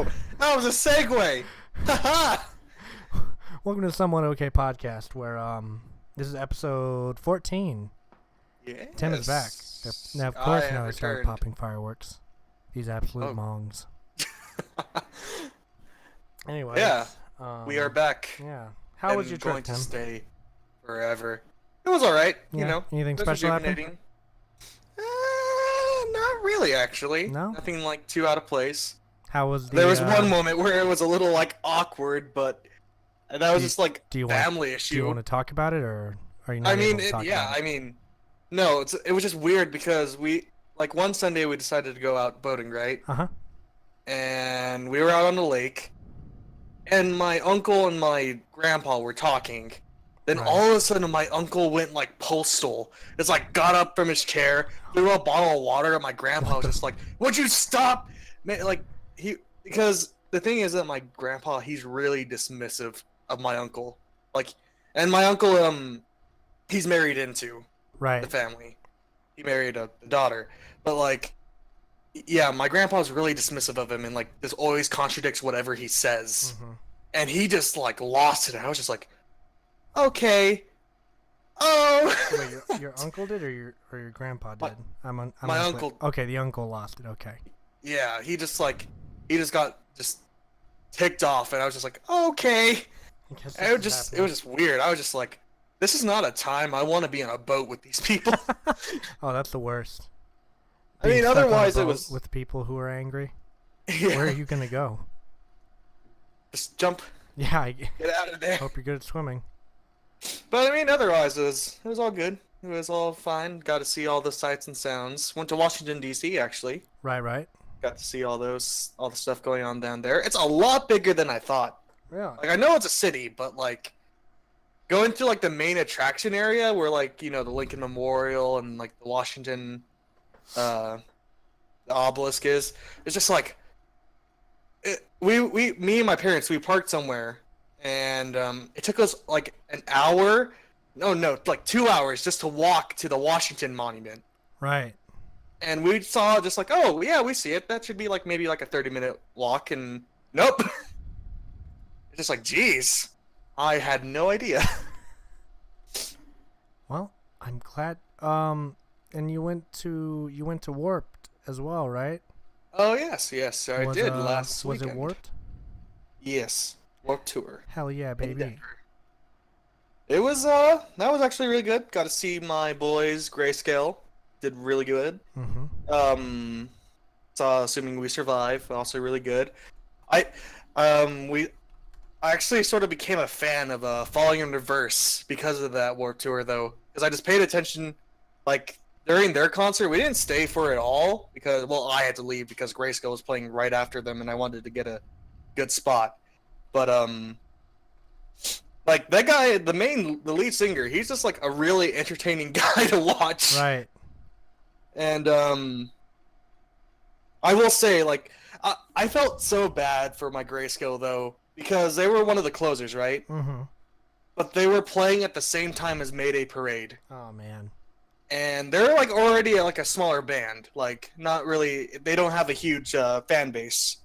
That was a segue. Haha. Welcome to the Somewhat Okay podcast, where this is episode 14. Tim is back. Now, Yes. of I course, have now they start returned. popping fireworks. These absolute Oh, mongs. yeah. Anyways, We are back yeah. How was your and trip, going to Tim? stay forever. It was alright, Yeah. Anything It was special happen? rejuvenating. Not really, actually. No. Nothing like too out of place. How was There the? was one moment where it was a little like awkward, but that was Do you, just like do you want family Do you issue. want to talk about it, or are you I not able mean, to talk yeah. about it? I mean, no. It was just weird because we like one Sunday we decided to go out boating, right? Uh huh. And we were out on the lake, and my uncle and my grandpa were talking. Then Right. all of a sudden, my uncle went like postal. It's like got up from his chair, threw a bottle of water, and my grandpa What was the? just like, "Would you stop?" Man, like because the thing is that my grandpa, he's really dismissive of my uncle. Like, and my uncle, he's married into the Right. family. He married a daughter, but like, yeah, my grandpa's really dismissive of him, and like, this always contradicts whatever he says, Mm-hmm. and he just like lost it. I was just like, okay, oh. Wait, your uncle did, or your grandpa my, did? I'm my unclear. uncle, Okay, the uncle lost it. Okay. yeah, he just got just ticked off, and I was just like, okay. I guess And this is it was happening. just weird. I was just like, this is not a time I want to be on a boat with these people. Oh, that's the worst. I Being mean, stuck on a otherwise it boat was, with people who are angry. yeah, Where are you gonna go? just jump, Yeah, I get out of there. hope you're good at swimming. But I mean, otherwise it was all good. It was all fine. Got to see all the sights and sounds. Went to Washington D.C. actually. Right, right. Got to see all the stuff going on down there. It's a lot bigger than I thought. Yeah. Like I know it's a city, but like going to like the main attraction area where like the Lincoln Memorial and like the Washington uh the obelisk is, it's just like me and my parents, we parked somewhere, and it took us like an hour, no, like 2 hours just to walk to the Washington Monument. Right. And we saw just like, oh yeah, we see it. That should be like maybe like a 30-minute walk, and nope. It's just like, geez, I had no idea. Well, I'm glad. And you went to Warped as well, right? Oh yes, I Was did last was it weekend. Warped? Yes, Warped Tour Hell yeah, in baby. Denver. It was that was actually really good. Got to see my boys Grayscale. Did really good. Mhm. So assuming we survive, also really good. I we I actually sort of became a fan of Falling in Reverse because of that Warped Tour though, because I just paid attention like during their concert. We didn't stay for it all because well I had to leave because Grayscale was playing right after them and I wanted to get a good spot. But like that guy, the lead singer, he's just like a really entertaining guy to watch. Right. And I will say, like, I felt so bad for my Grayscale though because they were one of the closers, right? Mhm. But they were playing at the same time as Mayday Parade, Oh man. and they're like already like a smaller band, like not really. They don't have a huge fan base,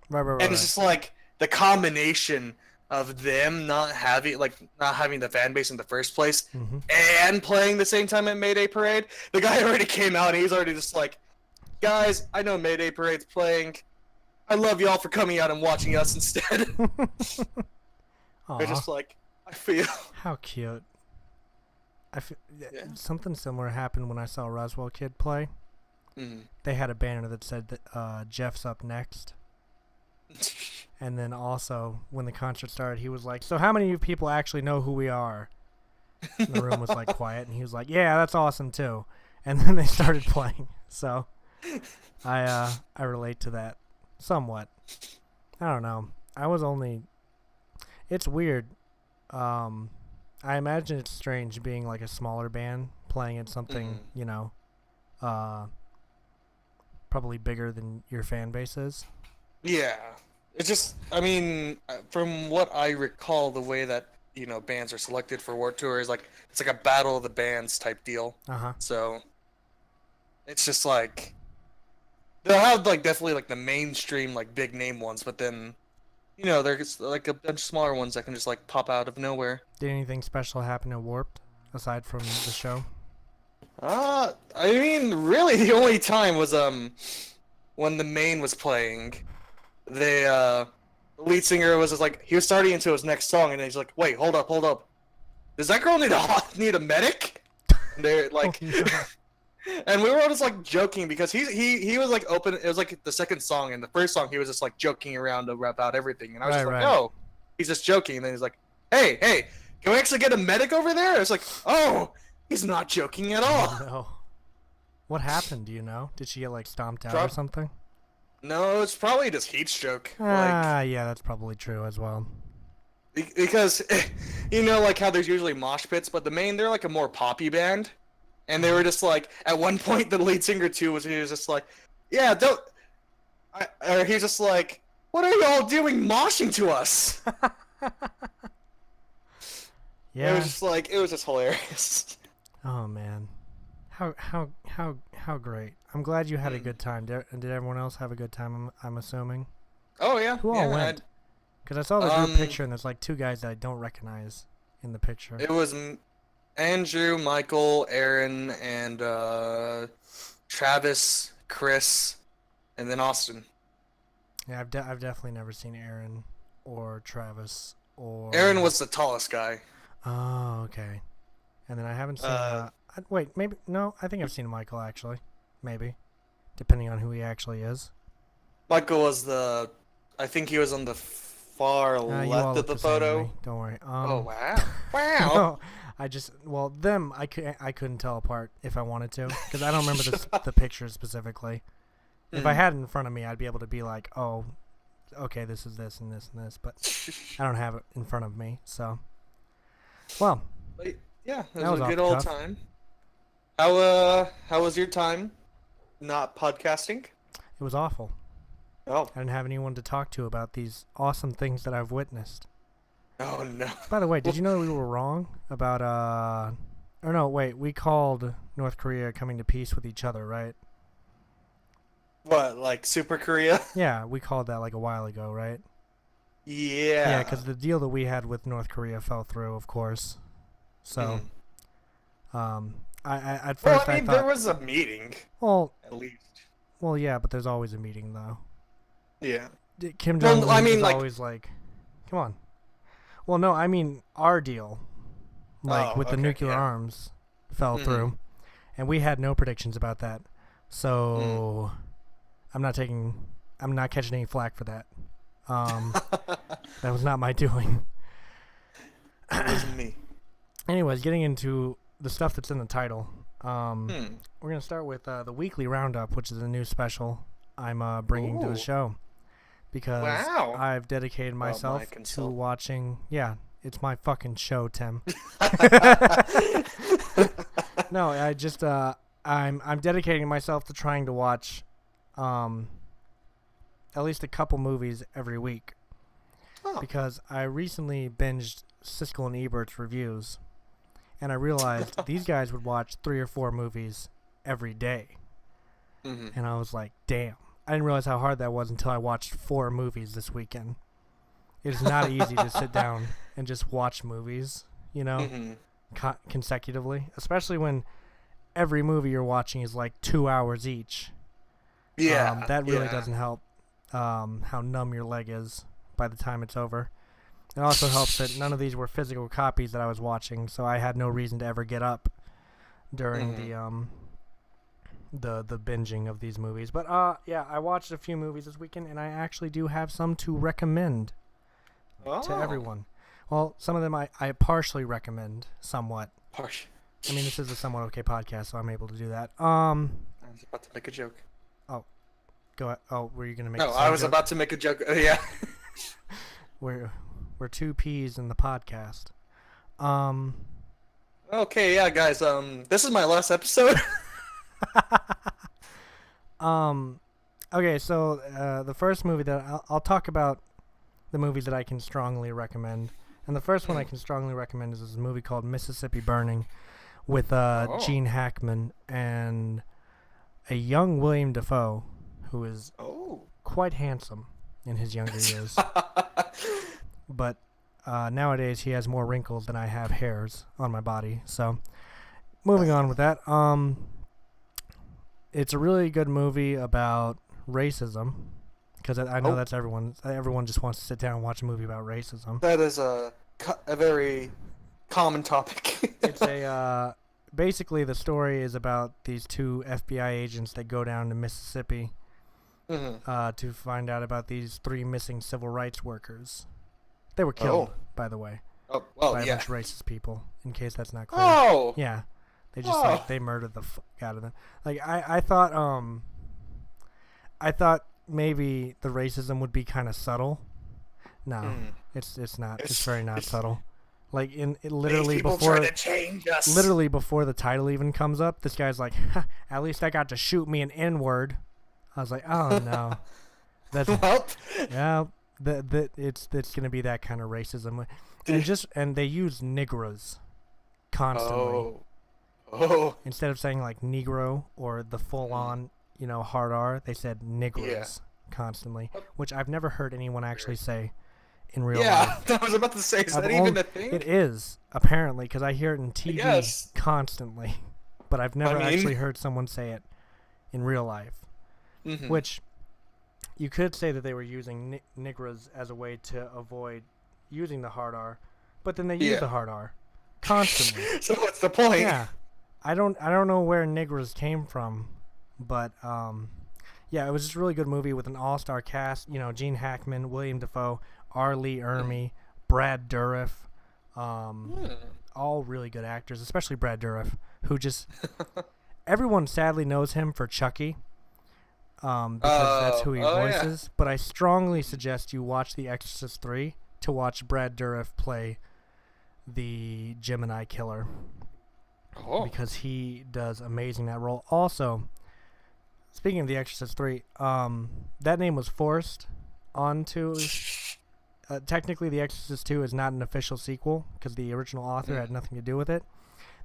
Right, right, right, and it's right. just like the combination of them not having the fan base in the first place Mhm. and playing the same time at Mayday Parade. The guy already came out and he's already just like, guys, I know Mayday Parade's playing. I love y'all for coming out and watching us instead. They're Aw, just like, I feel. how cute. Yeah. Something similar happened when I saw Roswell Kid play. Mm. They had a banner that said that Jeff's up next. And then also, when the concert started, he was like, "So how many of you people actually know who we are?" And the room was like quiet, and he was like, "Yeah, that's awesome too." And then they started playing. So I relate to that somewhat. I don't know. I was only. It's weird. I imagine it's strange being like a smaller band playing at something Mhm. uh, probably bigger than your fan base is. Yeah. It's just, I mean, from what I recall, the way that, bands are selected for Warped Tour is like, it's like a battle of the bands type deal. Uh huh. So, it's just like, they'll have like definitely like the mainstream like big name ones, but then there's like a bunch of smaller ones that can just like pop out of nowhere. Did anything special happen at Warped aside from the show? I mean, really, the only time was when the main was playing. The lead singer was just like he was starting into his next song, and he's like, "Wait, hold up, hold up. Does that girl need a medic?" And they're like, Oh, no. and we were all just like joking because he was like open. It was like the second song, and the first song he was just like joking around about everything, and I was just like, "Oh, he's just joking." And then he's like, "Hey, can we actually get a medic over there?" I was like, "Oh, he's not joking at all." Oh, no. What happened? Do you know? Did she get like stomped out or Prob- something? No, it's probably just heat stroke. Yeah, that's probably true as well. Because like how there's usually mosh pits, but the main they're like a more poppy band, and they were just like at one point the lead singer too he was just like, yeah, don't, or he's just like, what are y'all doing moshing to us? Yeah. It was just hilarious. Oh man, how great! I'm glad you had a good time. Did everyone else have a good time? I'm assuming. Oh yeah, Who all went? Because I saw the group picture and there's like two guys that I don't recognize in the picture. It was Andrew, Michael, Aaron, and Travis, Chris, and then Austin. Yeah, I've definitely never seen Aaron or Travis or. Aaron was the tallest guy. Oh, okay. And then I haven't seen. Wait, maybe no. I think I've seen Michael actually. Maybe, depending on who he actually is. Michael was I think he was on the far left of the photo. Don't worry. Oh wow! Wow! No, I couldn't tell apart if I wanted to because I don't remember the picture specifically. If I had it in front of me, I'd be able to be like, oh, okay, this is this and this and this, but I don't have it in front of me, so. Well. But, yeah, it that was a good old time. How was your time? Not podcasting? It was awful. Oh. I didn't have anyone to talk to about these awesome things that I've witnessed. Oh no. By the way, did you know we were wrong about or no, wait, we called North Korea coming to peace with each other, right? What, like Super Korea? Yeah, we called that like a while ago, right? Yeah. Yeah, because the deal that we had with North Korea fell through, of course. So, I at first I mean, thought there was a meeting. Well, at least. Well, yeah, but there's always a meeting though. Yeah. Kim Jong Un is like, always like, come on. Well, no, I mean our deal, like with the nuclear arms, fell through, and we had no predictions about that. So, I'm not catching any flack for that. That was not my doing. It wasn't me. Anyways, getting into the stuff that's in the title. We're gonna start with the weekly roundup, which is a new special I'm bringing to the show because I've dedicated myself to watching. Yeah, it's my fucking show, Tim. No, I just I'm dedicating myself to trying to watch at least a couple movies every week because I recently binged Siskel and Ebert's reviews. And I realized these guys would watch 3 or 4 movies every day. And I was like, damn. I didn't realize how hard that was until I watched 4 movies this weekend. It is not easy to sit down and just watch movies, consecutively. Especially when every movie you're watching is like 2 hours each. Yeah. That really doesn't help how numb your leg is by the time it's over. It also helps that none of these were physical copies that I was watching, so I had no reason to ever get up during the binging of these movies. But yeah, I watched a few movies this weekend, and I actually do have some to recommend to everyone. Well, some of them I partially recommend somewhat. I mean, this is a somewhat okay podcast, so I'm able to do that. I was about to make a joke. Oh, go ahead. Oh, were you gonna make? No, I was about to make a joke. Yeah. We're 2 P's in the podcast. Okay, yeah, guys. This is my last episode. Okay, so the first movie that I'll talk about the movies that I can strongly recommend, and the first one I can strongly recommend is this movie called Mississippi Burning, with Gene Hackman and a young William Dafoe, who is Oh. quite handsome in his younger years. But nowadays he has more wrinkles than I have hairs on my body. So moving on with that. It's a really good movie about racism, because I know that's everyone just wants to sit down and watch a movie about racism. That is a very common topic. It's a basically the story is about these two FBI agents that go down to Mississippi to find out about these 3 missing civil rights workers. They were killed, by the way, Oh, well, by a yeah. bunch of racist people. In case that's not clear. Oh. Yeah, they just like they murdered the fuck out of them. Like I thought maybe the racism would be kind of subtle. No, it's not. It's very not subtle. Like literally before the title even comes up, this guy's like, "At least I got to shoot me an N-word." I was like, "Oh no, that's yeah." It's gonna be that kind of racism, and they use nigras constantly. Instead of saying like Negro or the full-on, hard R, they said nigras constantly, which I've never heard anyone actually say in real life. I was about to say, is that even a thing? It is, apparently, because I hear it in TV constantly, but I've never actually heard someone say it in real life. Which you could say that they were using nigras as a way to avoid using the hard R, but then they use the hard R constantly. So what's the point? Yeah, I don't know where nigras came from, but yeah, it was just a really good movie with an all-star cast. Gene Hackman, William Dafoe, R. Lee Ermey, Brad Dourif, all really good actors, especially Brad Dourif, who just everyone sadly knows him for Chucky. Because that's who he voices. Yeah. But I strongly suggest you watch The Exorcist 3 to watch Brad Dourif play the Gemini killer. Because he does amazing in that role. Also, speaking of The Exorcist 3, that name was forced onto... technically, The Exorcist 2 is not an official sequel because the original author had nothing to do with it.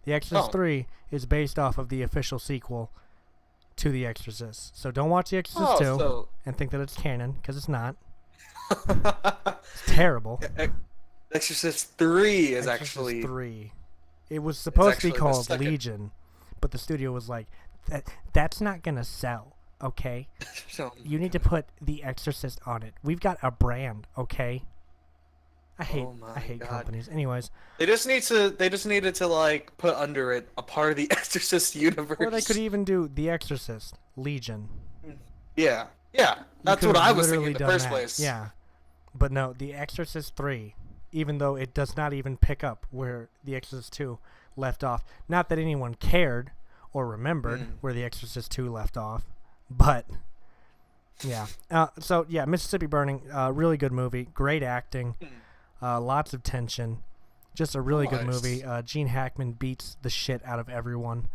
The Exorcist 3 is based off of the official sequel to The Exorcist. So don't watch The Exorcist 2 and think that it's canon, because it's not. It's terrible. Exorcist 3 is actually... 3. It was supposed to be called Legion, but the studio was like, that's not going to sell, okay? You need to put The Exorcist on it. We've got a brand, okay? I hate companies. Anyways, they just needed to like put under it a part of the Exorcist universe. Or they could even do The Exorcist Legion. Yeah. That's what I was thinking in the first place. Yeah, but no, The Exorcist 3, even though it does not even pick up where The Exorcist 2 left off. Not that anyone cared or remembered where The Exorcist 2 left off, but yeah. So yeah, Mississippi Burning, really good movie, great acting. Lots of tension. Just a really good movie. Gene Hackman beats the shit out of everyone,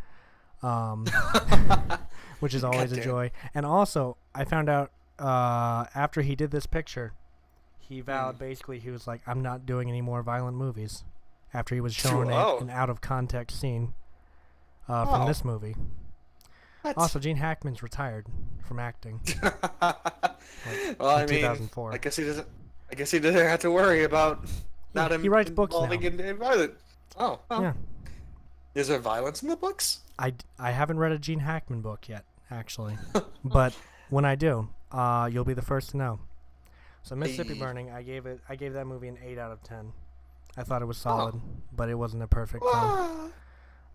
which is always a joy. And also, I found out after he did this picture, he vowed basically, he was like, I'm not doing any more violent movies, after he was shown an out-of-context scene from this movie. What? Also, Gene Hackman's retired from acting. Well, in 2004. I guess he doesn't have to worry about he writes books now. In violence. Oh, yeah. Is there violence in the books? I haven't read a Gene Hackman book yet, actually, but when I do, you'll be the first to know. So Mississippi Burning, I gave that movie an 8 out of 10. I thought it was solid, but it wasn't a perfect film.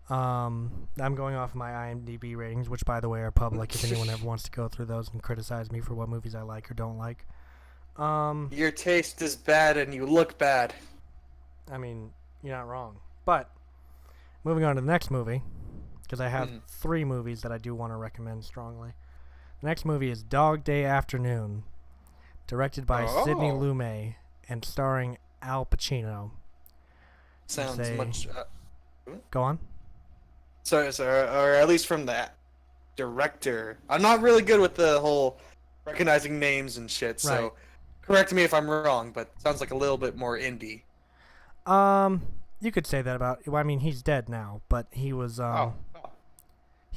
I'm going off my IMDb ratings, which by the way are public. If anyone ever wants to go through those and criticize me for what movies I like or don't like. Your taste is bad and you look bad. I mean, you're not wrong. But moving on to the next movie, because I have 3 movies that I do want to recommend strongly. The next movie is Dog Day Afternoon, directed by Sidney Lumet and starring Al Pacino. Sounds much... Go on. Sorry, or at least from that director. I'm not really good with the whole recognizing names and shit, so correct me if I'm wrong, but sounds like a little bit more indie. You could say that about... Well, I mean, he's dead now, but he was... I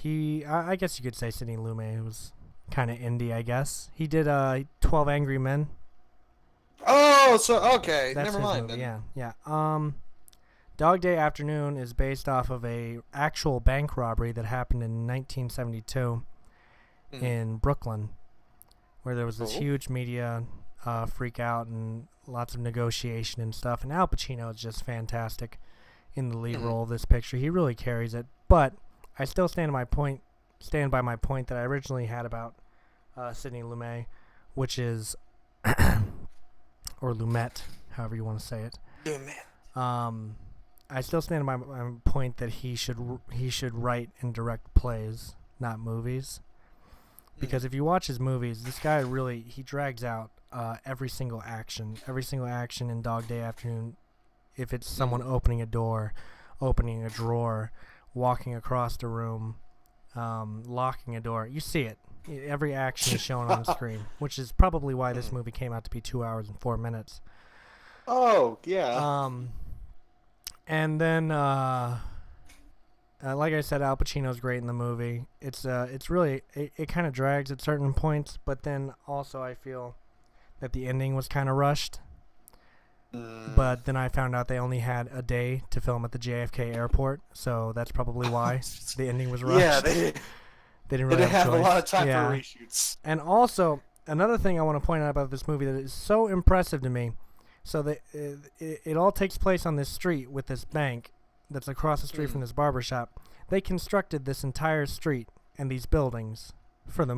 guess you could say Sidney Lumet was kind of indie, I guess. He did 12 Angry Men. Oh, so okay, That's never his mind movie. then. Yeah, yeah. Dog Day Afternoon is based off of a actual bank robbery that happened in 1972 in Brooklyn, where there was this Oh. huge media freak out and lots of negotiation and stuff. And Al Pacino is just fantastic in the lead role of this picture. He really carries it. But I still stand by my point that I originally had about Sidney Lumet, which is or Lumet, however you want to say it. Lumet. I still stand by my point that he should write and direct plays, not movies. Because if you watch his movies, this guy he drags out every single action in Dog Day Afternoon. If it's someone opening a door, opening a drawer, walking across the room, locking a door, you see it. Every action is shown on screen, which is probably why this movie came out to be 2 hours and 4 minutes. Oh, yeah. And then, like I said, Al Pacino's great in the movie. It's really, it kind of drags at certain points, but then also I feel that the ending was kind of rushed. But then I found out they only had a day to film at the JFK airport, so that's probably why the ending was rushed. Yeah, they didn't really have a choice. lot of time Yeah. for reshoots. And also, another thing I want to point out about this movie that is so impressive to me, so that it all takes place on this street with this bank that's across the street from this barbershop. They constructed this entire street and these buildings for the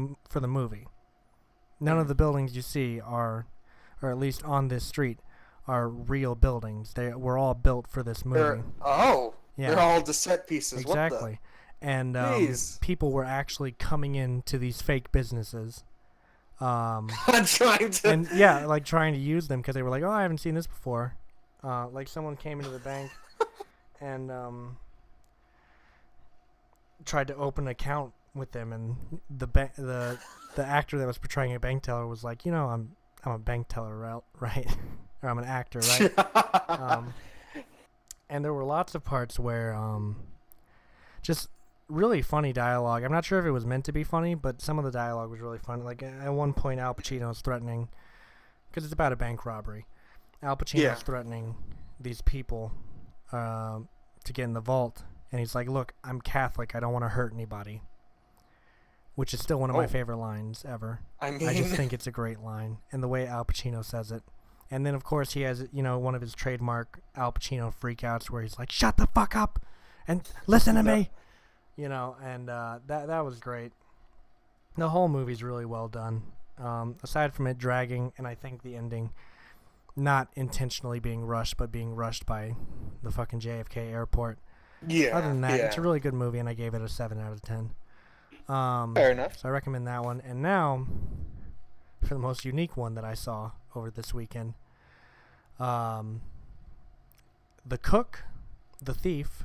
movie. None of the buildings you see are, or at least on this street, are real buildings. They were all built for this movie. They're all the set pieces. Exactly. And people were actually coming into these fake businesses. I'm trying to. And yeah, like trying to use them because they were like, oh, I haven't seen this before. Like someone came into the bank and tried to open an account with them, and the actor that was portraying a bank teller was like, I'm a bank teller, right? Or I'm an actor, right? And there were lots of parts where just really funny dialogue. I'm not sure if it was meant to be funny, but some of the dialogue was really funny. Like at one point, Al Pacino is threatening, because it's about a bank robbery. Al Pacino is threatening these people to get in the vault, and he's like, "Look, I'm Catholic. I don't want to hurt anybody," which is still one of my favorite lines ever. I just think it's a great line, and the way Al Pacino says it. And then, of course, he has, one of his trademark Al Pacino freakouts where he's like, "Shut the fuck up and listen to me." And that was great. The whole movie's really well done. Aside from it dragging, and I think the ending not intentionally being rushed, but being rushed by the fucking JFK airport. Yeah. Other than that, it's a really good movie, and I gave it a 7 out of 10. Fair enough. So I recommend that one. And now, for the most unique one that I saw over this weekend, The Cook, The Thief,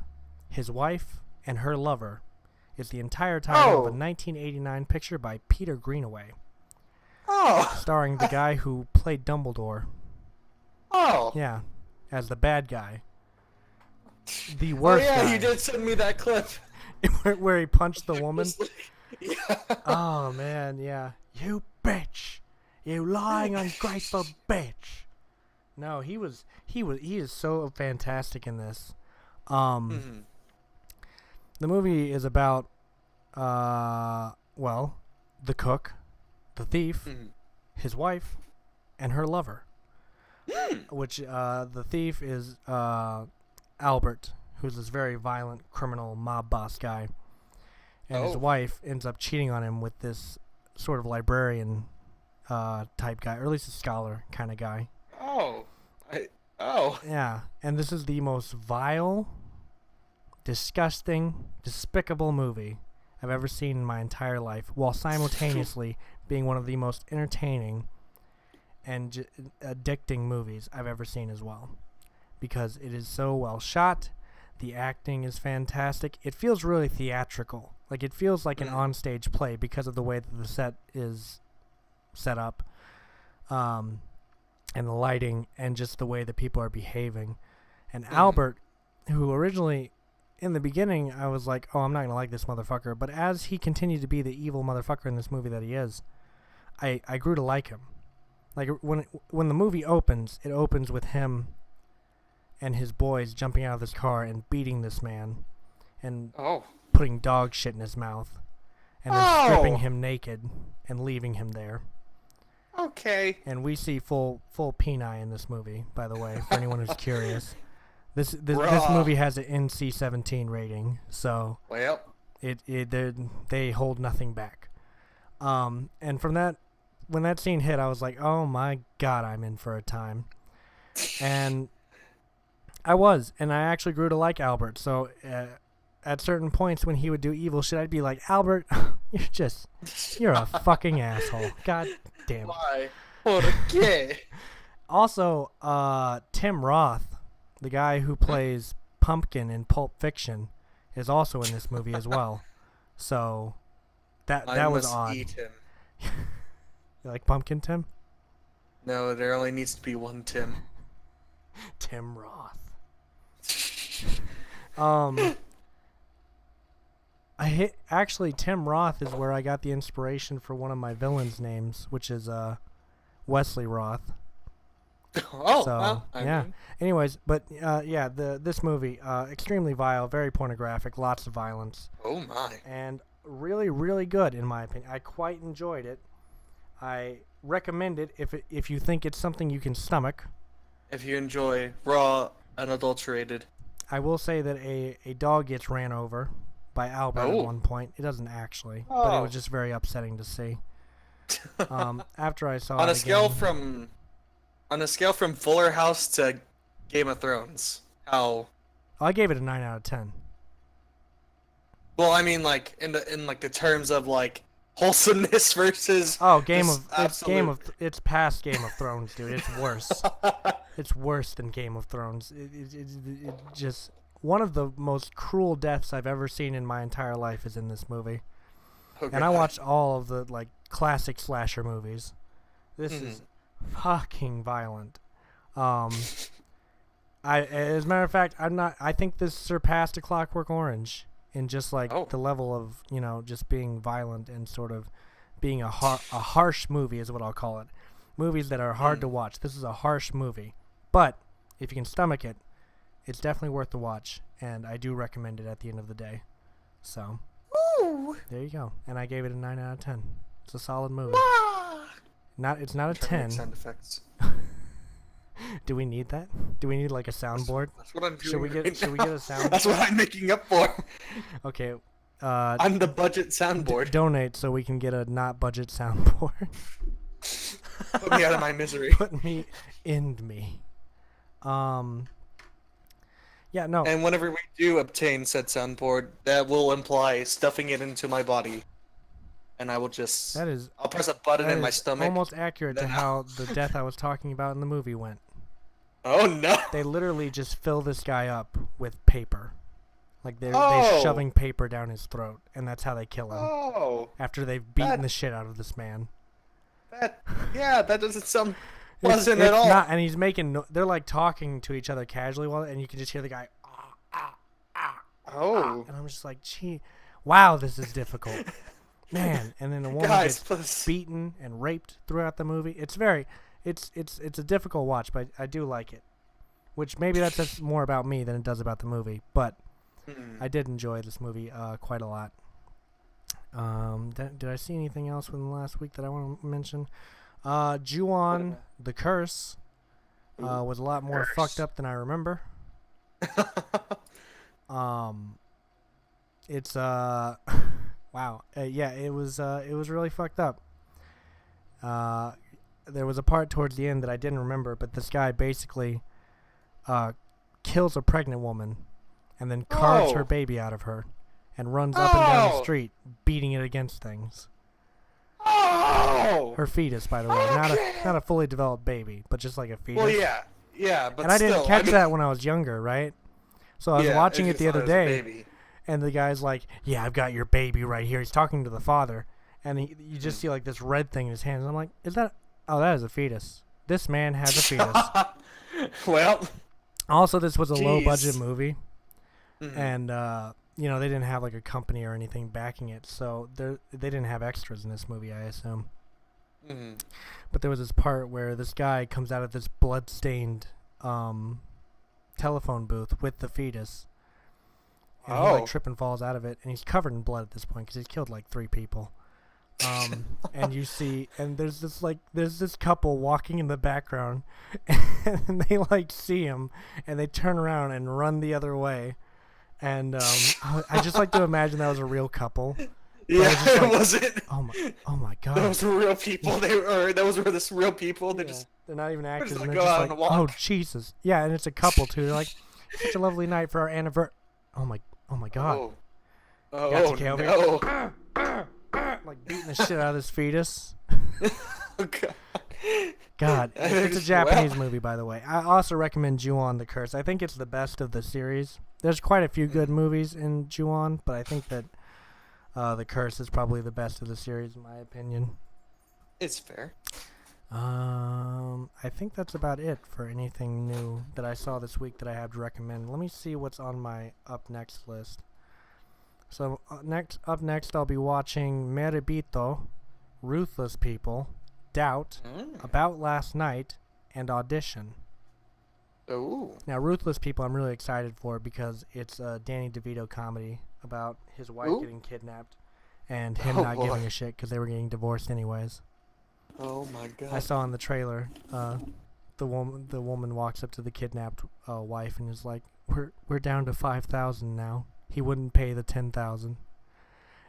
His Wife, and Her Lover is the entire title of a 1989 picture by Peter Greenaway. Starring the guy who played Dumbledore. Yeah, as the bad guy. The worst guy. You did send me that clip. where he punched the woman. Yeah. Oh, man, yeah. You bitch. You lying, ungrateful bitch. No, he is so fantastic in this. The movie is about, the cook, the thief, his wife, and her lover. Which, the thief is Albert, who's this very violent criminal mob boss guy. And his wife ends up cheating on him with this sort of librarian type guy, or at least a scholar kind of guy. Yeah, and this is the most vile, disgusting, despicable movie I've ever seen in my entire life, while simultaneously being one of the most entertaining and addicting movies I've ever seen as well, because it is so well shot. The acting is fantastic. It feels really theatrical. Like, it feels like an onstage play because of the way that the set is set up, and the lighting, and just the way that people are behaving. And Albert, who originally in the beginning, I was like, oh, I'm not going to like this motherfucker. But as he continued to be the evil motherfucker in this movie that he is, I grew to like him. Like, when the movie opens, it opens with him and his boys jumping out of this car and beating this man and putting dog shit in his mouth and then stripping him naked and leaving him there. Okay. And we see full peni in this movie, by the way, for anyone who's curious. This movie has an NC-17 rating, so well, they hold nothing back. And from that, when that scene hit, I was like, oh my god, I'm in for a time. And I was, and I actually grew to like Albert. So at certain points when he would do evil shit, I'd be like, Albert, you're a fucking asshole. God damn it. Why? Okay. Also, Tim Roth, the guy who plays Pumpkin in Pulp Fiction, is also in this movie as well. So that was odd. Eat him. You like Pumpkin, Tim? No, there only needs to be one Tim. Tim Roth. Actually, Tim Roth is where I got the inspiration for one of my villains' names, which is Wesley Roth. Oh, so, well, yeah. Anyways, but this movie, extremely vile, very pornographic, lots of violence. Oh my! And really, really good in my opinion. I quite enjoyed it. I recommend it if you think it's something you can stomach. If you enjoy raw, unadulterated. I will say that a dog gets ran over by Albert at one point. It doesn't actually, but it was just very upsetting to see. After I saw on it a scale again, on a scale from Fuller House to Game of Thrones, how? I gave it a 9 out of 10. Well, I mean, like in the terms of like wholesomeness versus it's past Game of Thrones, dude. It's worse. It's worse than Game of Thrones. It just one of the most cruel deaths I've ever seen in my entire life is in this movie. Okay. And I watched all of the like classic slasher movies. This is fucking violent. As a matter of fact, I think this surpassed A Clockwork Orange in just like the level of, just being violent and sort of being a harsh movie is what I'll call it. Movies that are hard to watch. This is a harsh movie. But if you can stomach it, it's definitely worth the watch, and I do recommend it at the end of the day. So, there you go. And I gave it a 9 out of 10. It's a solid movie. It's not a 10. Sound effects. Do we need that? Do we need like a soundboard? That's what I'm doing. Should we get a sound? That's what I'm making up for. Okay. I'm the budget soundboard. Donate so we can get a not budget soundboard. Put me out of my misery. End me. Yeah, no. And whenever we do obtain said soundboard, that will imply stuffing it into my body. And I will just... I'll press a button in my stomach. Almost accurate to how the death I was talking about in the movie went. Oh, no. They literally just fill this guy up with paper. Like, they're shoving paper down his throat, and that's how they kill him. After they've beaten the shit out of this man. That doesn't sound pleasant at all. Not, and he's making... they're, like, talking to each other casually, and you can just hear the guy... And I'm just like, gee, wow, this is difficult. Man, and then the woman gets beaten and raped throughout the movie. It's a difficult watch, but I do like it. Which maybe that says more about me than it does about the movie. But I did enjoy this movie quite a lot. Did I see anything else within the last week that I want to mention? Ju-on the Curse was a lot more fucked up than I remember. It's wow. It was really fucked up. There was a part towards the end that I didn't remember, but this guy basically kills a pregnant woman and then carves her baby out of her and runs up and down the street beating it against things. Her fetus, by the way, not a fully developed baby, but just like a fetus. Well, yeah, but and I didn't catch that when I was younger, right? So I was watching it the other day, and the guy's like, "Yeah, I've got your baby right here." He's talking to the father, and you just see like this red thing in his hands. And I'm like, "Is that? Oh, that is a fetus. This man has a fetus." Well, also, this was a low-budget movie, Mhm. and you know, they didn't have like a company or anything backing it, so they didn't have extras in this movie, I assume. Mhm. But there was this part where this guy comes out of this blood-stained um, telephone booth with the fetus, and he like Oh. trip and falls out of it, and he's covered in blood at this point because he's killed like 3 people. And you see, and there's this couple walking in the background, and they like see him, and they turn around and run the other way. And I just like to imagine that was a real couple. But I Yeah, was just it like, wasn't. oh my god. Those were real people. Those were this real people. They Yeah, just they're not even actors, just and like they're go just out like, on a walk. oh Jesus, yeah, and it's a couple too. They're like, such a lovely night for our anniversary. Oh my god, Oh, got oh TK over no. like beating the shit out of this fetus. Oh, God. God, And it's a just- Japanese well. movie, by the way. I also recommend Ju-on the Curse. I think it's the best of the series. There's quite a few good movies in Ju-on, but I think that the Curse is probably the best of the series, in my opinion. It's fair. I think that's about it for anything new that I saw this week that I have to recommend. Let me see what's on my up next list. So up next, I'll be watching Meribito, Ruthless People, Doubt, About Last Night, and Audition. Oh. Now, Ruthless People, I'm really excited for because it's a Danny DeVito comedy about his wife Ooh. getting kidnapped and him Oh, not boy. giving a shit because they were getting divorced anyways. Oh my God. I saw in the trailer, the woman walks up to the kidnapped wife and is like, "We're down to 5,000 now. He wouldn't pay the 10,000."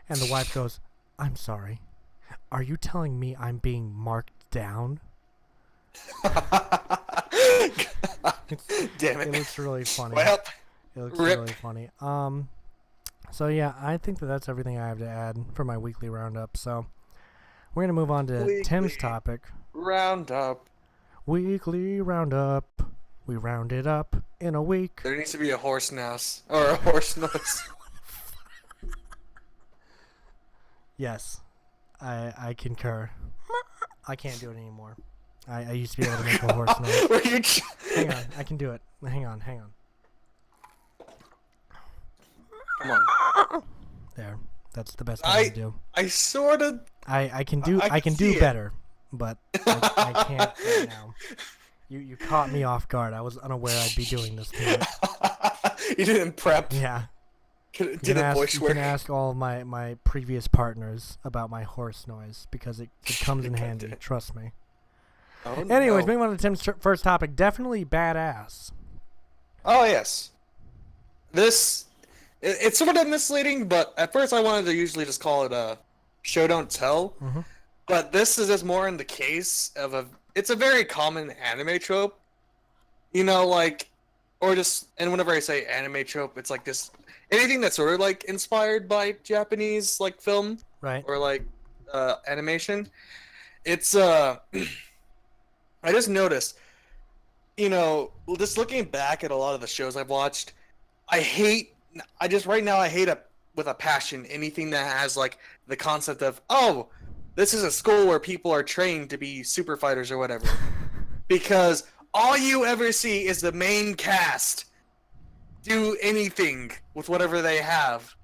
And the wife goes, "I'm sorry. Are you telling me I'm being marked down?" Damn It it. looks really funny. Well, It looks rip. really funny. So yeah, I think that's everything I have to add for my weekly roundup. So we're gonna move on to Tim's Weekly. topic. Roundup. Weekly roundup. We round it up in a week. There needs to be a horse noise or a horse noise. Yes, I concur. I can't do it anymore. I used to be able to make a horse noise. Were you Hang on, I can do it. Hang on. Come on. There. That's the best I can do. I sort of. I can do I I can can do see it. better, but I can't right now. You caught me off guard. I was unaware I'd be doing this to you. You didn't prep. Yeah. Did a voice You work. can ask all of my previous partners about my horse noise because it comes in God handy. damn. Trust me. Oh, Anyways, no. moving on to Tim's first topic. Definitely badass. Oh yes. It's sort of misleading, but at first I wanted to usually just call it a show don't tell. Mm-hmm. But this is just more in the case of it's a very common anime trope. You know, like, or just, and whenever I say anime trope, it's like this, anything that's sort of like inspired by Japanese like film Right. or like animation. It's I just noticed, you know, just looking back at a lot of the shows I've watched, I hate with a passion anything that has like the concept of, oh, this is a school where people are trained to be super fighters or whatever. Because all you ever see is the main cast do anything with whatever they have.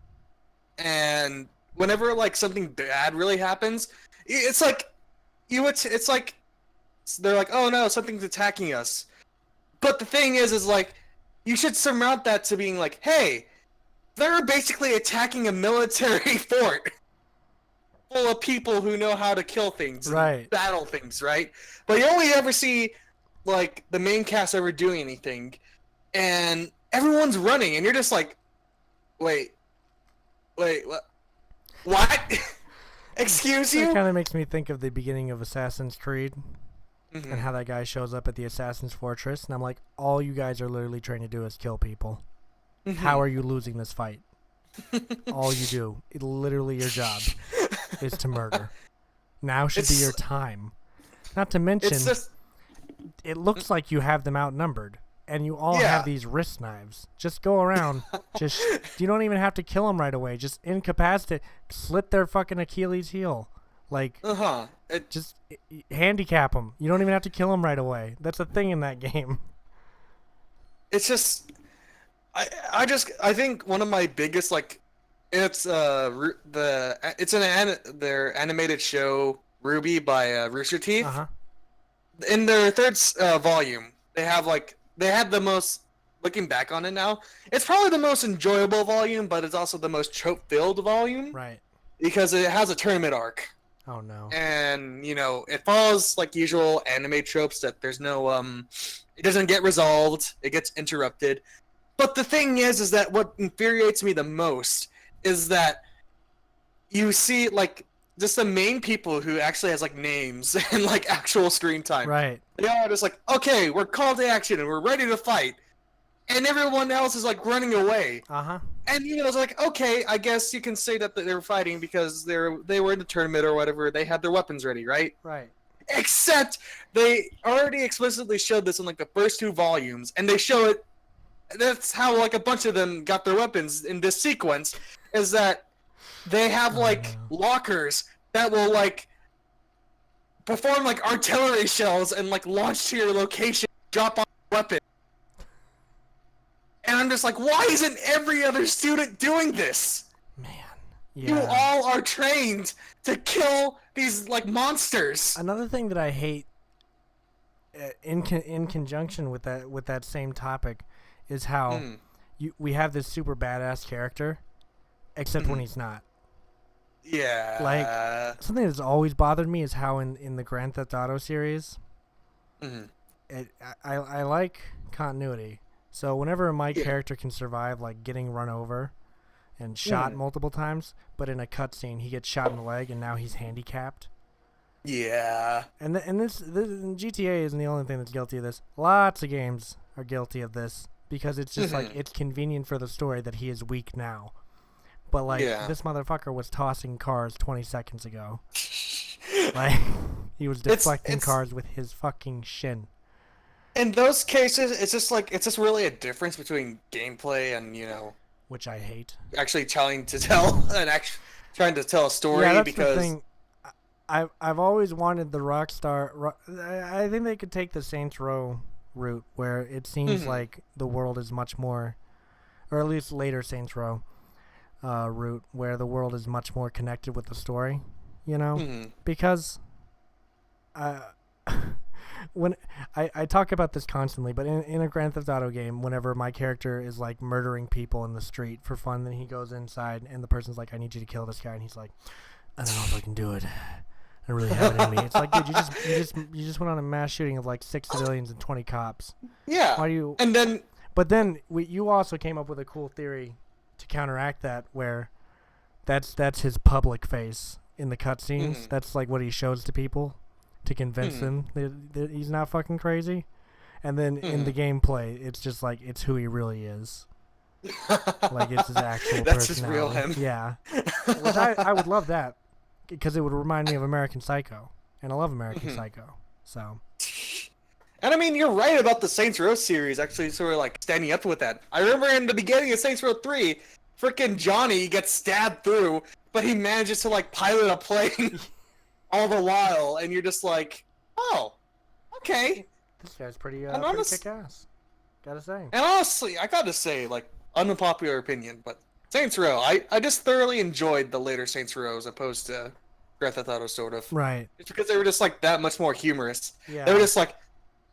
And whenever like something bad really happens, it's like it's like they're like, "Oh no, something's attacking us." But the thing is like you should surmount that to being like, "Hey, they're basically attacking a military fort full of people who know how to kill things, and Right. battle things, right?" But you only ever see like the main cast ever doing anything, and everyone's running, and you're just like, wait, what? Excuse It you? kind of makes me think of the beginning of Assassin's Creed Mhm. and how that guy shows up at the Assassin's Fortress, and I'm like, all you guys are literally trying to do is kill people. Mhm. How are you losing this fight? All you do, literally your job, is to murder. Now should be It's- your time. Not to mention, It's just it looks like you have them outnumbered, and you all Yeah. have these wrist knives. Just go around. You don't even have to kill them right away. Just incapacitate, slit their fucking Achilles heel. Like, just handicap them. You don't even have to kill them right away. That's a thing in that game. It's just I think one of my biggest like it's it's their animated show Ruby by Rooster Uh Teeth. huh. In their third volume, they had the most, looking back on it now, it's probably the most enjoyable volume, but it's also the most trope filled volume Right. because it has a tournament arc. Oh no. And it follows like usual anime tropes that there's no it doesn't get resolved, it gets interrupted. But the thing is that what infuriates me the most is that you see like just the main people who actually has like names and like actual screen time. Right. They are just like, okay, we're called to action and we're ready to fight, and everyone else is like running away. Uh huh. And it's like, okay, I guess you can say that they were fighting because they were in the tournament or whatever. They had their weapons ready, right? Right. Except they already explicitly showed this in like the first two volumes, and they show it. That's how like a bunch of them got their weapons in this sequence. Is that they have Oh like no. lockers that will like perform like artillery shells and like launch to your location, drop on weapon. And I'm just like, why isn't every other student doing this? Man. You Yeah. all are trained to kill these like monsters. Another thing that I hate in conjunction with that same topic is how Mm. we have this super badass character, except when he's not. Yeah. Like, something that's always bothered me is how in the Grand Theft Auto series, Mhm. I like continuity. So whenever my Yeah. character can survive like getting run over and shot Mhm. multiple times, but in a cutscene he gets shot in the leg and now he's handicapped. Yeah. And this GTA isn't the only thing that's guilty of this. Lots of games are guilty of this because it's just like Mhm. it's convenient for the story that he is weak now. But like Yeah. this motherfucker was tossing cars 20 seconds ago. Like he was deflecting it's cars with his fucking shin. in those cases, it's just really a difference between gameplay and Which I hate. actually trying to tell and actually trying to tell a story Yeah, that's because the thing. I've always wanted the Rockstar. I think they could take the Saints Row route, where it seems Mhm. like the world is much more, or at least later Saints Row route, where the world is much more connected with the story. Mhm. Because uh, when I talk about this constantly, but in a Grand Theft Auto game, whenever my character is like murdering people in the street for fun, then he goes inside and the person's like, "I need you to kill this guy," and he's like, "I don't know if I can do it. I really have it in me." It's like, dude, you just went on a mass shooting of like 6 civilians and 20 cops. Yeah. Why do you? And then But then you also came up with a cool theory to counteract that, where that's his public face in the cutscenes. Mhm. That's like what he shows to people to convince Mhm. them that he's not fucking crazy. And then in the gameplay, it's just like it's who he really is. Like it's his actual that's just personality. real him. Yeah. Which I would love that because it would remind me of American Psycho, and I love American Mhm. Psycho. So And I mean, you're right about the Saints Row series actually sort of like standing up with that. I remember in the beginning of Saints Row 3, freaking Johnny gets stabbed through, but he manages to like pilot a plane all the while, and you're just like, oh, okay. this guy's pretty And pretty honest- kick ass. Gotta say. And honestly, I gotta say, like, unpopular opinion, but Saints Row, I just thoroughly enjoyed the later Saints Row as opposed to Grand Theft Auto, sort of. Right. It's because they were just like that much more humorous. Yeah. They were just like,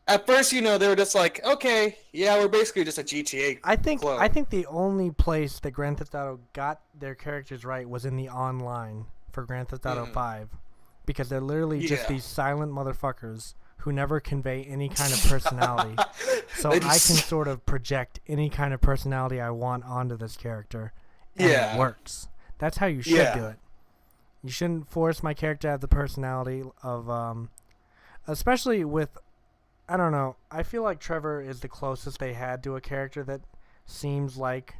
at first, they were just like, okay, yeah, we're basically just a GTA. I think clone. the only place that Grand Theft Auto got their characters right was in the online for Grand Theft Auto 5, because they're literally just Yeah. these silent motherfuckers who never convey any kind of personality. So They I can just- sort of project any kind of personality I want onto this character, and Yeah. it works. That's how you should Yeah. do it. You shouldn't force my character to have the personality of, especially with, I don't know. I feel like Trevor is the closest they had to a character that seems like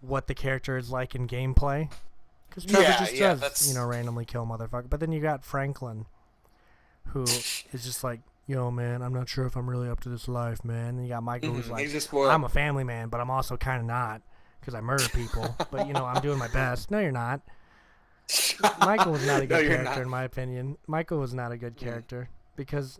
what the character is like in gameplay. Because Trevor just does, that's... randomly kill motherfucker. But then you got Franklin, who is just like, yo, man, I'm not sure if I'm really up to this life, man. And you got Michael, who's like, he's just more... I'm a family man, but I'm also kind of not, because I murder people. But, I'm doing my best. No, you're not. Michael was not a No, good you're character, not. in my opinion. Michael was not a good character, because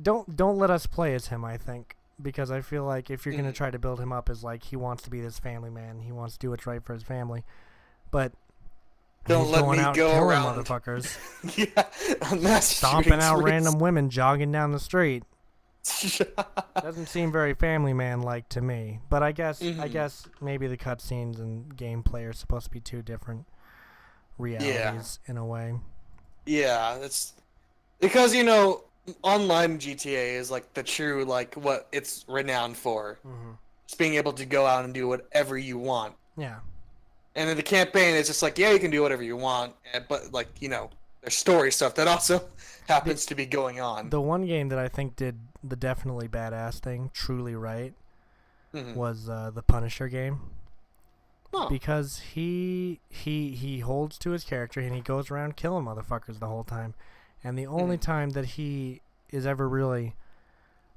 don't let us play as him, I think. because I feel like if you're gonna try to build him up as like he wants to be this family man, he wants to do what's right for his family, but Don't he's let going me out go killing around. motherfuckers, Yeah, mass stomping shooting out sprees. random women, jogging down the street. Doesn't seem very family man like to me. But I guess maybe the cutscenes and gameplay are supposed to be two different Yeah, realities in a way. yeah, it's because online GTA is like the true like what it's renowned for. Hmm. It's being able to go out and do whatever you want. Yeah. And in the campaign, it's just like, yeah, you can do whatever you want, but like there's story stuff that also The happens to be going on. the one game that I think did the definitely badass thing truly right Hmm. was the Punisher game. Oh. Because he holds to his character and he goes around killing motherfuckers the whole time, and the only time that he is ever really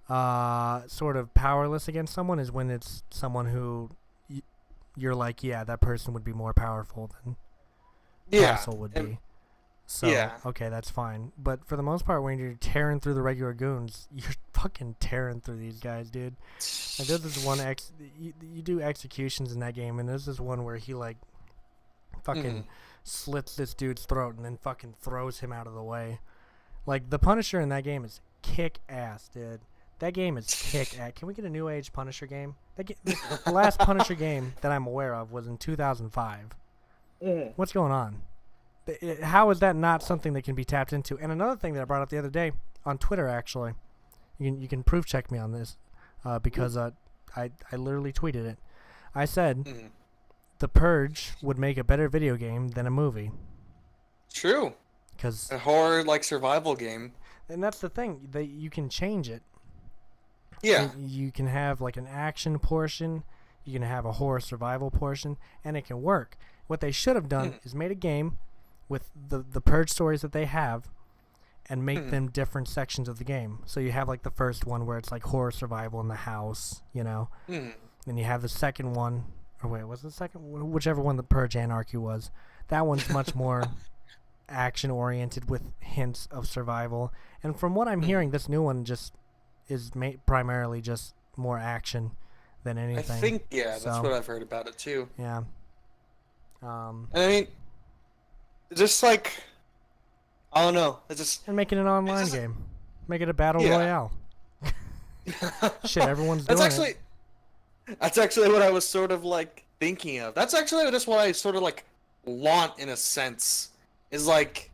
sort of powerless against someone is when it's someone who you're like, yeah, that person would be more powerful than Castle would be. So yeah. okay, that's fine. But for the most part, when you're tearing through the regular goons, you're fucking tearing through these guys, dude. Like there's this one you do executions in that game, and there's this one where he like fucking slits this dude's throat and then fucking throws him out of the way. Like the Punisher in that game is kick ass, dude. That game is kick ass. Can we get a new age Punisher game? The last Punisher game that I'm aware of was in 2005. What's going on? How is that not something that can be tapped into? And another thing that I brought up the other day on Twitter, actually, you can proof check me on this, because I literally tweeted it. I said The Purge would make a better video game than a movie. True. Cause, A horror like survival game. and that's the thing, that you can change it. Yeah. You can have like an action portion, you can have a horror survival portion, and it can work. What they should have done is made a game with the Purge stories that they have, and make them different sections of the game. So you have like the first one where it's like horror survival in the house, Then you have the second one, or wait, was the second one? Whichever one the Purge Anarchy was. That one's much more action oriented with hints of survival. And from what I'm hearing, this new one just is primarily just more action than anything. I think that's what I've heard about it too. Yeah. And I mean, just like, I don't know. It's just and make it an online game. Make it a battle royale. Shit, everyone's doing it. That's actually what I was sort of like thinking of. That's actually just what I sort of like want in a sense. Is like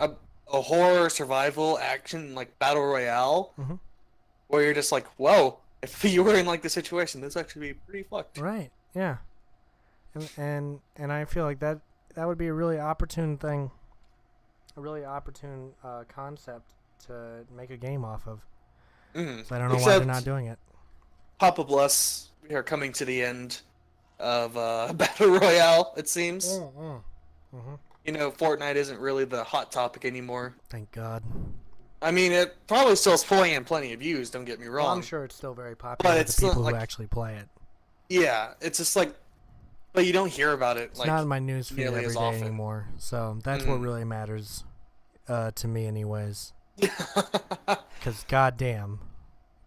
a horror survival action like battle royale, where you're just like, whoa, if you were in like the situation, this actually be pretty fucked. Right. Yeah. And I feel like that would be a really opportune thing, a really opportune concept to make a game off of. So I don't know why they're not doing it. Papa bless, we are coming to the end of battle royale. It seems. Fortnite isn't really the hot topic anymore. Thank God. I mean, it probably still is pulling in plenty of views. Don't get me wrong. Well, I'm sure it's still very popular with the people who actually play it. Yeah, it's just like, but you don't hear about it. It's not in my news feed every day anymore. So that's what really matters to me, anyways. Because goddamn,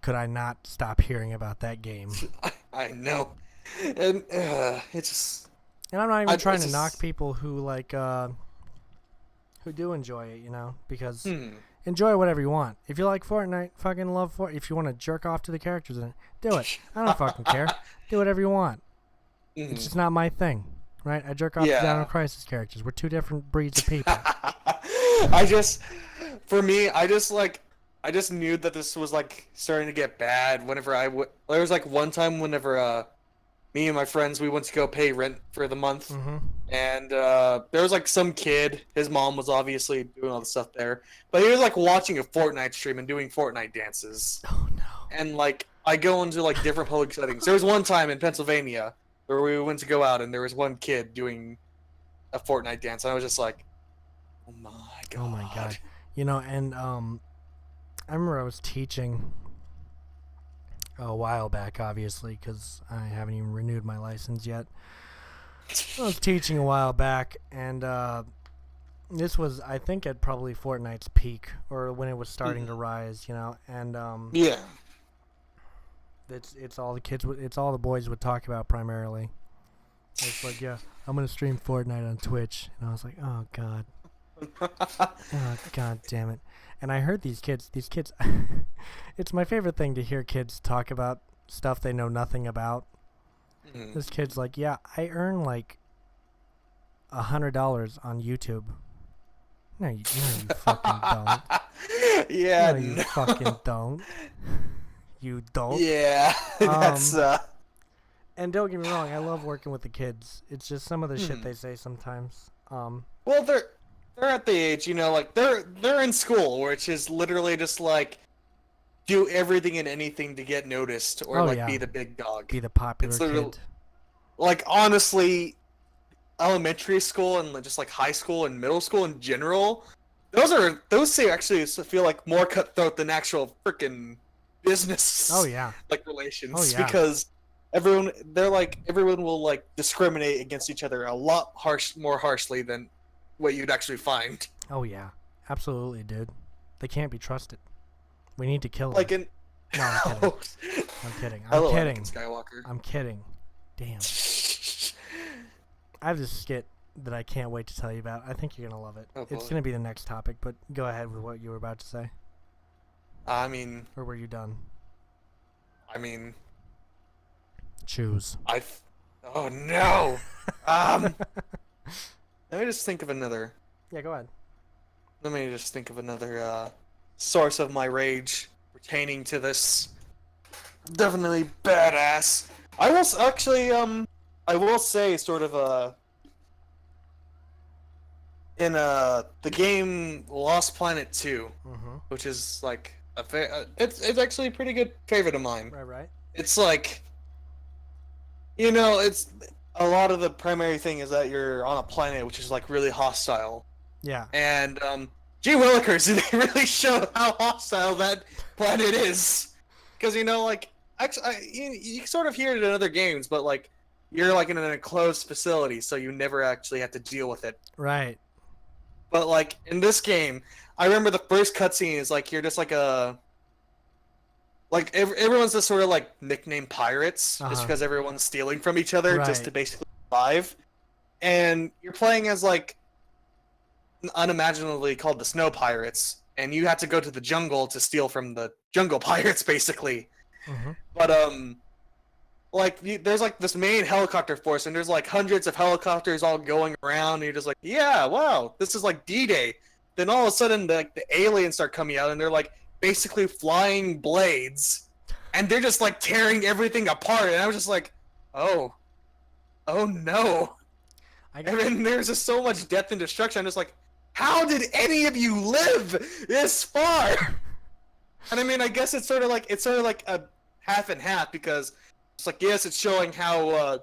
could I not stop hearing about that game? I know, and it's just. And I'm not even trying to knock people who like who do enjoy it, because enjoy whatever you want. If you like Fortnite, fucking love Fortnite. If you want to jerk off to the characters in it, do it. I don't fucking care. Do whatever you want. It's just not my thing, right? I jerk off to Dino Crisis characters. We're two different breeds of people. I just knew that this was like starting to get bad whenever there was like one time whenever me and my friends, we went to go pay rent for the month, and there was like some kid, his mom was obviously doing all the stuff there, but he was like watching a Fortnite stream and doing Fortnite dances. Oh no. And like I go into like different public settings. There was one time in Pennsylvania where we went to go out and there was one kid doing a Fortnite dance, and I was just like, oh my god. Oh my god. And I remember I was teaching a while back, obviously, because I haven't even renewed my license yet. I was teaching a while back, and this was, I think, at probably Fortnite's peak, or when it was starting to rise, and yeah. It's all the kids. It's all the boys would talk about primarily. It's like, yeah, I'm gonna stream Fortnite on Twitch, and I was like, oh god, oh god damn it. And I heard these kids. It's my favorite thing to hear kids talk about stuff they know nothing about. This kid's like, yeah, I earn like $100 on YouTube. No, you fucking don't. Yeah, No, you fucking don't. You don't. Yeah, that's And don't get me wrong, I love working with the kids. It's just some of the shit they say sometimes. Well, they're at the age, like they're in school, which is literally just like do everything and anything to get noticed or be the big dog, be the popular kid. Like honestly, elementary school and just like high school and middle school in general, those actually feel like more cutthroat than actual freaking business. Oh yeah, like relations. Oh, yeah. Because everyone will like discriminate against each other a lot more harshly than what you'd actually find. Oh yeah, absolutely, dude. They can't be trusted. We need to kill them. Like in. No, I'm kidding. I'm kidding. I I'm love kidding. Anakin Skywalker. I'm kidding. Damn. I have this skit that I can't wait to tell you about. I think you're gonna love it. Oh, it's gonna be the next topic, but go ahead with what you were about to say. I mean. Or were you done? I mean. Choose. Oh no. Let me just think of another. Yeah, go ahead. Let me just think of another source of my rage pertaining to this. Definitely badass. I will actually I will say sort of in the game Lost Planet 2, which is like it's actually a pretty good favorite of mine. Right. It's like it's a lot of the primary thing is that you're on a planet which is like really hostile. Yeah. And gee willikers, they really show how hostile that planet is. Because like actually you sort of hear it in other games, but like you're like in an enclosed facility, so you never actually have to deal with it. Right. But like in this game, I remember the first cutscene is like you're just like everyone's just sort of like nicknamed pirates, just because everyone's stealing from each other just to basically survive. And you're playing as like unimaginably called the Snow Pirates, and you have to go to the jungle to steal from the jungle pirates, basically. But there's like this main helicopter force, and there's like hundreds of helicopters all going around, and you're just like, yeah, wow, this is like D-Day. Then all of a sudden, the aliens start coming out, and they're like basically flying blades, and they're just like tearing everything apart. And I was just like, oh no. And then there's just so much death and destruction. I'm just like, how did any of you live this far? And I mean, I guess it's sort of like a half and half, because it's like, yes, it's showing how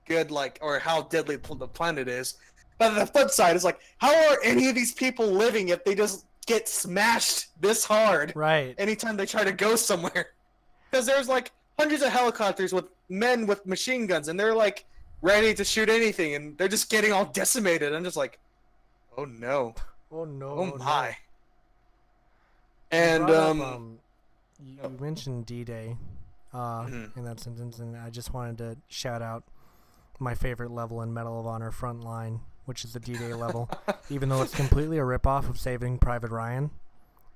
good or how deadly the planet is. But the flip side is like, how are any of these people living if they just get smashed this hard? Right. Anytime they try to go somewhere, because there's like hundreds of helicopters with men with machine guns, and they're like ready to shoot anything, and they're just getting all decimated. I'm just like, oh no. Oh no. Oh my. No. And you mentioned D-Day in that sentence, and I just wanted to shout out my favorite level in Medal of Honor Frontline, which is the D-Day level. Even though it's completely a ripoff of Saving Private Ryan,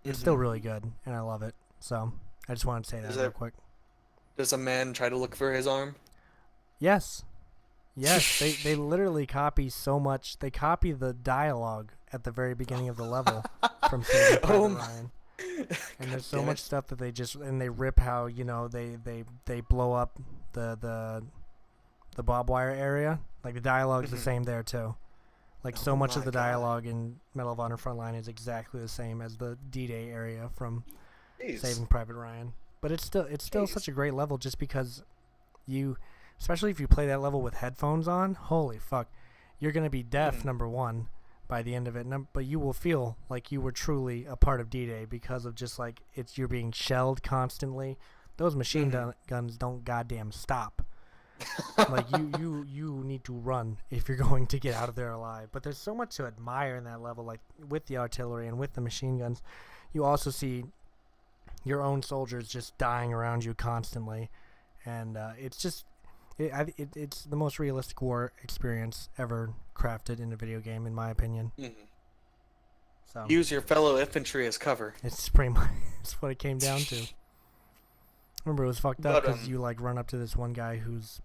it's still really good, and I love it. So I just wanted to say that real quick. Does a man try to look for his arm? Yes. They literally copy so much. They copy the dialogue at the very beginning of the level from Saving Private Ryan. And there's so much stuff that they rip how they blow up the barbed wire area. Like the dialogue's the same there too. Like so much of the dialogue in Medal of Honor Frontline is exactly the same as the D-Day area from Saving Private Ryan. But it's still such a great level, just because especially if you play that level with headphones on, holy fuck, you're gonna be deaf, number one, by the end of it, but you will feel like you were truly a part of D-Day, because of just like you're being shelled constantly. Those machine guns don't goddamn stop. Like you need to run if you're going to get out of there alive. But there's so much to admire in that level, like with the artillery and with the machine guns. You also see, your own soldiers just dying around you constantly, and it's the most realistic war experience ever crafted in a video game, in my opinion. Mm-hmm. So Use your fellow infantry as cover. it's pretty much it's what it came down to. Remember, it was fucked up But, because you like run up to this one guy who's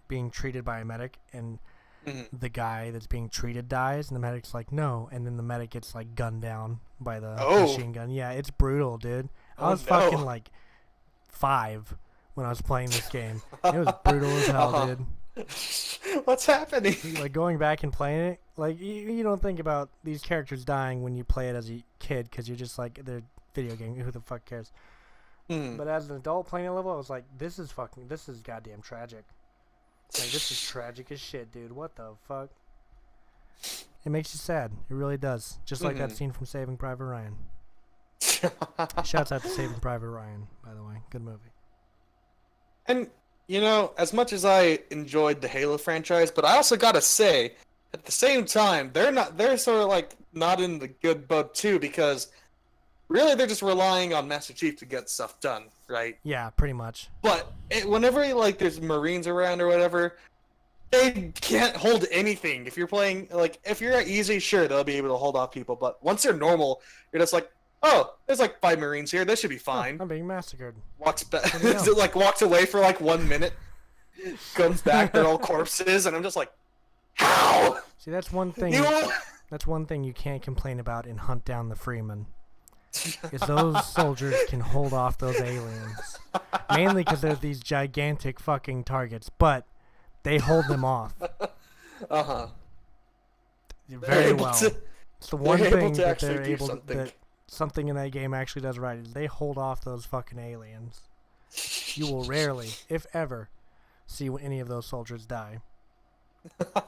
being treated by a medic, and Mhm. the guy that's being treated dies, and the medic's like, no, and then the medic gets like gunned down by the Oh. machine gun. Yeah, it's brutal, dude. I Oh, was no. fucking like 5 when I was playing this game. It was brutal as hell, Uh-huh. dude. What's happening? Like going back and playing it, like you don't think about these characters dying when you play it as a kid, because you're just like, they're video game. Who the fuck cares? Mm. But as an adult playing a level, I was like, this is goddamn tragic. Like, this is tragic as shit, dude. What the fuck? It makes you sad. It really does. Just like that Mhm. scene from Saving Private Ryan. Shouts out to Saving Private Ryan, by the way. Good movie. And you know, as much as I enjoyed the Halo franchise, but I also gotta say, at the same time, they're sort of like not in the good boat too, because really they're just relying on Master Chief to get stuff done, right? Yeah, pretty much. But whenever like there's Marines around or whatever, they can't hold anything. If you're playing like if you're at easy, sure they'll be able to hold off people, but once you're normal, you're just like, oh, there's like 5 Marines here. This should be fine. I'm being massacred. Walks back, What do you know? like walks away for like 1 minute, comes back, they're all corpses, and I'm just like, how? See, that's one thing. You That's one thing you can't complain about in Hunt Down the Freeman. Is those soldiers can hold off those aliens. Mainly because there's these gigantic fucking targets, but they hold them off Uh-huh. very able well. to- It's the one they're able thing to that actually they're do able something. that something in that game actually does right is they hold off those fucking aliens. You will rarely, if ever, see any of those soldiers die.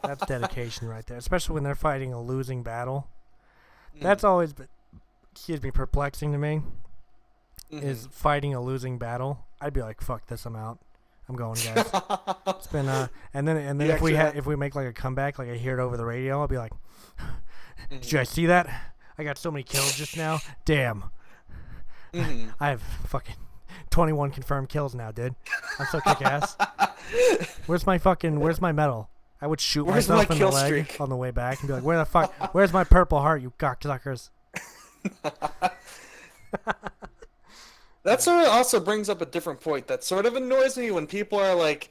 That's dedication right there, especially when they're fighting a losing battle. That's always been, perplexing to me. Is fighting a losing battle. I'd be like, fuck this, I'm out. I'm going, guys. It's been and then You if we actually if we make like a comeback, like I hear it over the radio, I'll be like, did you guys see that? I got so many kills just now. Damn. Mhm. I have fucking 21 confirmed kills now, dude. I'm so kick ass. Where's my medal? I would shoot Where's myself my in the kill leg streak? on the way back and be like, where the fuck? Where's my purple heart, you cocksuckers? That sort of also brings up a different point that sort of annoys me when people are like,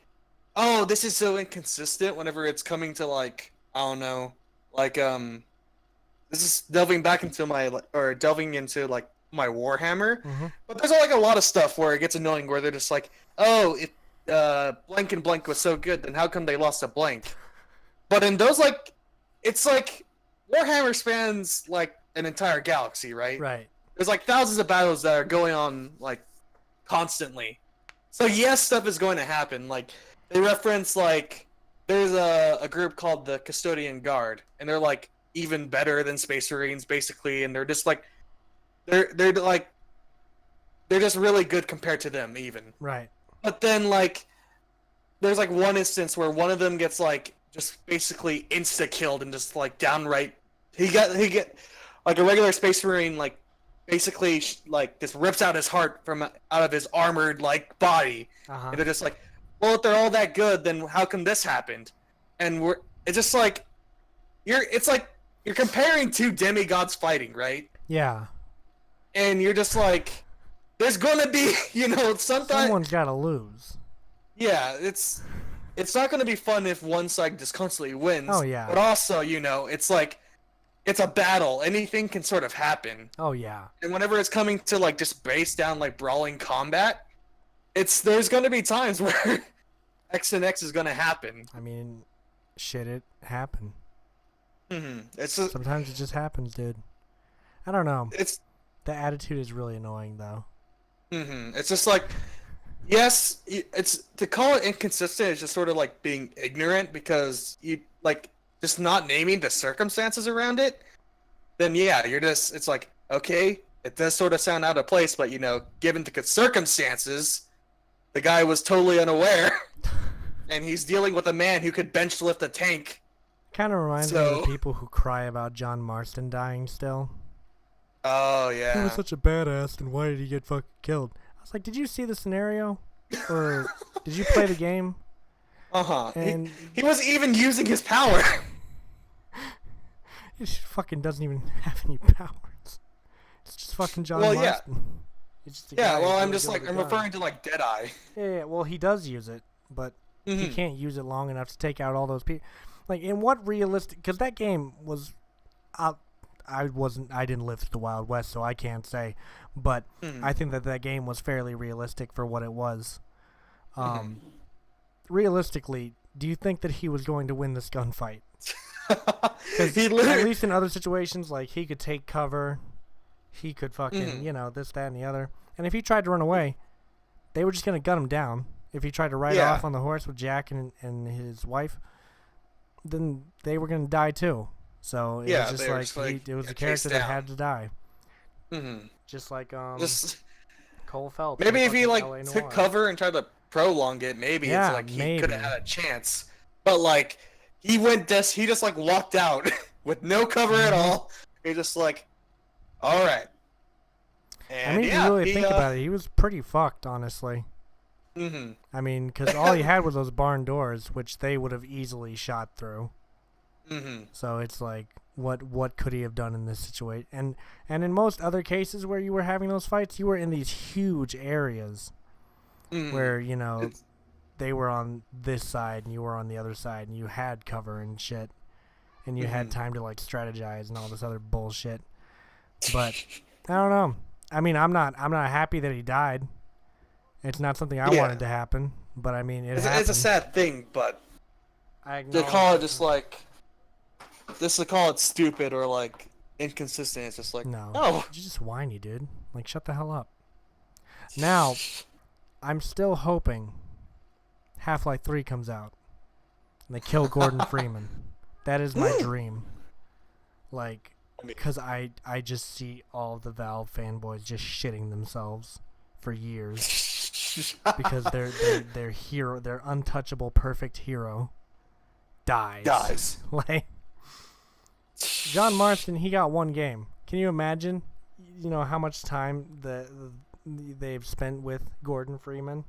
oh, this is so inconsistent whenever it's coming to like, I don't know, like, this is delving back into delving into like my Warhammer, Mhm. but there's like a lot of stuff where it gets annoying where they're just like, oh, if blank and blank was so good, then how come they lost a blank? But in those, like, it's like Warhammer spans like an entire galaxy, right? Right. There's like thousands of battles that are going on like constantly. So yes, stuff is going to happen. Like they reference like there's a group called the Custodian Guard, and they're like even better than Space Marines basically, and they're just like they're just really good compared to them even. Right. But then like there's like one instance where one of them gets like just basically insta killed and just like downright he get like a regular Space Marine like basically like just rips out his heart from out of his armored like body, Uh-huh. and they're just like, well, if they're all that good, then how come this happened? And it's just like it's like you're comparing two demigods fighting, right? Yeah. And you're just like, there's gonna be, sometimes, Someone's got to lose. yeah, it's not gonna be fun if one side just constantly wins. Oh, yeah. But also, it's like it's a battle. Anything can sort of happen. Oh yeah. And whenever it's coming to like just base down like brawling combat, there's gonna be times where X and X is gonna happen. I mean, shit, it happened. It's Sometimes it just happens, dude. I don't know. it's The attitude is really annoying, though. it's just like, yes, it's to call it inconsistent is just sort of like being ignorant because you like just not naming the circumstances around it. Then yeah, it's like, okay, it does sort of sound out of place, but given the circumstances, the guy was totally unaware, and he's dealing with a man who could bench lift a tank. Kind of reminds me of the people who cry about John Marston dying still. Oh He was yeah. such a badass, and why did he get fucking killed? I was like, did you see the scenario, or did you play the game? Uh-huh. And He wasn't even using his power. he fucking doesn't even have any powers. It's just fucking John Well, yeah. Marston. He's just a Yeah, guy well, who's I'm really just good like, with a I'm gun. referring to like Deadeye. Yeah, well, he does use it, but he Mhm. can't use it long enough to take out all those people. Like, in what realistic? Because that game was, I didn't live through the Wild West, so I can't say. But Mhm. I think that game was fairly realistic for what it was. Mhm. Realistically, do you think that he was going to win this gunfight? Because He at literally. least in other situations, like, he could take cover, he could fucking, Mhm. this, that, and the other. And if he tried to run away, they were just going to gun him down. If he tried to ride Yeah. off on the horse with Jack and his wife, then they were going to die too. So it Yeah, was just they were like, just like it was a get character chased that down. had to die. Mhm. Just like Just Cole Phelps in maybe if he fucking like LA took Noir. cover and tried to prolong it, maybe it's Yeah, like he could maybe. have had a chance. But like he just like walked out with no cover at Mhm. all. He's just like, all right. I And mean, if you yeah, really he think about it, he was pretty fucked, honestly. mhm. I mean, because all he had was those barn doors, which they would have easily shot through. Mhm. So it's like, what could he have done in this situation? And in most other cases where you were having those fights, you were in these huge areas Mhm. where It's, they were on this side and you were on the other side, and you had cover and shit, and you had mhm. time to like strategize and all this other bullshit. But I don't know. I mean, I'm not happy that he died. It's not something I Yeah. wanted to happen, but I mean, it It's a happened. sad thing, but I to acknowledge call it that. just like just to call it stupid or like inconsistent, it's just like No, no. you're just whiny, dude. Like, shut the hell up. Now, I'm still hoping Half-Life 3 comes out and they kill Gordon Freeman. That is my dream. Like, because I just see all the Valve fanboys just shitting themselves for years because their hero, their untouchable, perfect hero, dies. Dies. Like, John Marston, he got one game. Can you imagine? How much time they've spent with Gordon Freeman.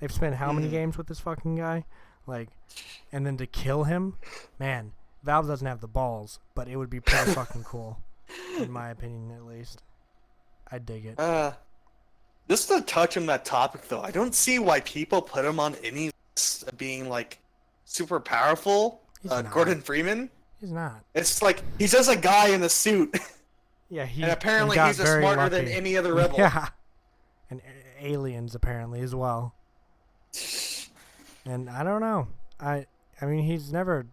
They've spent how many games with this fucking guy? Like, and then to kill him, man. Valve doesn't have the balls, but it would be pretty fucking cool, in my opinion, at least. I dig it. Just to touch on that topic though, I don't see why people put him on any list of being like super powerful. He's not. Gordon Freeman. He's not. It's like he's just a guy in a suit, Yeah, and apparently got he's just very smarter than lucky. any other rebel. Yeah, and aliens apparently as well. And I don't know. I mean, he's never.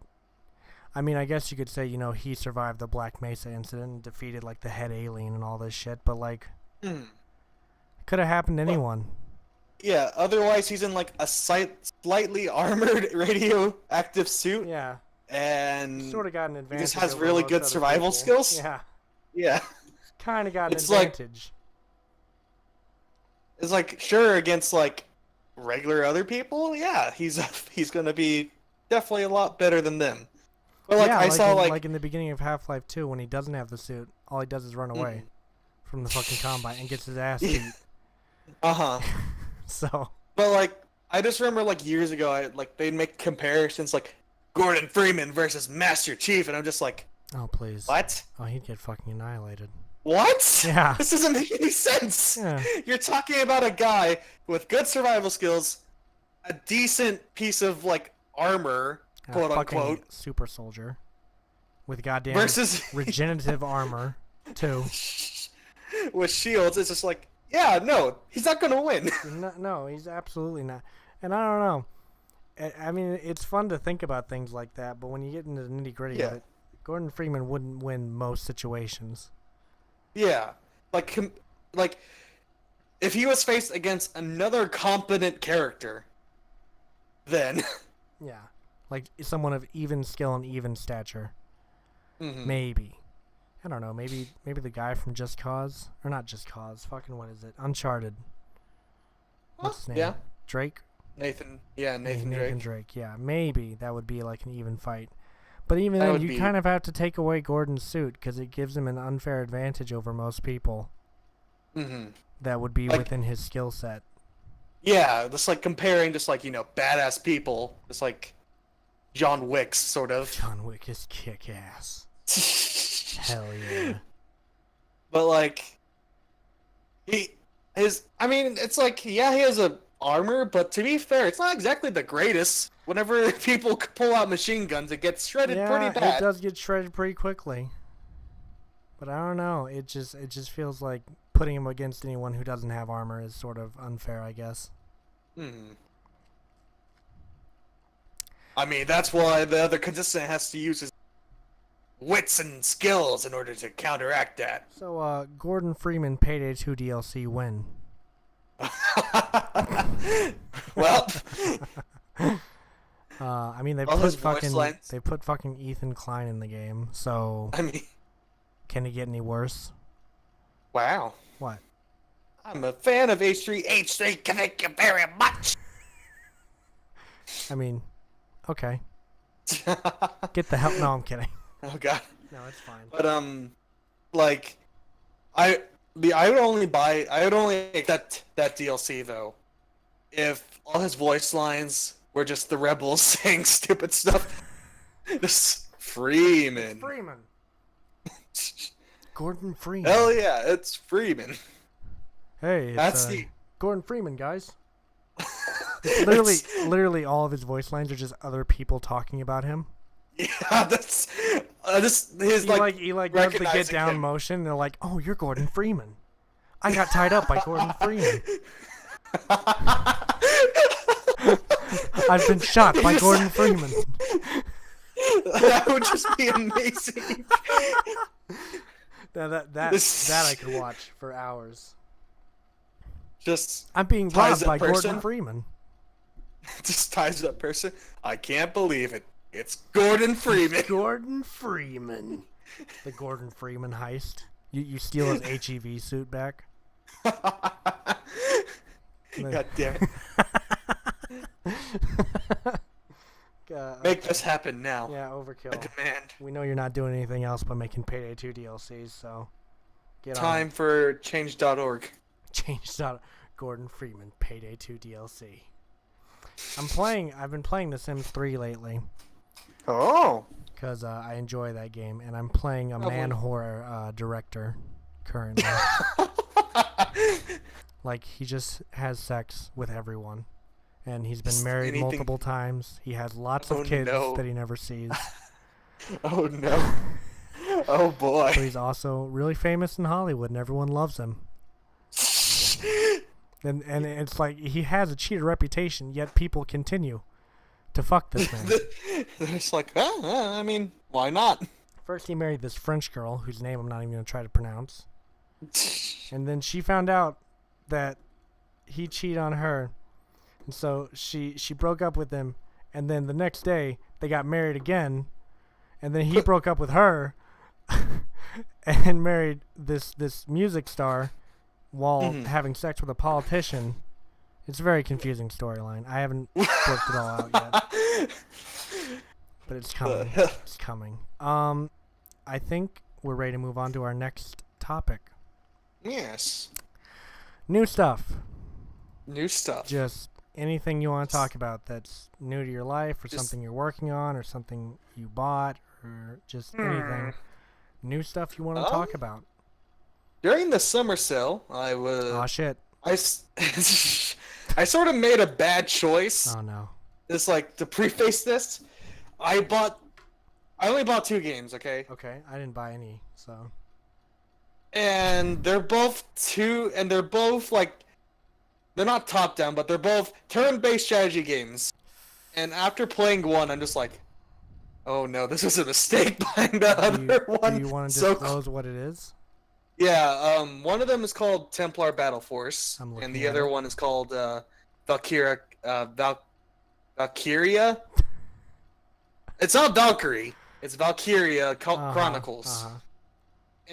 I mean, I guess you could say, he survived the Black Mesa incident and defeated, like, the head alien and all this shit, but, like, Hmm. it could have happened to anyone. Yeah. Otherwise, he's in like a slightly armored radioactive suit, Yeah. and Sort of got an he advantage. just has over really most good other survival people. skills. Yeah. Yeah. Kind of got an It's like- advantage. It's like sure against like regular other people, yeah, he's gonna be definitely a lot better than them. But like yeah, I saw in the beginning of Half-Life 2 when he doesn't have the suit, all he does is run away from the fucking combat and gets his ass beat. uh-huh. So, But like I just remember like years ago, they'd make comparisons like Gordon Freeman versus Master Chief, and I'm just like, oh please. what? Oh, he'd get fucking annihilated. What? Yeah. This doesn't make any sense. Yeah. You're talking about a guy with good survival skills, a decent piece of like armor, A quote fucking unquote, super soldier with goddamn versus regenerative armor too. with shields. It's just like, yeah, no, he's not gonna win. No, he's absolutely not. And I don't know. I mean, it's fun to think about things like that, but when you get into the nitty gritty Yeah. of it, Gordon Freeman wouldn't win most situations. Yeah, like if he was faced against another competent character, then Yeah, like someone of even skill and even stature. Mhm. Maybe. I don't know. Maybe the guy from Just Cause, or not Just Cause. Fucking what is it? Uncharted. What's his name? Yeah, Drake. Nathan. Yeah, Nathan Nathan Drake. Drake. Yeah, maybe that would be like an even fight. But even That then, would you be. kind of have to take away Gordon's suit because it gives him an unfair advantage over most people Mhm. that would be Like, within his skill set. yeah, just like comparing, just like badass people, just like John Wick's sort of. John Wick is kick ass. Hell yeah. But like I mean, it's like, yeah, he has a armor, but to be fair, it's not exactly the greatest. Whenever people pull out machine guns, it gets shredded pretty Yeah, it bad. does get shredded pretty quickly. But I don't know. It just feels like putting him against anyone who doesn't have armor is sort of unfair, I guess. Hmm. I mean, that's why the other contestant has to use his wits and skills in order to counteract that. So, Gordon Freeman Payday 2 DLC win. Well, I mean All his voice lines. they put fucking Ethan Klein in the game. So I mean, can it get any worse? wow. What? I'm a fan of H3. H3, thank you very much. I mean, okay. Get the hell. No, I'm kidding. Oh god. No, it's fine. But like, I would only accept that DLC though, if all his voice lines were just the rebels saying stupid stuff. Just Freeman. Freeman. Gordon Freeman. Hell yeah, it's Freeman. Hey, it's That's the. Gordon Freeman, guys. Literally, all of his voice lines are just other people talking about him. Yeah, that's this his He like does the get recognizing down him. motion. And they're like, "Oh, you're Gordon Freeman. I got tied up by Gordon Freeman. I've been shot by Gordon Freeman." That would just be amazing. Now that I could watch for hours. Just I'm being ties robbed by that person. Gordon Freeman. Just ties that person. I can't believe it. It's Gordon Freeman. Gordon Freeman. The Gordon Freeman heist. You steal his HEV suit back. God damn it. Make this happen now. Yeah, I overkill. demand. We know you're not doing anything else but making Payday 2 DLCs, so get Time for change.org. Change out Gordon Freeman Payday 2 DLC. I've been playing The Sims 3 lately Oh. because I enjoy that game, and I'm playing a man whore director currently. Like, he just has sex with everyone, and he's been Just married anything- multiple times. He has lots Oh, of kids no. that he never sees. Oh no. Oh boy. So he's also really famous in Hollywood, and everyone loves him. And it's like he has a cheater reputation, yet people continue to fuck this man. They're just like, I mean, why not? First, he married this French girl whose name I'm not even going to try to pronounce. And then she found out that he cheated on her. And so she broke up with him. And then the next day, they got married again. And then he broke up with her and married this music star while having sex with a politician. It's a very confusing storyline. I haven't worked it all out yet. But it's coming. It's coming. I think we're ready to move on to our next topic. Yes. New stuff. New stuff. Just anything you want to talk about that's new to your life, or Just- something you're working on, or something you bought, or just anything. New stuff you want to talk about. During the summer sale, I was. Aw, shit. I sort of made a bad choice. Oh, no. It's like, to preface this, I only bought 2 games, okay? Okay, I didn't buy any, so. And they're both like, they're not top down, but they're both turn-based strategy games. And after playing one, I'm just like, oh no, this was a mistake buying the other one. Do you want to So disclose what it is? yeah, one of them is called Templar Battle Force, I'm looking and the at other it. one is called Valkyria. Valkyria. It's not Valkyrie. It's Valkyria Chronicles.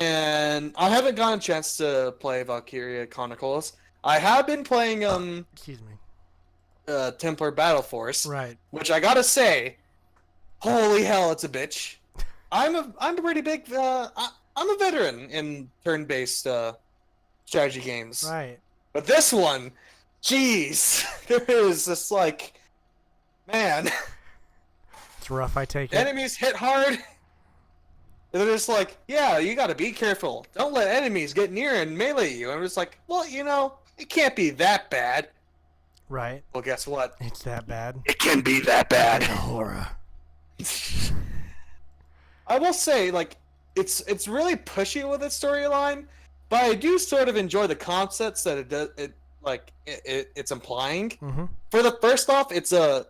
And I haven't gotten a chance to play Valkyria Chronicles. I have been playing Excuse me. Templar Battle Force, Right. which I gotta say, Holy hell, it's a bitch. I'm a pretty big I'm a veteran in turn-based strategy games. Right. But this one, jeez, there is this like, man, It's rough, I take it. enemies hit hard. They're just like, yeah, you gotta be careful. Don't let enemies get near and melee you. I'm just like, well, it can't be that bad. Right. Well, guess what? It's that bad. It can be that bad. Horror. I will say, like, it's really pushy with its storyline, but I do sort of enjoy the concepts that it does. It's implying. Mm-hmm. For the first off, it's like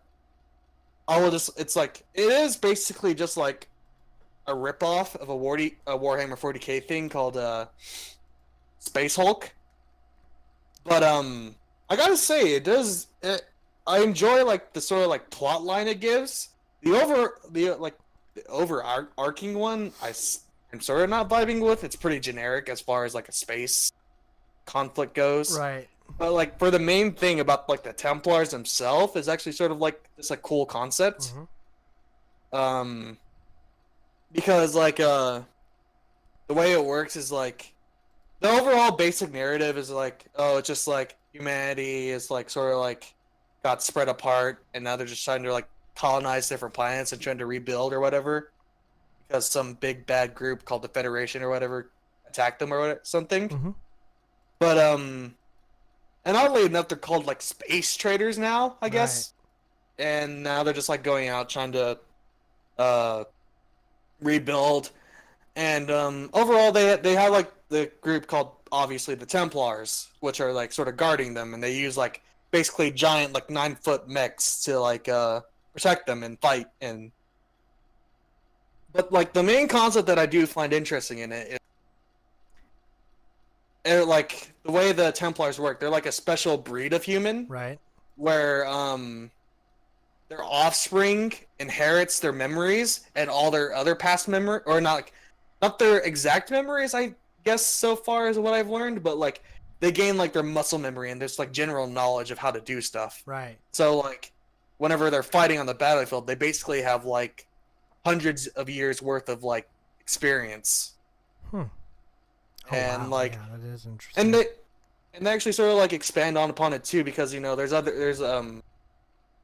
it is basically just like a ripoff of a Warhammer 40K thing called Space Hulk. But I gotta say, I enjoy like the sort of like plot line it gives. The overarching one, I'm sort of not vibing with. It's pretty generic as far as like a space conflict goes. Right. But like for the main thing about like the Templars themselves is actually sort of like it's a cool concept. Mm-hmm. Because like the way it works is like the overall basic narrative is like, oh, it's just like humanity is like sort of like got spread apart and now they're just trying to like colonize different planets and trying to rebuild or whatever because some big bad group called the Federation or whatever attacked them or something. Mm-hmm. But and oddly enough, they're called like space traders now, I guess. Right. And now they're just like going out trying to rebuild. And overall, they have like the group called obviously the Templars, which are like sort of guarding them, and they use like basically giant like 9-foot mechs to like protect them and fight. But like the main concept that I do find interesting in it is like the way the Templars work. They're like a special breed of human, Right. where their offspring inherits their memories and all their other past memory, or not their exact memories, I guess, so far as what I've learned, but like they gain like their muscle memory and there's like general knowledge of how to do stuff. Right. So like whenever they're fighting on the battlefield, they basically have like hundreds of years worth of like experience. Oh, And wow. like, yeah, that is interesting. and they actually sort of like expand on upon it too, because there's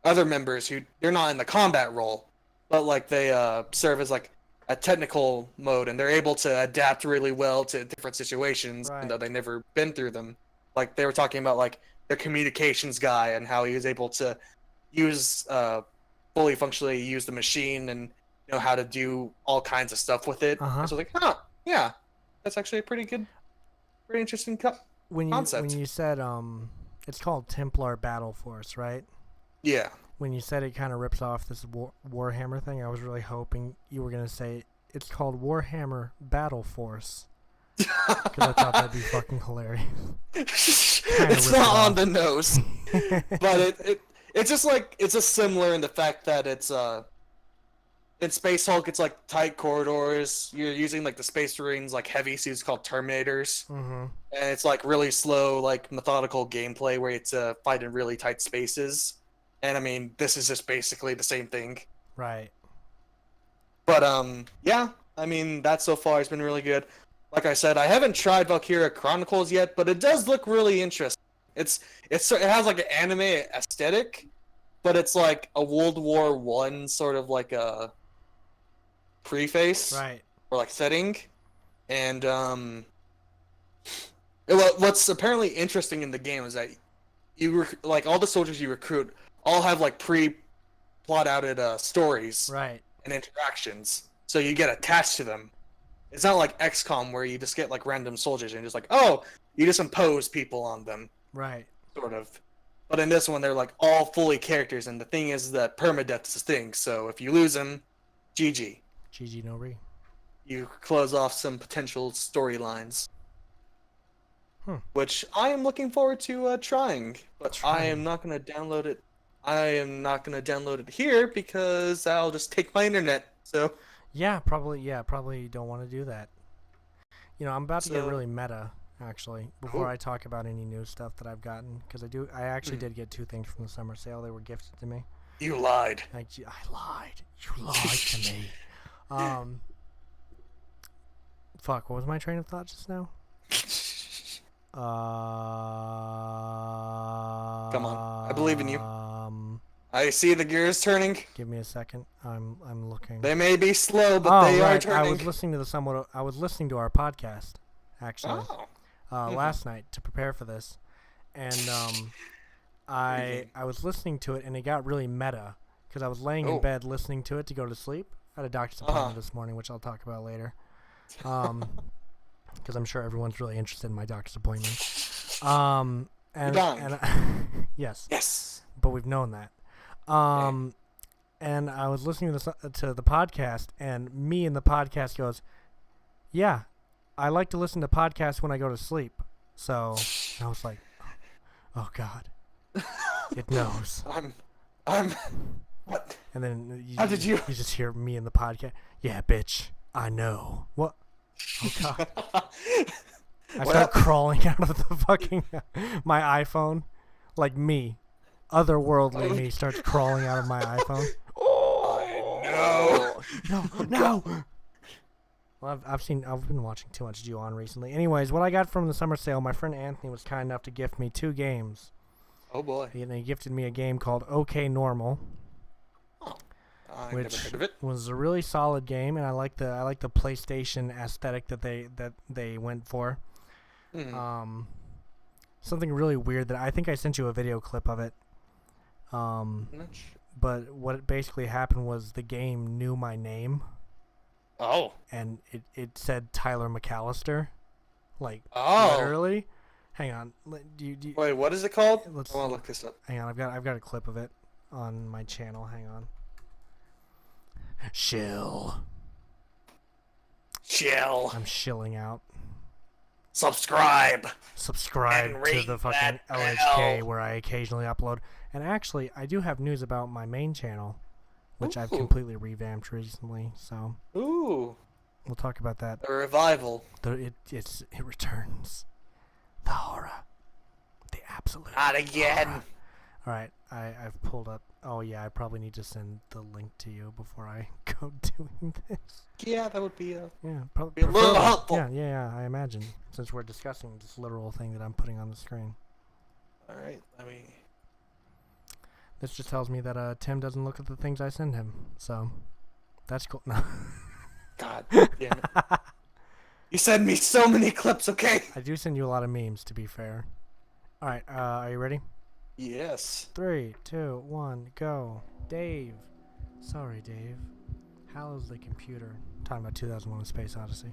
other members who they're not in the combat role, but like they serve as like a technical mode, and they're able to adapt really well to different situations, Right. even though they've never been through them. Like they were talking about like their communications guy and how he was able to use fully functionally use the machine and know how to do all kinds of stuff with it. Uh-huh. So like, yeah, that's actually a pretty interesting concept. When you said it's called Templar Battle Force, right? Yeah. When you said it kind of rips off this Warhammer thing, I was really hoping you were gonna say it's called Warhammer Battle Force, because I thought that'd be fucking hilarious. It's not on the nose, but it's just like it's just similar in the fact that it's in Space Hulk it's like tight corridors. You're using like the Space Marines like heavy suits called Terminators, Mm-hmm. and it's like really slow, like methodical gameplay where it's fight in really tight spaces. And I mean, this is just basically the same thing. Right. But yeah, I mean that so far has been really good. Like I said, I haven't tried Valkyria Chronicles yet, but it does look really interesting. It has like an anime aesthetic, but it's like a World War I sort of like a preface, Right. or like setting. And what's apparently interesting in the game is that like all the soldiers you recruit all have like plot outed stories, Right. and interactions, so you get attached to them. It's not like XCOM where you just get like random soldiers and just like, oh, you just impose people on them, Right. sort of. But in this one, they're like all fully characters, and the thing is that permadeath is a thing. So if you lose them, GG. GG no re. You close off some potential storylines, Hmm. which I am looking forward to trying. But I am not going to download it. I am not going to download it here because I'll just take my internet. So Yeah, probably. Yeah, probably don't want to do that. I'm about to get So- really meta, actually, before Cool. I talk about any new stuff that I've gotten, because I actually did get 2 things from the summer sale. They were gifted to me. You lied. I lied. You lied to me. Um, fuck. What was my train of thought just now? Come on, I believe in you. Um, I see the gears turning. Give me a second. I'm looking. They may be slow, but they are turning. I was listening to I was listening to our podcast, actually, last night to prepare for this, and I was listening to it, and it got really meta because I was laying in bed listening to it to go to sleep. I had a doctor's appointment this morning, which I'll talk about later. Because I'm sure everyone's really interested in my doctor's appointment. Yes, but we've known that. And I was listening to the podcast, and me in the podcast goes, "Yeah, I like to listen to podcasts when I go to sleep." So I was like, "Oh God, it knows." I'm. What? And then How did you? You just hear me in the podcast. Yeah, bitch, I know. What? Oh God. I start crawling out of the fucking my iPhone, like me, otherworldly me starts crawling out of my iPhone. Oh no. Well, I've been watching too much Ju-On recently. Anyways, what I got from the summer sale, my friend Anthony was kind enough to gift me 2 games. Oh boy. He gifted me a game called OK Normal. I've never heard of it. Was a really solid game, and I like the PlayStation aesthetic that they went for. Something really weird that I think I sent you a video clip of it. But what basically happened was the game knew my name. Oh. And it said Tyler McAllister, like literally. Hang on. Wait, what is it called? I want to look this up. Hang on, I've got a clip of it on my channel. Hang on. Shill. I'm shilling out. Subscribe To the fucking LHK where I occasionally upload. And actually, I do have news about my main channel, which I've completely revamped recently. So we'll talk about that. A revival. It returns. The horror. The absolute. Not again. Horror. All right, I've pulled up. Oh yeah, I probably need to send the link to you before I go doing this. Yeah, that would be probably a little helpful. Yeah, I imagine, since we're discussing this literal thing that I'm putting on the screen. All right, let me. This just tells me that Tim doesn't look at the things I send him, so that's cool. No. God damn it! You send me so many clips, okay? I do send you a lot of memes, to be fair. All right, are you ready? Yes. 3, 2, 1, go. Dave. Sorry, Dave. How's the computer? I'm talking about 2001: A Space Odyssey.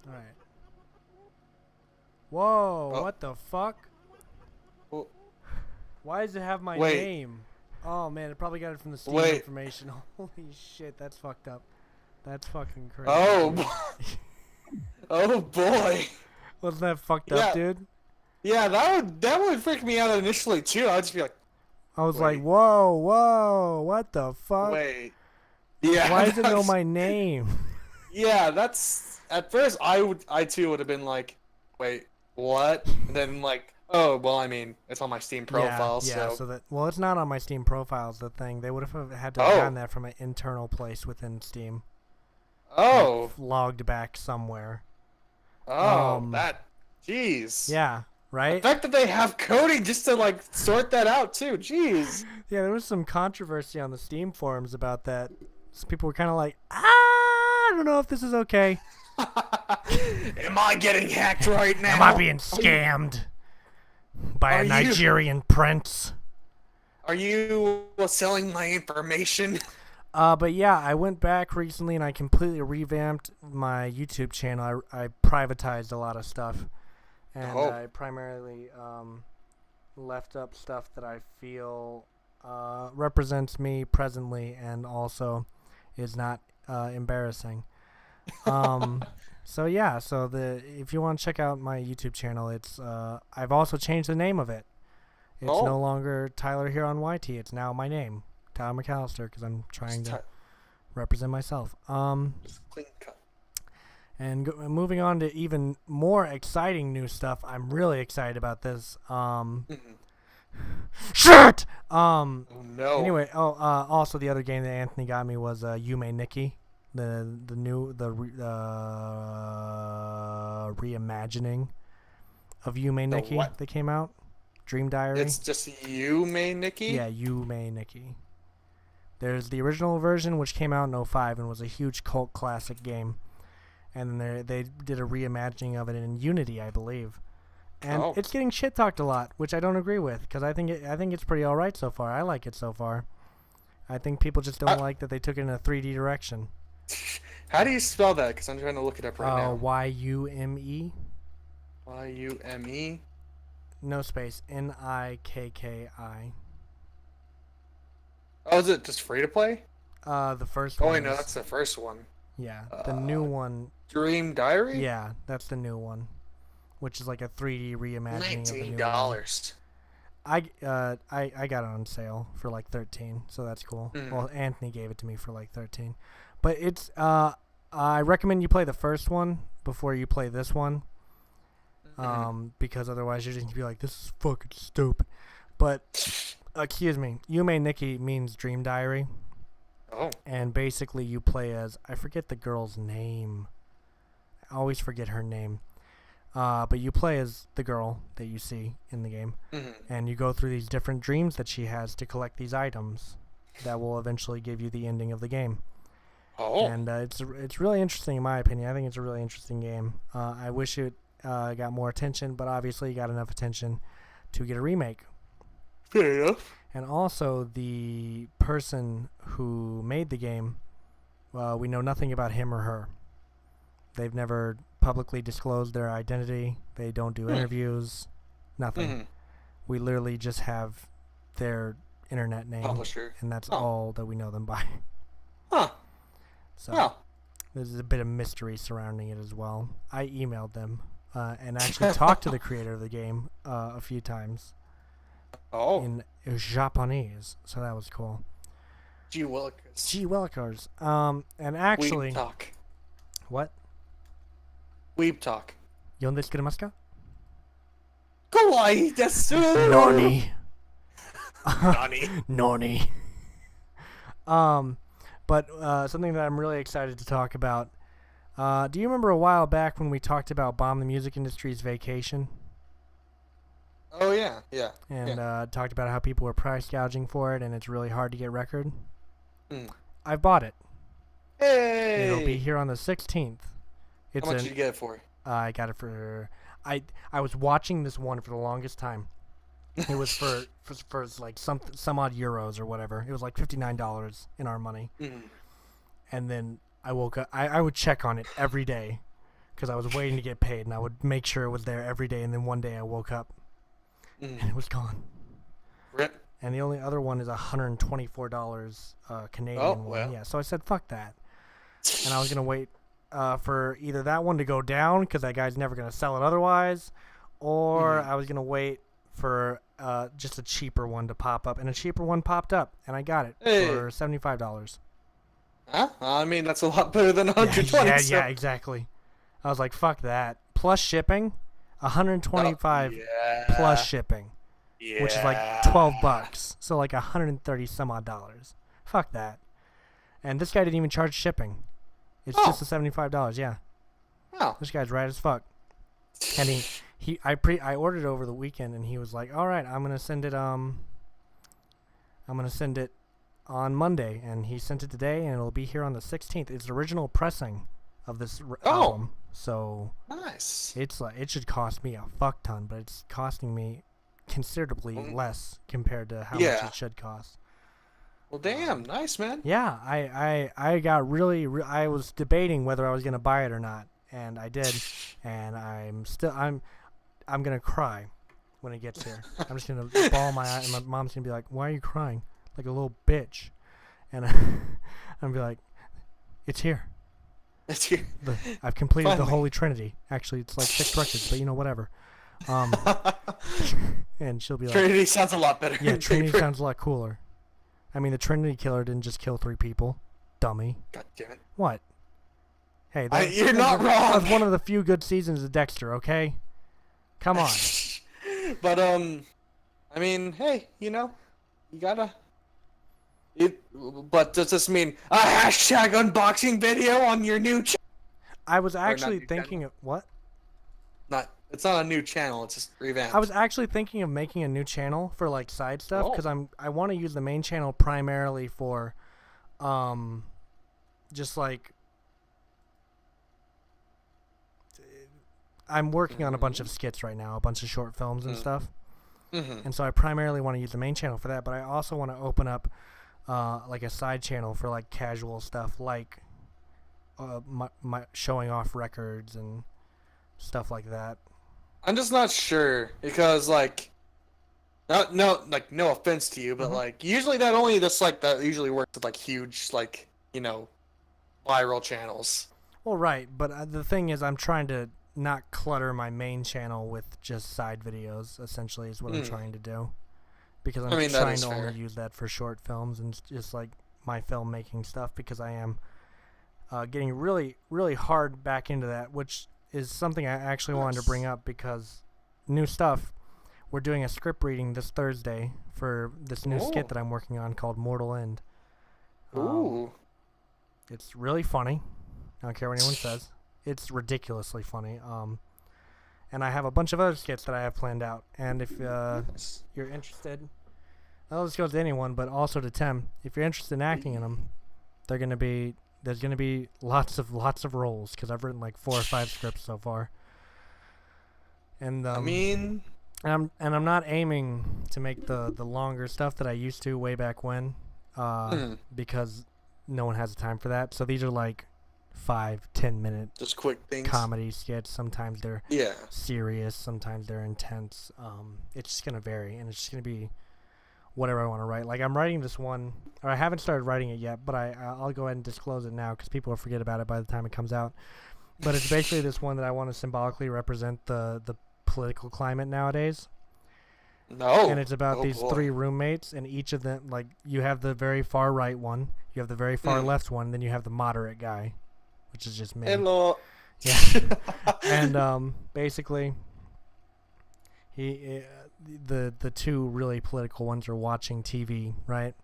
All right. Whoa! What the fuck? Well, why does it have my name? Oh man, it probably got it from the Steam information. Holy shit, that's fucked up. That's fucking crazy. Oh boy. Wasn't that fucked up, dude? Yeah, that would freak me out initially too. I'd just be like, I was like, whoa, what the fuck? Wait. Yeah. Why does it know my name? Yeah, that's at first I too would have been like, wait, what? And then like, oh well, I mean, it's on my Steam profile, so it's not on my Steam profile is the thing. They would have had to have gotten that from an internal place within Steam. Oh. Like, logged back somewhere. Oh, jeez. Yeah, right? The fact that they have coding just to, like, sort that out, too. Jeez. Yeah, there was some controversy on the Steam forums about that. Some people were kind of like, I don't know if this is okay. Am I getting hacked right now? Am I being scammed by a Nigerian prince? Are you selling my information? But yeah, I went back recently and I completely revamped my YouTube channel. I privatized a lot of stuff, and I primarily left up stuff that I feel represents me presently and also is not embarrassing. So yeah, if you want to check out my YouTube channel, it's I've also changed the name of it. It's no longer Tyler here on YT. It's now my name. Tyler McAllister, because I'm trying to represent myself. Just clean cut. And moving on to even more exciting new stuff, I'm really excited about this. Shit. Oh no. Anyway, also the other game that Anthony got me was Yume Nikki, the reimagining of Yume The Nikki what? that came out. Dream Diary. It's just you, May Nikki? Yeah, Yume Nikki. There's the original version, which came out in 05 and was a huge cult classic game. And then they did a reimagining of it in Unity, I believe. And it's getting shit talked a lot, which I don't agree with, because I think it's pretty all right so far. I like it so far. I think people just don't like that they took it in a 3D direction. How do you spell that? Because I'm trying to look it up right now. Yume. Yume. No space. Nikki. Oh, is it just free to play? The first Oh, one. wait, no, that's the first one. Yeah, the new one. Dream Diary? Yeah, that's the new one, which is like a 3D reimagining of the new one. $19. I got it on sale for like $13, so that's cool. Well, Anthony gave it to me for like $13, but it's I recommend you play the first one before you play this one, because otherwise you're just gonna be like, this is fucking stupid. But excuse me, Yume Nikki means Dream Diary. Oh. And basically you play as, I forget the girl's name. I always forget her name. But you play as the girl that you see in the game. And you go through these different dreams that she has to collect these items that will eventually give you the ending of the game. Oh. And it's really interesting in my opinion. I think it's a really interesting game. I wish it got more attention, but obviously it got enough attention to get a remake. Fair enough. And also, the person who made the game, we know nothing about him or her. They've never publicly disclosed their identity. They don't do interviews. Nothing. We literally just have their internet name. Publisher. And that's all that we know them by. So, there's a bit of mystery surrounding it as well. I emailed them and actually talked to the creator of the game a few times. In Japanese, so that was cool. Gee willikers. Gee willikers. And actually... Weeb talk. What? Weeb talk. Yonde tsukuremasu ka? Kawaii desu! Nani? Nani? Nani. But something that I'm really excited to talk about. Do you remember a while back when we talked about Bomb the Music Industry's Vacation? Oh, yeah. And talked about how people were price gouging for it, and it's really hard to get record. I've bought it. Hey! It'll be here on the 16th. How much did you get it for? I got it for... I was watching this one for the longest time. It was for like some odd euros or whatever. It was like $59 in our money. And then I woke up. I would check on it every day because I was waiting to get paid, and I would make sure it was there every day. And then one day I woke up. And it was gone. Rip. And the only other one is $124 Canadian one. Yeah, so I said, fuck that. And I was going to wait for either that one to go down because that guy's never going to sell it otherwise, or I was going to wait for just a cheaper one to pop up. And a cheaper one popped up, and I got it for $75. Huh? I mean, that's a lot better than 120. Yeah, exactly. I was like, fuck that. Plus shipping. 125 plus shipping, which is like $12, so like 130 some odd dollars. Fuck that. And this guy didn't even charge shipping. It's just the $75. Yeah. This guy's right as fuck. And I ordered it over the weekend, and he was like, "All right, I'm gonna send it on Monday," and he sent it today, and it'll be here on the 16th. It's the original pressing of this album. So nice. It's like it should cost me a fuck ton, but it's costing me considerably less compared to how much it should cost. Well, damn, nice, man. Yeah, I got really I was debating whether I was gonna buy it or not, and I did, and I'm gonna cry when it gets here. I'm just gonna bawl my eye, and my mom's gonna be like, "Why are you crying like a little bitch?" And I'm gonna be like, "It's here." I've completed the Holy Trinity. Actually, it's like 6 records, but whatever. And she'll be like, Trinity sounds a lot better. Yeah, Trinity sounds a lot cooler. I mean, the Trinity Killer didn't just kill 3 people. Dummy. God damn it. What? Hey, you're not wrong. That was one of the few good seasons of Dexter. Okay, come on. But I mean, hey, you gotta. But does this mean a hashtag unboxing video on your new channel? I was actually thinking of what? It's not a new channel. It's just revamped. I was actually thinking of making a new channel for like side stuff because Oh. I want to use the main channel primarily for, just like. I'm working on a bunch of skits right now, a bunch of short films and stuff. And so I primarily want to use the main channel for that, but I also want to open up like a side channel for like casual stuff, like my showing off records and stuff like that. I'm just not sure because like, no offense to you, but like usually that usually works with like huge like viral channels. Well, right, but the thing is, I'm trying to not clutter my main channel with just side videos. Essentially, is what I'm trying to do, because I'm trying to only use that for short films and just like my filmmaking stuff. Because I am getting really, really hard back into that, which is something I actually wanted to bring up because new stuff. We're doing a script reading this Thursday for this new skit that I'm working on called Mortal End. Ooh. It's really funny. I don't care what anyone says. It's ridiculously funny. And I have a bunch of other skits that I have planned out. And if you're interested, well, this goes to anyone, but also to Tem. If you're interested in acting in them, there's gonna be lots of roles because I've written like 4 or 5 scripts so far. And I mean, I'm not aiming to make the longer stuff that I used to way back when, because no one has the time for that. So these are like 5-10 minute just quick things. Comedy skits. Sometimes they're serious, sometimes they're intense. It's just gonna vary, and it's just gonna be whatever I want to write. Like I'm writing this one, or I haven't started writing it yet, but I'll go ahead and disclose it now because people will forget about it by the time it comes out. But it's basically this one that I want to symbolically represent the political climate nowadays. No. And it's about these 3 roommates, and each of them, like, you have the very far right one, you have the very far left one, then you have the moderate guy, which is just me. Hello. Yeah. And basically, the 2 really political ones are watching TV, right?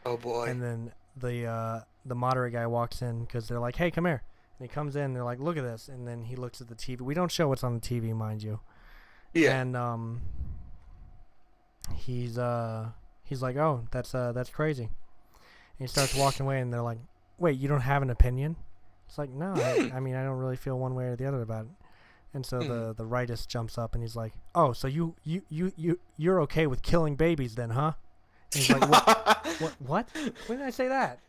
Oh boy. And then the moderate guy walks in because they're like, "Hey, come here." And he comes in, and they're like, "Look at this." And then he looks at the TV. We don't show what's on the TV, mind you. Yeah. And he's like, "Oh, that's crazy." And he starts walking away, and they're like, "Wait, you don't have an opinion?" It's like, "No, I mean, I don't really feel one way or the other about it." And so the rightist jumps up, and he's like, "Oh, so you're okay with killing babies then, huh?" And he's like, "What? When did I say that?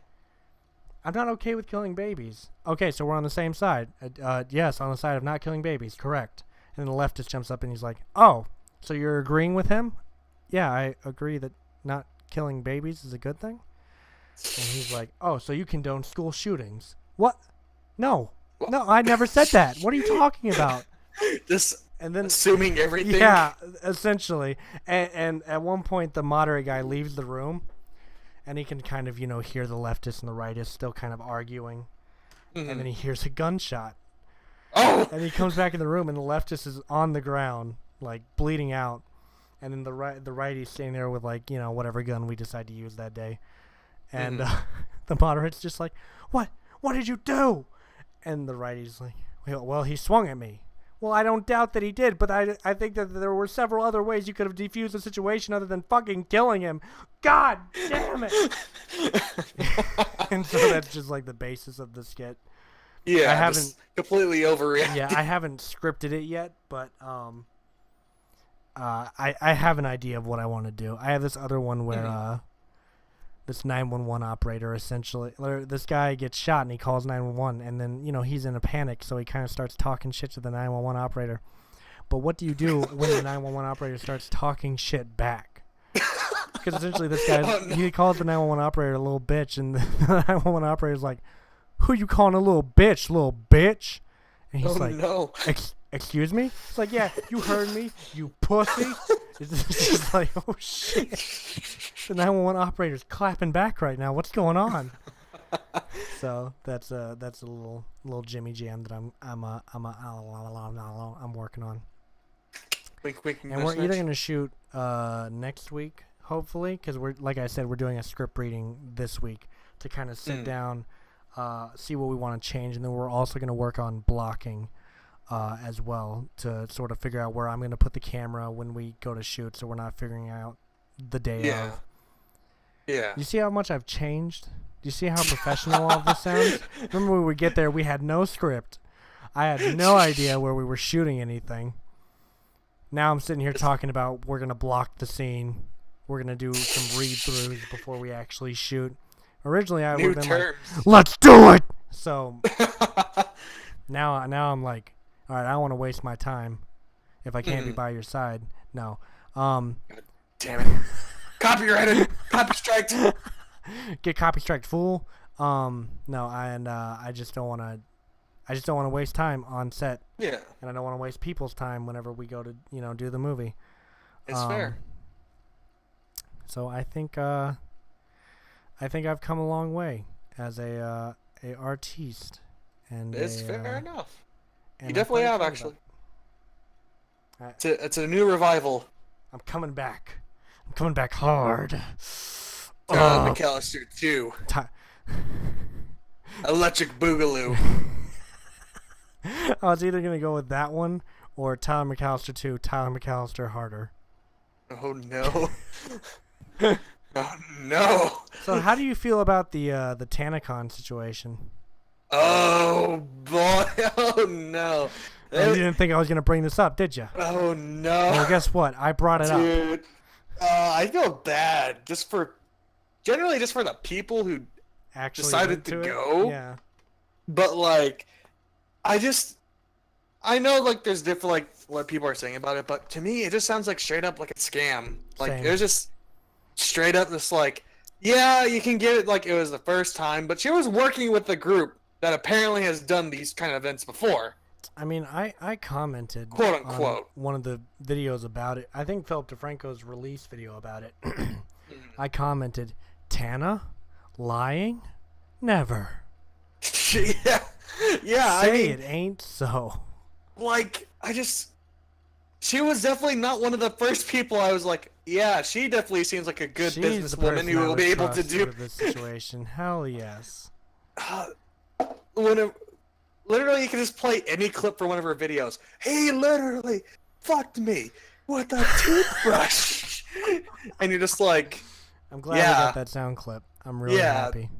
I'm not okay with killing babies." "Okay, so we're on the same side." Yes, on the side of not killing babies, correct." And then the leftist jumps up and he's like, "Oh, so you're agreeing with him?" "Yeah, I agree that not killing babies is a good thing." And he's like, "Oh, so you condone school shootings?" "What? No, I never said that. What are you talking about?" Just and then assuming everything. Yeah, essentially. And at one point, the moderate guy leaves the room, and he can kind of, hear the leftist and the rightist still kind of arguing. And then he hears a gunshot. Oh! And he comes back in the room, and the leftist is on the ground, like, bleeding out. And then the righty's standing there with, like, whatever gun we decide to use that day. And the moderate's just like, What did you do?" And the righty's like, "Well, he swung at me." "Well, I don't doubt that he did, but I think that there were several other ways you could have defused the situation other than fucking killing him. God damn it!" And so that's just like the basis of the skit. Yeah, I haven't completely overreacted. Yeah, I haven't scripted it yet, but I have an idea of what I want to do. I have this other one where this 911 operator essentially, this guy gets shot and he calls 911, and then he's in a panic, so he kind of starts talking shit to the 911 operator. But what do you do when the 911 operator starts talking shit back? Because essentially this guy, he calls the 911 operator a little bitch, and the 911 operator's like, "Who you calling a little bitch, little bitch?" And he's like, no. Excuse me?" It's like, "Yeah, you heard me, you pussy." It's just like, oh shit. The 911 operator's clapping back right now. What's going on? So that's a little Jimmy Jam that I'm working on. Wink, wink, And we're nudge, either nudge. gonna shoot next week, hopefully, because we're like I said, we're doing a script reading this week to kind of sit down, see what we want to change, and then we're also gonna work on blocking as well to sort of figure out where I'm gonna put the camera when we go to shoot, so we're not figuring out the day Yeah. of. Yeah. You see how much I've changed? Do you see how professional all of this sounds? Remember when we get there, we had no script. I had no idea where we were shooting anything. Now I'm sitting here talking about we're going to block the scene. We're going to do some read-throughs before we actually shoot. Originally, I would New have been terms. like, let's do it! So now I'm like, all right, I don't want to waste my time if I can't be by your side. No. Damn it. Copyrighted. Copy striked. Get copy striked, fool. No, I just don't want to waste time on set. Yeah. And I don't want to waste people's time whenever we go to, do the movie. It's fair. So I think I've come a long way as a artiste, and It's fair enough. and You I'm definitely quite have, proud actually. of it. It's a new revival. I'm coming back. I'm coming back hard. McAllister 2. Electric Boogaloo. I was either gonna go with that one or Tyler McAllister 2. Tyler McAllister harder. Oh no. Oh no. So how do you feel about the Tanacon situation? Oh boy. Oh no. You didn't think I was gonna bring this up, did you? Oh no. Well, guess what? I brought it up. Dude. I feel bad generally just for the people who Actually decided went to it? go. Yeah. But like, I know like there's different like what people are saying about it, but to me it just sounds like straight up like a scam. Like Same. it was just straight up this like, yeah, you can get it like it was the first time, but she was working with a group that apparently has done these kind of events before. I mean, I commented Quote unquote. on one of the videos about it. I think Philip DeFranco's release video about it. I commented, Tana lying? Never. Yeah. Yeah, Say I mean, it ain't so. like she was definitely not one of the first people I was like, yeah, she definitely seems like a good She's the businesswoman person who I will would be able to trust do for this situation. Hell yes. Literally, you can just play any clip from one of her videos. He literally fucked me with a toothbrush, and you're just like, I'm glad we yeah. got that sound clip. I'm really happy.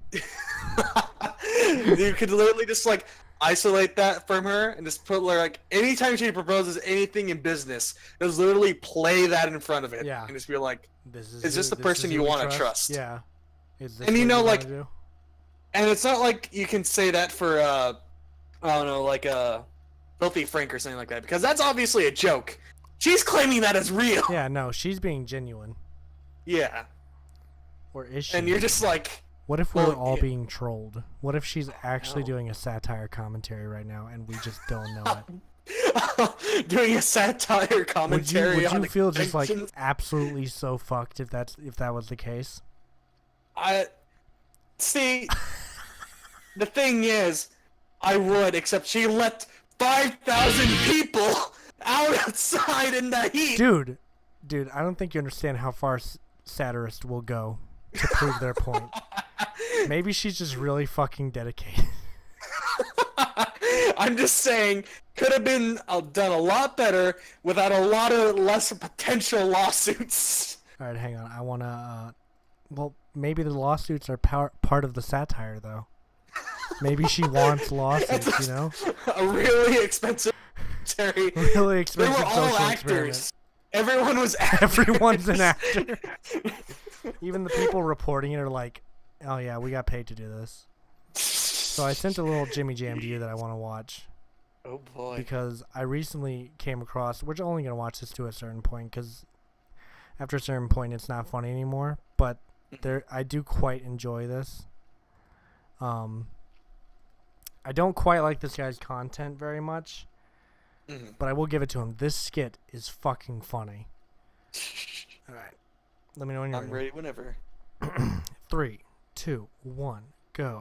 You could literally just like isolate that from her and just put like anytime she proposes anything in business, just literally play that in front of it. Yeah. And just be like, Is this the person you who we want to trust? Yeah. Is this And you what know, wanna like, do? and it's not like you can say that for I don't know, like Filthy Frank or something like that, because that's obviously a joke. She's claiming that as real. Yeah, no, she's being genuine. Yeah. Or is she? And you're just like, what if we're well, all yeah. being trolled? What if she's actually no. doing a satire commentary right now and we just don't know it? doing a satire commentary would on you feel just like conventions. absolutely so fucked if that was the case? I see. The thing is, I would, except she let 5,000 people outside in the heat. Dude, I don't think you understand how far satirists will go to prove their point. Maybe she's just really fucking dedicated. I'm just saying, could have been done a lot better without a lot of less potential lawsuits. All right, hang on. I want to well, maybe the lawsuits are part of the satire though. Maybe she wants lawsuits, you know? A really expensive military. Really They expensive were all social actors. experiment. Everyone was actors. Everyone's an actor. Even the people reporting it are like, oh yeah, we got paid to do this. So I sent a little Jimmy Jam to you that I want to watch. Oh boy. Because I recently came across, we're only going to watch this to a certain point because after a certain point it's not funny anymore, but I do quite enjoy this. I don't quite like this guy's content very much, but I will give it to him. This skit is fucking funny. All right. Let me know when you're I'm ready whenever. 3, 2, 1, Go.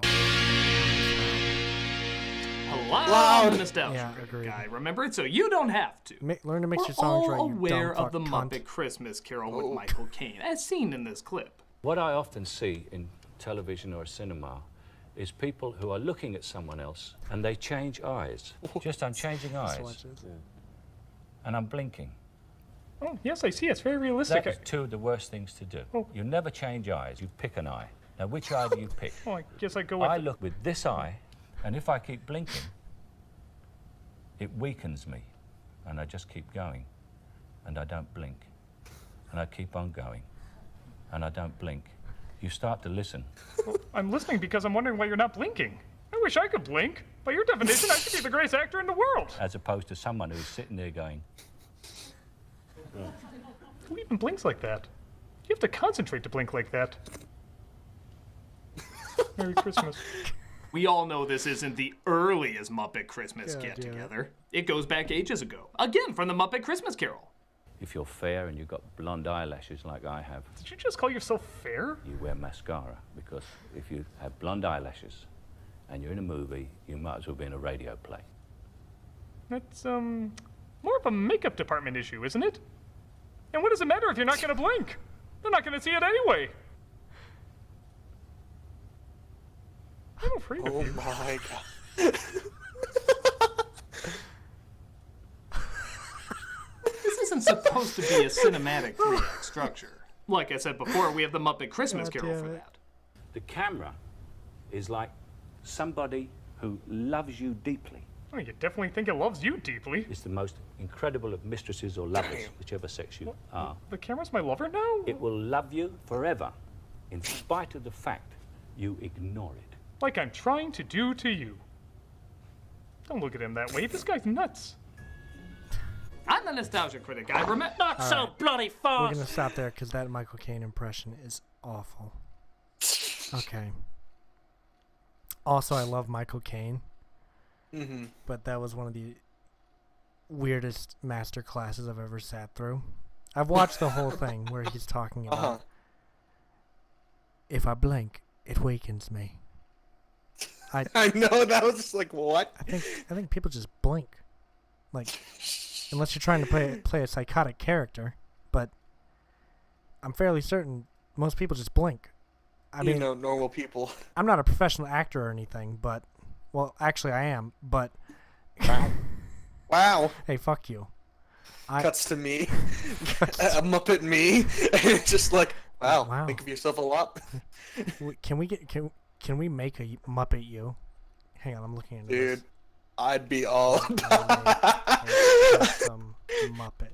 Hello, Nostalgia Yeah, Critic agreed. Guy. Remember it so you don't have to. Learn to mix We're your songs right, all you aware dumb of the fuck cunt. Muppet Christmas Carol with Michael Caine, as seen in this clip. What I often see in television or cinema is people who are looking at someone else and they change eyes. Just I'm changing eyes. Watch this. And I'm blinking. Oh, yes, I see. It's very realistic. That is two of the worst things to do. Oh. You never change eyes, you pick an eye. Now which eye do you pick? Oh, I guess I go with I look with this eye, and if I keep blinking, it weakens me, and I just keep going, and I don't blink, and I keep on going, and I don't blink. You start to listen. Well, I'm listening because I'm wondering why you're not blinking. I wish I could blink. By your definition, I should be the greatest actor in the world. As opposed to someone who's sitting there going, Who even blinks like that? You have to concentrate to blink like that. Merry Christmas. We all know this isn't the earliest Muppet Christmas God get-together. It goes back ages ago. Again, from the Muppet Christmas Carol. if you're fair and you've got blonde eyelashes like I have, Did you just call yourself fair? you wear mascara, because if you have blonde eyelashes and you're in a movie, you might as well be in a radio play. That's, more of a makeup department issue, isn't it? And what does it matter if you're not gonna blink? They're not gonna see it anyway. I'm afraid of Oh you. my god. This isn't supposed to be a cinematic 3-act structure. Like I said before, we have the Muppet Christmas God Carol damn for it. that. The camera is like somebody who loves you deeply. Oh, you definitely think it loves you deeply. It's the most incredible of mistresses or lovers, whichever sex you are. The camera's my lover now? It will love you forever, in spite of the fact you ignore it. Like I'm trying to do to you. Don't look at him that way. This guy's nuts. I'm the Nostalgia Critic. I remember. Not so right. bloody We're fast. gonna stop there because that Michael Caine impression is awful. Okay. Also, I love Michael Caine, but that was one of the weirdest master classes I've ever sat through. I've watched the whole thing where he's talking about if I blink, it wakens me. I know, that was just like, what? I think people just blink, like unless you're trying to play a psychotic character. But I'm fairly certain most people just blink. I mean, normal people. I'm not a professional actor or anything, but well, actually I am. But Wow. hey, fuck you. Cuts to me. A Muppet me. And it's just like, wow. Think of yourself a lot. Can we make a Muppet you? Hang on, I'm looking into this. Dude, I'd be all about Some Muppet.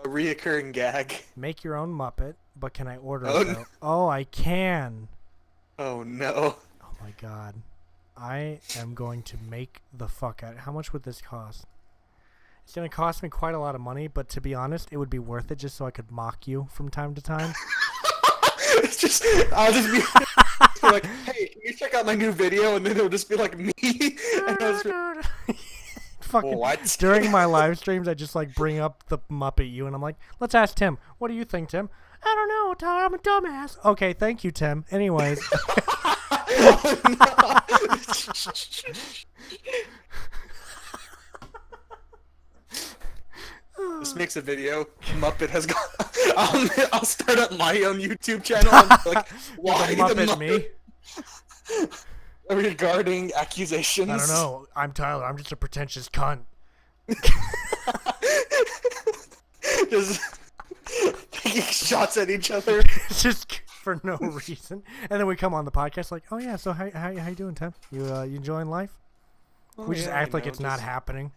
a reoccurring gag. Make your own Muppet, but can I order Oh, it? no. Though? Oh, I can. Oh no. Oh my god. I am going to make the fuck out. How much would this cost? It's going to cost me quite a lot of money, but to be honest, it would be worth it just so I could mock you from time to time. It's just, I'll just be like, hey, can you check out my new video? And then it'll just be like me. And I'll just be, Fucking what? during my live streams, I just like bring up the Muppet you, and I'm like, let's ask Tim. What do you think, Tim? I don't know, Tyler. I'm a dumbass. Okay, thank you, Tim. Anyways. This makes a video. Muppet has gone. I'll start up my own YouTube channel. And be like, why the Muppet Muppet? me? Regarding accusations. I don't know. I'm Tyler. I'm just a pretentious cunt. Just taking shots at each other. Just for no reason. And then we come on the podcast like, oh yeah, so how you doing, Tim? You enjoying life? Oh, We just yeah, act I like know, it's not just- happening.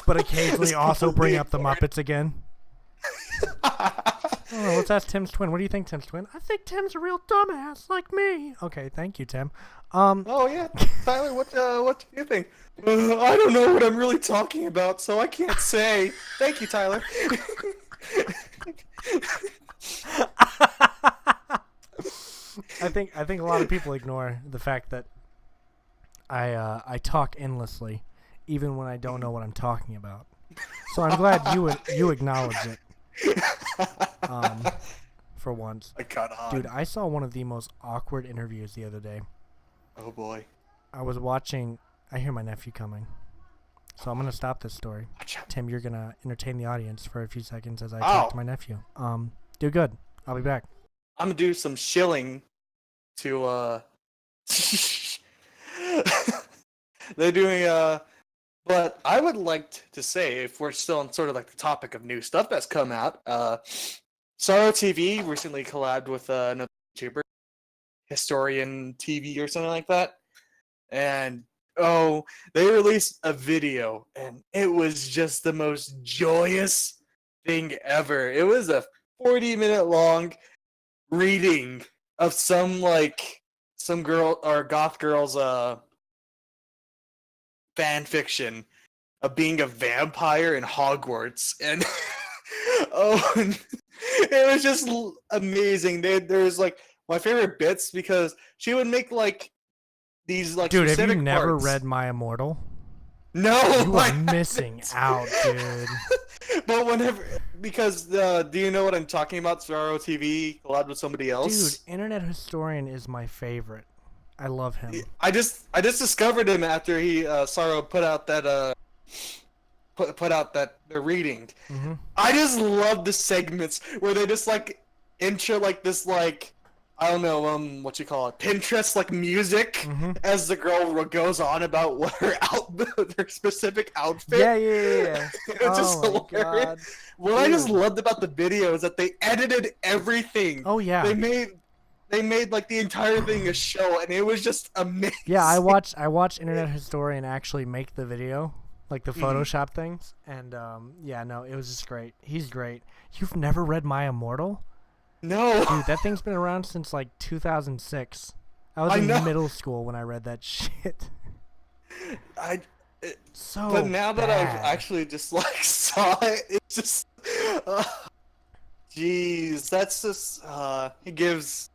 But occasionally Just also bring completely up the ignored. Muppets again. Oh, let's ask Tim's twin. What do you think, Tim's twin? I think Tim's a real dumbass like me. Okay, thank you, Tim. Oh yeah, Tyler, what do you think? I don't know what I'm really talking about, so I can't say. Thank you, Tyler. I think a lot of people ignore the fact that I talk endlessly, even when I don't know what I'm talking about. So I'm glad you acknowledge it. for once. I got on. Dude, I saw one of the most awkward interviews the other day. Oh boy. I was watching. I hear my nephew coming, so I'm gonna stop this story. Tim, you're gonna entertain the audience for a few seconds as I talk to my nephew. Do good. I'll be back. I'm gonna do some shilling to they're doing but I would like to say, if we're still on sort of like the topic of new stuff that's come out, Sorrow TV recently collabed with another YouTuber, Historian TV or something like that, and they released a video, and it was just the most joyous thing ever. It was a 40-minute long reading of some girl or goth girl's fan fiction of being a vampire in Hogwarts, and it was just amazing. There's like my favorite bits because she would make like these like dude, have you specific never parts. read My Immortal? No, You I are missing haven't. out, dude. But whenever, because do you know what I'm talking about? Sorrow TV collabed with somebody else. Dude, Internet Historian is my favorite. I love him. I just discovered him after he Sorrow put out that put out that the reading. Mm-hmm. I just love the segments where they just like intro like this like I don't know what you call it, Pinterest like music Mm-hmm. as the girl goes on about what her her specific outfit. Yeah. It's just Oh my hilarious. God. What I just Dude. loved about the video is that they edited everything. Oh yeah. They made like the entire thing a show, and it was just amazing. Yeah, I watched Internet Historian actually make the video, like the Photoshop things, and yeah, no, it was just great. He's great. You've never read My Immortal? No. Dude, that thing's been around since like 2006. I was I in know. middle school when I read that shit. So But now that I've bad. actually just like saw it, it's just, jeez, that's just it gives.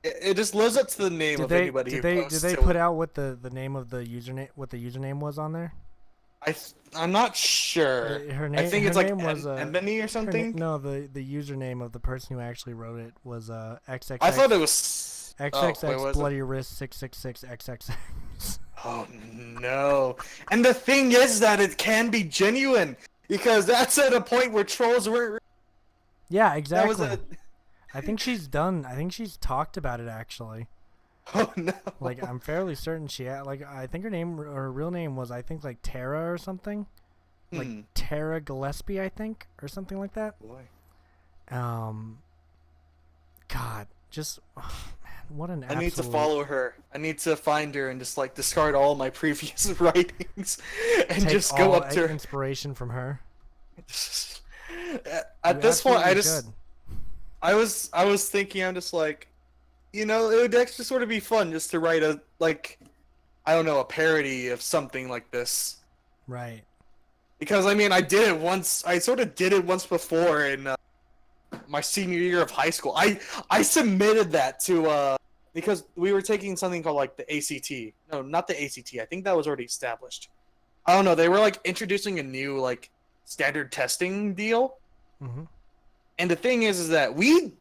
It just lives up to the name of anybody who posts. Did they to put it. out what the name of the username, what the username was on there? I'm not sure. Her name. I think her it's like name was Ebony or her something. no, the username of the person who actually wrote it was XXX. I thought it was XXX wait, was it? bloody wrist 666 XXX. Oh no! And the thing is that it can be genuine because that's at a point where trolls weren't. Yeah, That exactly. was a. I think she's done. I think she's talked about it actually. Oh no! Like I'm fairly certain I think her name or her real name was like Tara or something. Like Tara Gillespie, I think, or something like that. Boy. God, just man, what an I need to absolute- follow her. I need to find her and just like discard all my previous writings and take just go all up to her. inspiration from her. At You this point, absolutely I was thinking, I'm just like, you know, it would actually sort of be fun just to write a like, I don't know, a parody of something like this. right. Because I mean, I did it once. I sort of did it once before in my senior year of high school. I submitted that to because we were taking something called like the ACT. No, not the ACT. I think that was already established. I don't know. They were like introducing a new like standard testing deal. Mm-hmm. And the thing is that we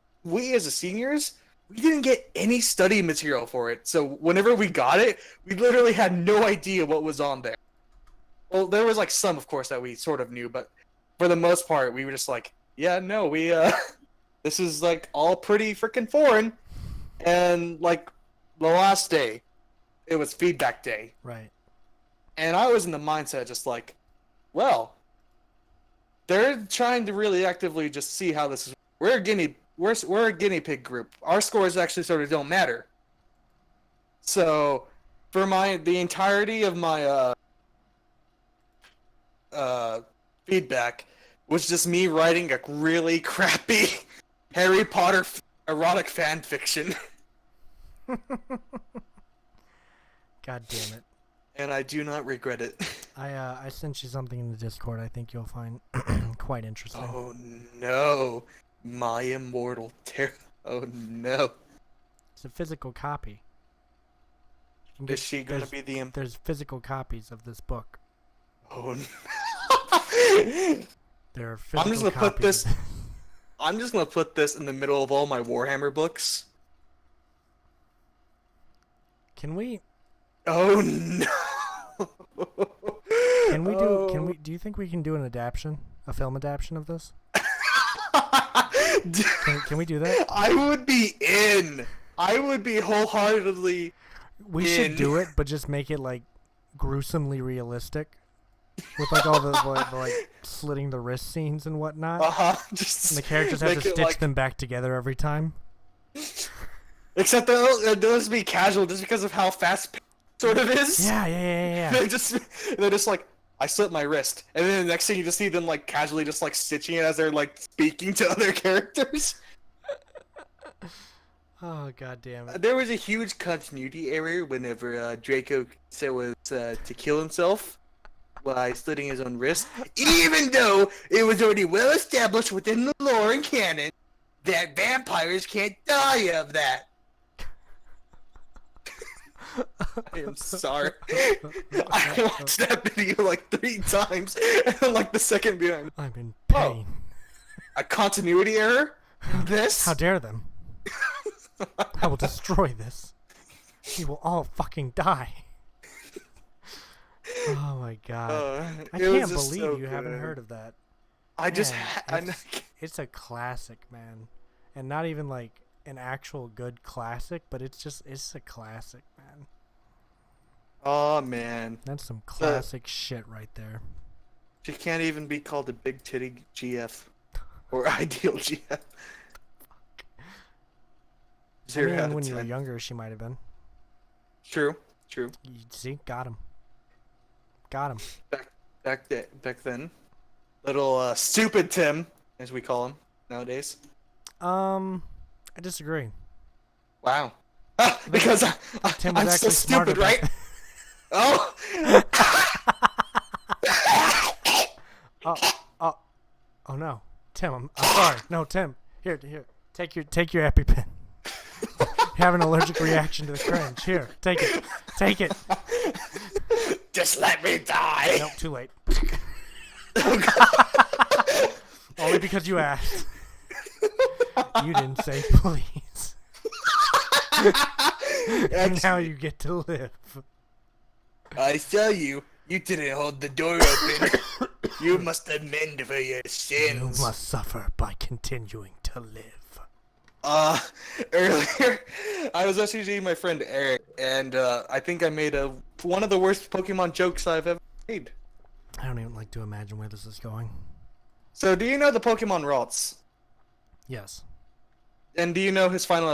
as a seniors, we didn't get any study material for it. So whenever we got it, we literally had no idea what was on there. Well, there was like some, of course, that we sort of knew, but for the most part, we were just like, yeah, no, we this is like all pretty freaking foreign. And like the last day, it was feedback day. Right. And I was in the mindset just like, well, they're trying to really actively just see how this is. We're a guinea pig group. Our scores actually sort of don't matter. So, for the entirety of my feedback was just me writing a really crappy Harry Potter erotic fan fiction, God damn it. and I do not regret it. I sent you something in the Discord. I think you'll find quite interesting. Oh no, my immortal terror. Oh no. It's a physical copy. You can Is she gonna be the There's physical copies of this book. Oh no. There are physical I'm just gonna copies put this. of I'm just gonna put this in the middle of all my Warhammer books. Can we? Oh no! Can we do? Can we? Do you think we can do an adaptation, a film adaptation of this? Can we do that? I would be in. I would be wholeheartedly. We should do it, but just make it like gruesomely realistic, with like all the like slitting the wrist scenes and whatnot. Just And the characters have to make it, stitch like, them back together every time. Except they'll just be casual, just because of how fast sort of is. Yeah. They're just like, I slit my wrist, and then the next thing you just see them like casually just like stitching it as they're like speaking to other characters. Oh god damn it! There was a huge continuity error whenever Draco said was to kill himself by slitting his own wrist, even though it was already well established within the lore and canon that vampires can't die of that. I am sorry. I watched that video like 3 times, and then like the second behind. I'm in pain. A continuity error? This? How dare them? I will destroy this. You will all fucking die. Oh my god. I can't believe you haven't heard of that. I just Man, it's a classic, man. And not even like an actual good classic, but it's a classic, man. Oh man. That's some classic shit right there. She can't even be called a big titty GF or ideal GF. I mean, when you were younger, she might have been. True. You see, got him. Back then, little stupid Tim, as we call him nowadays. I disagree. Wow. Because Tim was I'm actually so stupid, right? Oh. Oh no, Tim, I'm sorry. No, Tim, here, take your EpiPen. You have an allergic reaction to the cringe. Here, take it. Just let me die. Nope, too late. Only because you asked. You didn't say please. And now you get to live. I tell you, you didn't hold the door open. You must amend for your sins. You must suffer by continuing to live. Earlier, I was messaging my friend Eric, and I think I made one of the worst Pokemon jokes I've ever made. I don't even like to imagine where this is going. So, do you know the Pokemon Ralts? Yes. And do you know his final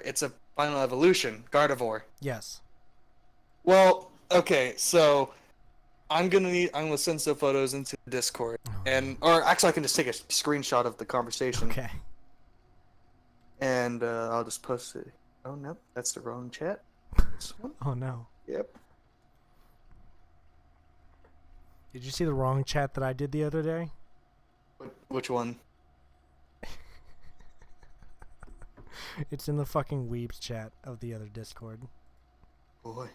it's a final evolution, Gardevoir? Yes. Well, okay, so I'm gonna send some photos into the Discord, or actually I can just take a screenshot of the conversation. Okay. And I'll just post it. Oh no, that's the wrong chat. This one? Oh no. Yep. Did you see the wrong chat that I did the other day? Which one? It's in the fucking Weebs chat of the other Discord. Boy.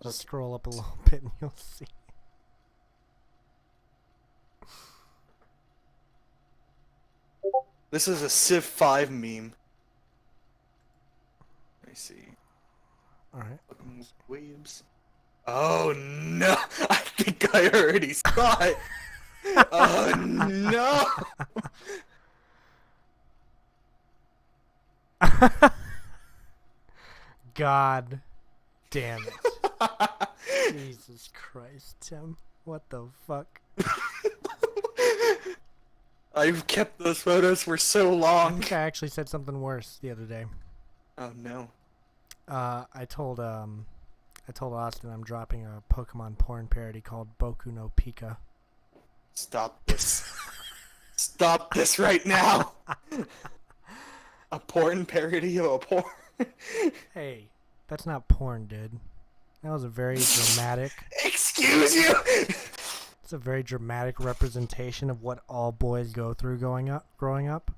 Just scroll up a little bit and you'll see. This is a Civ 5 meme. Let me see. Alright. Weebs. Oh no! I think I already saw it! Oh no! God damn it. Jesus Christ, Tim. What the fuck? I've kept those photos for so I long. think I actually said something worse the other day. Oh no. I told Austin I'm dropping a Pokemon porn parody called Boku no Pika. Stop this. Stop this right now! A porn parody of a porn? Hey, that's not porn, dude. That was a very dramatic... Excuse you! It's a very dramatic representation of what all boys go through growing up.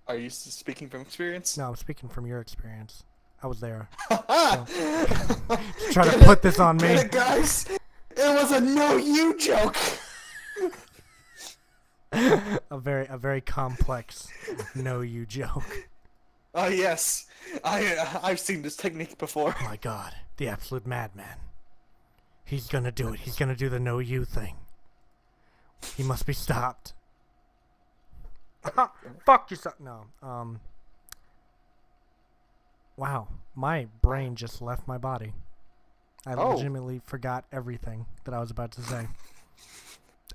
Are you speaking from experience? No, I'm speaking from your experience. I was there. Ah! Try to put this on me. Get it, guys! It was a no you joke! a very complex no you joke. Oh yes, I've seen this technique before. Oh my god, the absolute madman. He's gonna do it. He's gonna do the no you thing. He must be stopped. Fuck yourself. No. Wow, my brain just left my body. I legitimately forgot everything that I was about to say.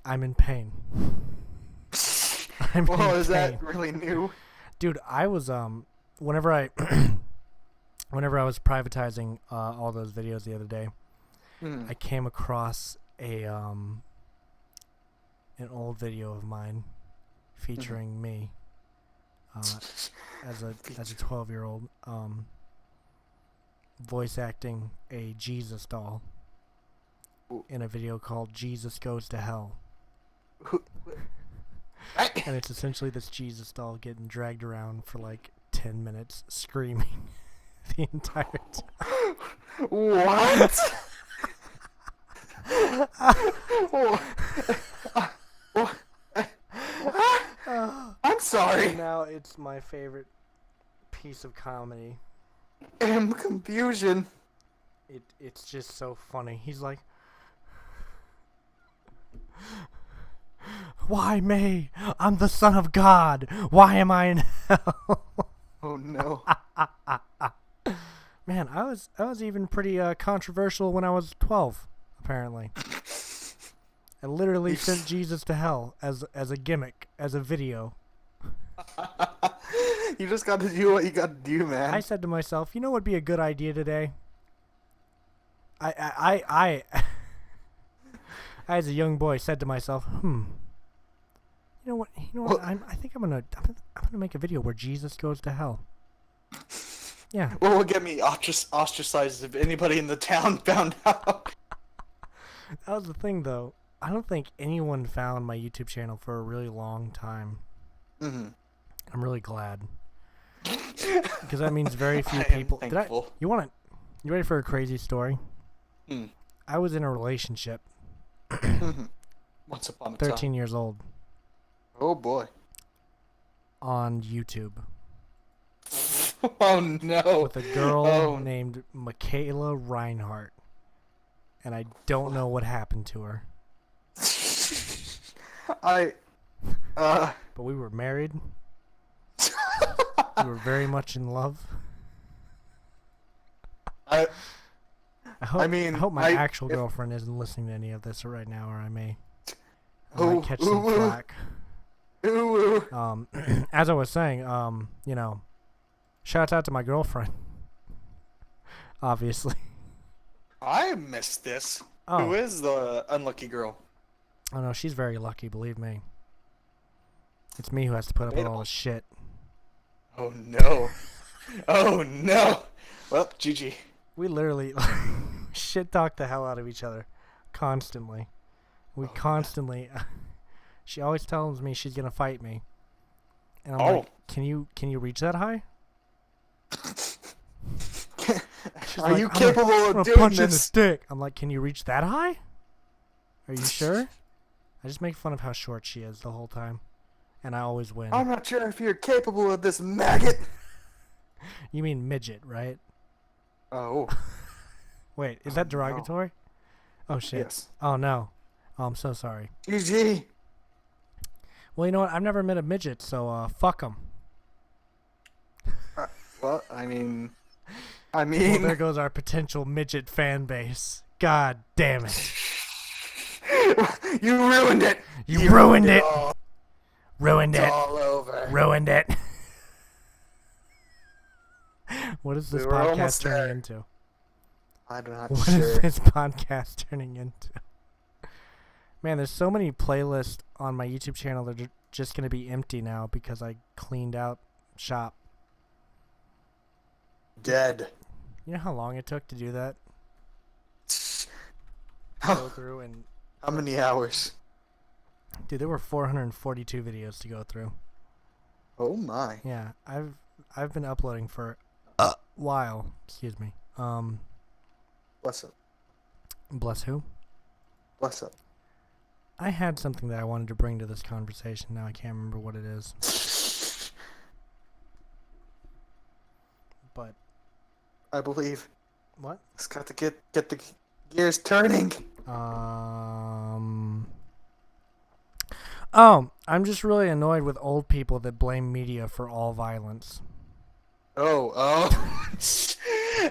I'm in pain. Well, is that really new? Dude, I was whenever I whenever I was privatizing all those videos the other day, I came across an old video of mine featuring me as a 12-year-old voice acting a Jesus doll in a video called Jesus Goes to Hell. And it's essentially this Jesus doll getting dragged around for like 10 minutes screaming the entire time. What? I'm sorry. Now it's my favorite piece of comedy. Confusion. It's just so funny. He's like, why me? I'm the son of God. Why am I in hell? Oh no. Man, I was even pretty controversial when I was 12, apparently. I literally sent Jesus to hell as a gimmick, as a video. You just got to do what you got to do, man. I said to myself, you know what would be a good idea today? I as a young boy said to myself, you know what? Well, I think I'm gonna make a video where Jesus goes to hell. Yeah. What will get me ostracized if anybody in the town found out? That was the thing, though. I don't think anyone found my YouTube channel for a really long time. I'm really glad, because that means very few people. You ready for a crazy story? I was in a relationship. Once upon a time. 13 years old. Oh boy. On YouTube. Oh no. With a girl named Michaela Reinhardt. And I don't know what happened to her. But we were married. We were very much in love. I hope my actual girlfriend isn't listening to any of this right now, or I might catch some flack. As I was saying, shouts out to my girlfriend. Obviously. I missed this. Who is the unlucky girl? Oh no, she's very lucky, believe me. It's me who has to put up with all this shit. Oh no. Oh no. Well, GG. We literally shit talk the hell out of each other constantly. We constantly she always tells me she's gonna fight me. And I'm like, can you reach that high? Are you capable of doing punch this? in the stick. I'm like, can you reach that high? Are you sure? I just make fun of how short she is the whole time. And I always win. I'm not sure if you're capable of this, maggot. You mean midget, right? Oh. Wait, is that derogatory? No. Oh shit. Yes. Oh no. Oh, I'm so sorry. GG. Well, you know what? I've never met a midget, so fuck them. Well, I mean. Well, there goes our potential midget fan base. God damn it. You ruined it. You ruined it. Ruined It's it. all over. Ruined it. What is this We were podcast almost turning there. into? I'm not What sure. is this podcast turning into? Man, there's so many playlists on my YouTube channel that are just going to be empty now because I cleaned out shop. Dead. You know how long it took to do that? Go through and... How many hours? Dude, there were 442 videos to go through. Oh my. Yeah, I've been uploading for a while. Excuse me. What's up? Bless who? What's up? I had something that I wanted to bring to this conversation. Now I can't remember what it is. But I believe what? it's got to get the gears turning. Oh, I'm just really annoyed with old people that blame media for all violence. Oh.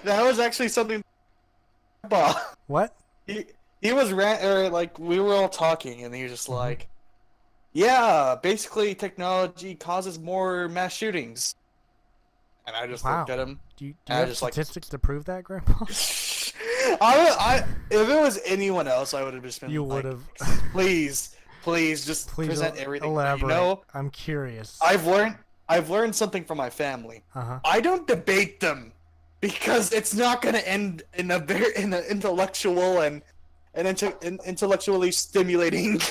That was actually something. What? He was like we were all talking, and he was just like, "Yeah, basically technology causes more mass shootings." And I just looked at him. Do you and I have just statistics to prove that, Grandpa? if it was anyone else, I would have just been. You like, would have. Please, just Please present everything. elaborate. You know, I'm curious. I've learned something from my family. I don't debate them because it's not going to end in an intellectual and intellectually stimulating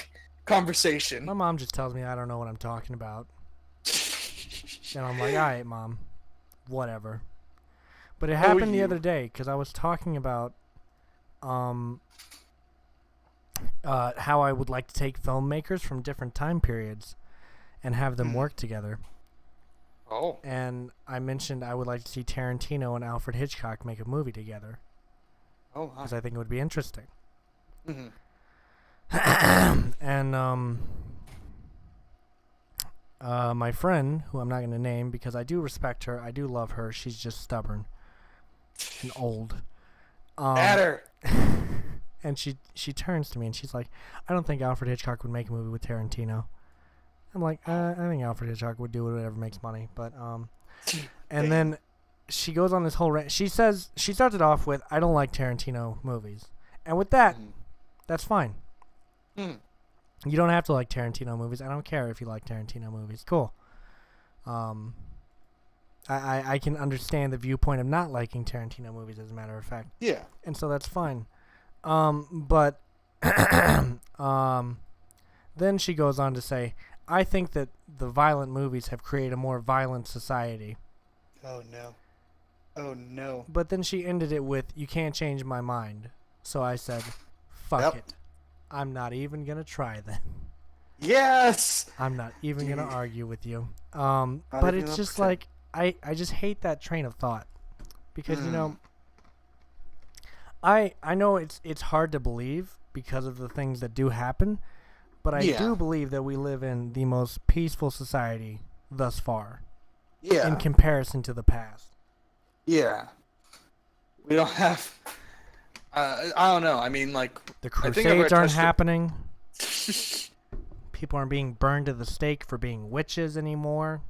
conversation. My mom just tells me I don't know what I'm talking about. And I'm like, all right, Mom. Whatever. But it happened the other day because I was talking about how I would like to take filmmakers from different time periods and have them work together. Oh. And I mentioned I would like to see Tarantino and Alfred Hitchcock make a movie together. Oh, because I think it would be interesting. Mm-hmm. And my friend, who I'm not going to name because I do respect her, I do love her, she's just stubborn and old. At her. And she turns to me and she's like, I don't think Alfred Hitchcock would make a movie with Tarantino. I'm like, I think Alfred Hitchcock would do whatever makes money, but and then she goes on this whole rant. She starts it off with, I don't like Tarantino movies, and with that, that's fine. You don't have to like Tarantino movies. I don't care if you like Tarantino movies. Cool. I can understand the viewpoint of not liking Tarantino movies, as a matter of fact. Yeah. And so that's fine. But then she goes on to say, I think that the violent movies have created a more violent society. Oh, no. Oh, no. But then she ended it with, you can't change my mind. So I said, fuck it. I'm not even going to try then. Yes! I'm not even going to argue with you. But it's just like, I just hate that train of thought. Because, you know, I know it's hard to believe because of the things that do happen. But I do believe that we live in the most peaceful society thus far. Yeah. In comparison to the past. Yeah. We don't have... I don't know. I mean, like... The Crusades aren't happening. People aren't being burned to the stake for being witches anymore.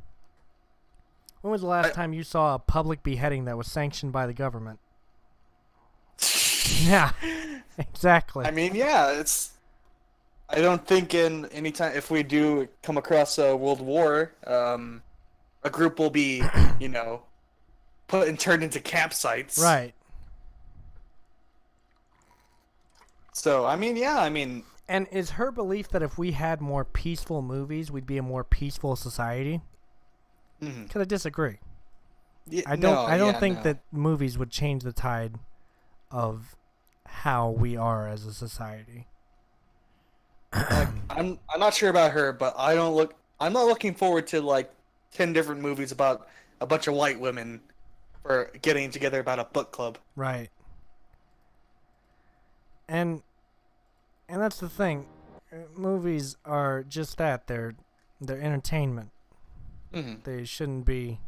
When was the last time you saw a public beheading that was sanctioned by the government? Yeah. Exactly. I mean, yeah, it's... I don't think in any time, if we do come across a world war, a group will be, you know, put and turned into campsites. Right. So, I mean, yeah, I mean... And is her belief that if we had more peaceful movies, we'd be a more peaceful society? Because I disagree. Yeah, I don't think that movies would change the tide of how we are as a society. Like, I'm not sure about her, but I'm not looking forward to like 10 different movies about a bunch of white women for getting together about a book club. Right. And that's the thing. Movies are just that. They're entertainment. They shouldn't be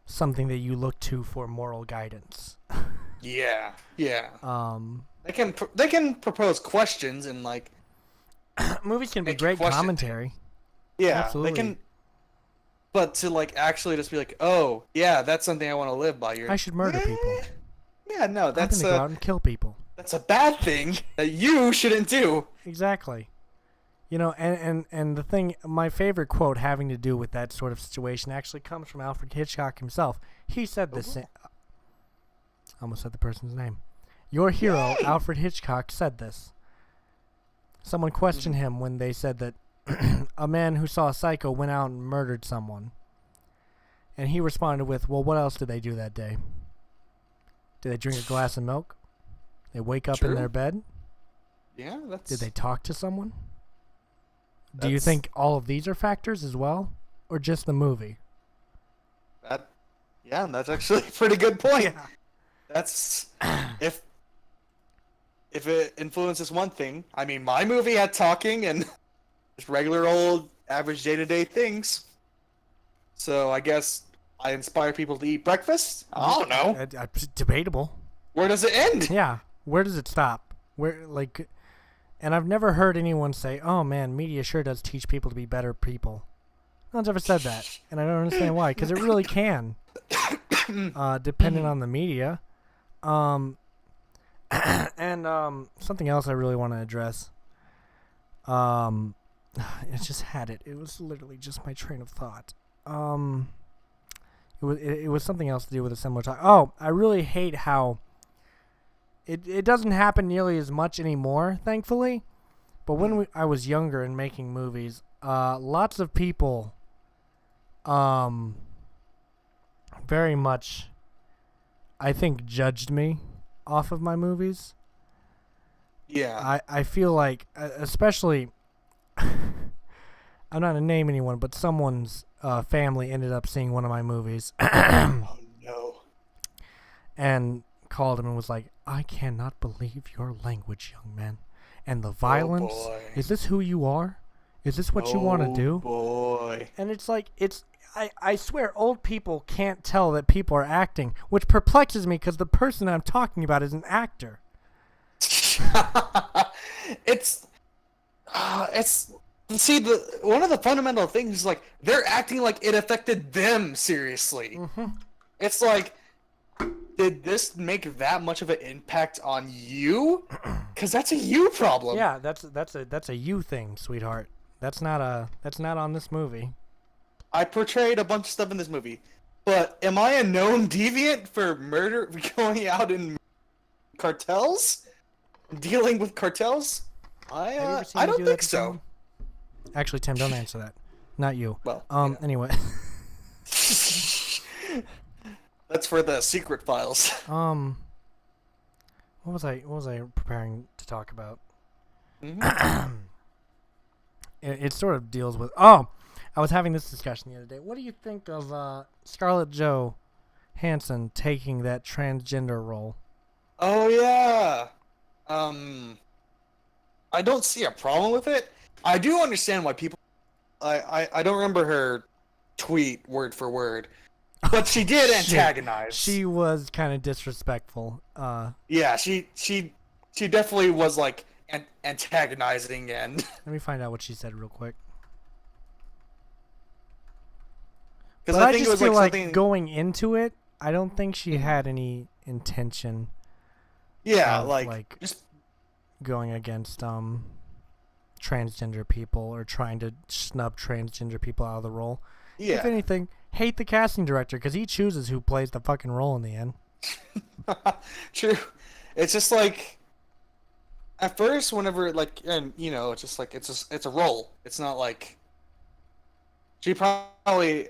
something that you look to for moral guidance. Yeah. They can propose questions and like movies can be great commentary. Yeah, absolutely. They can. But to like actually just be like, oh yeah, that's something I want to live by. I should murder people. Yeah, no, that's I'm gonna go out and kill people. That's a bad thing that you shouldn't do. Exactly. You know, and the thing, my favorite quote having to do with that sort of situation actually comes from Alfred Hitchcock himself. He said this. I almost said the person's name. Your hero, Alfred Hitchcock, said this. Someone questioned him when they said that a man who saw a psycho went out and murdered someone. And he responded with, well, what else did they do that day? Did they drink a glass of milk? They wake up in their bed? Yeah, that's. Did they talk to someone? Do you That's- think all of these are factors as well, or just the movie? That, yeah, that's actually a pretty good point. Yeah. That's if it influences one thing. I mean, my movie had talking and just regular old average day-to-day things. So I guess I inspire people to eat breakfast. I don't know. Debatable. Where does it end? Yeah. Where does it stop? Where like, and I've never heard anyone say, "Oh man, media sure does teach people to be better people." No one's ever said that, and I don't understand why. Because it really can, depending on the media. And something else I really want to address. I just had it. It was literally just my train of thought. It was something else to do with a similar topic. Oh, I really hate how it doesn't happen nearly as much anymore, thankfully. But when I was younger and making movies, lots of people, very much, I think, judged me off of my movies. Yeah. I feel like, especially, I'm not going to name anyone, but someone's family ended up seeing one of my movies Oh no. and called him and was like, "I cannot believe your language, young man. And the violence. Oh boy. Is this who you are? Is this what you want to do?" Boy. And it's like, I swear old people can't tell that people are acting, which perplexes me because the person I'm talking about is an actor. it's see, one of the fundamental things is like they're acting like it affected them seriously. It's like, did this make that much of an impact on you? Because that's a you problem. Yeah, that's a you thing, sweetheart. That's not on this movie. I portrayed a bunch of stuff in this movie, but am I a known deviant for murder, going out in cartels, dealing with cartels? Have you ever seen I me don't do think that to so. someone? Actually, Tim, don't answer that. Not you. Well, Anyway. That's for the secret files. What was I preparing to talk about? It sort of deals with. Oh, I was having this discussion the other day. What do you think of Scarlett Johansson taking that transgender role? Oh yeah. I don't see a problem with it. I do understand why people. I don't remember her tweet word for word, but she did antagonize. She was kind of disrespectful. Yeah, she definitely was like antagonizing and. Let me find out what she said real quick. Because But I think just it was feel like like something. going into it, I don't think she had any intention Yeah, of, like just. going against transgender people or trying to snub transgender people out of the role. If Yeah. anything, hate the casting director because he chooses who plays the fucking role in the end. True. It's just like. At first, whenever like, and you know, it's just like it's a role. It's not like. She probably.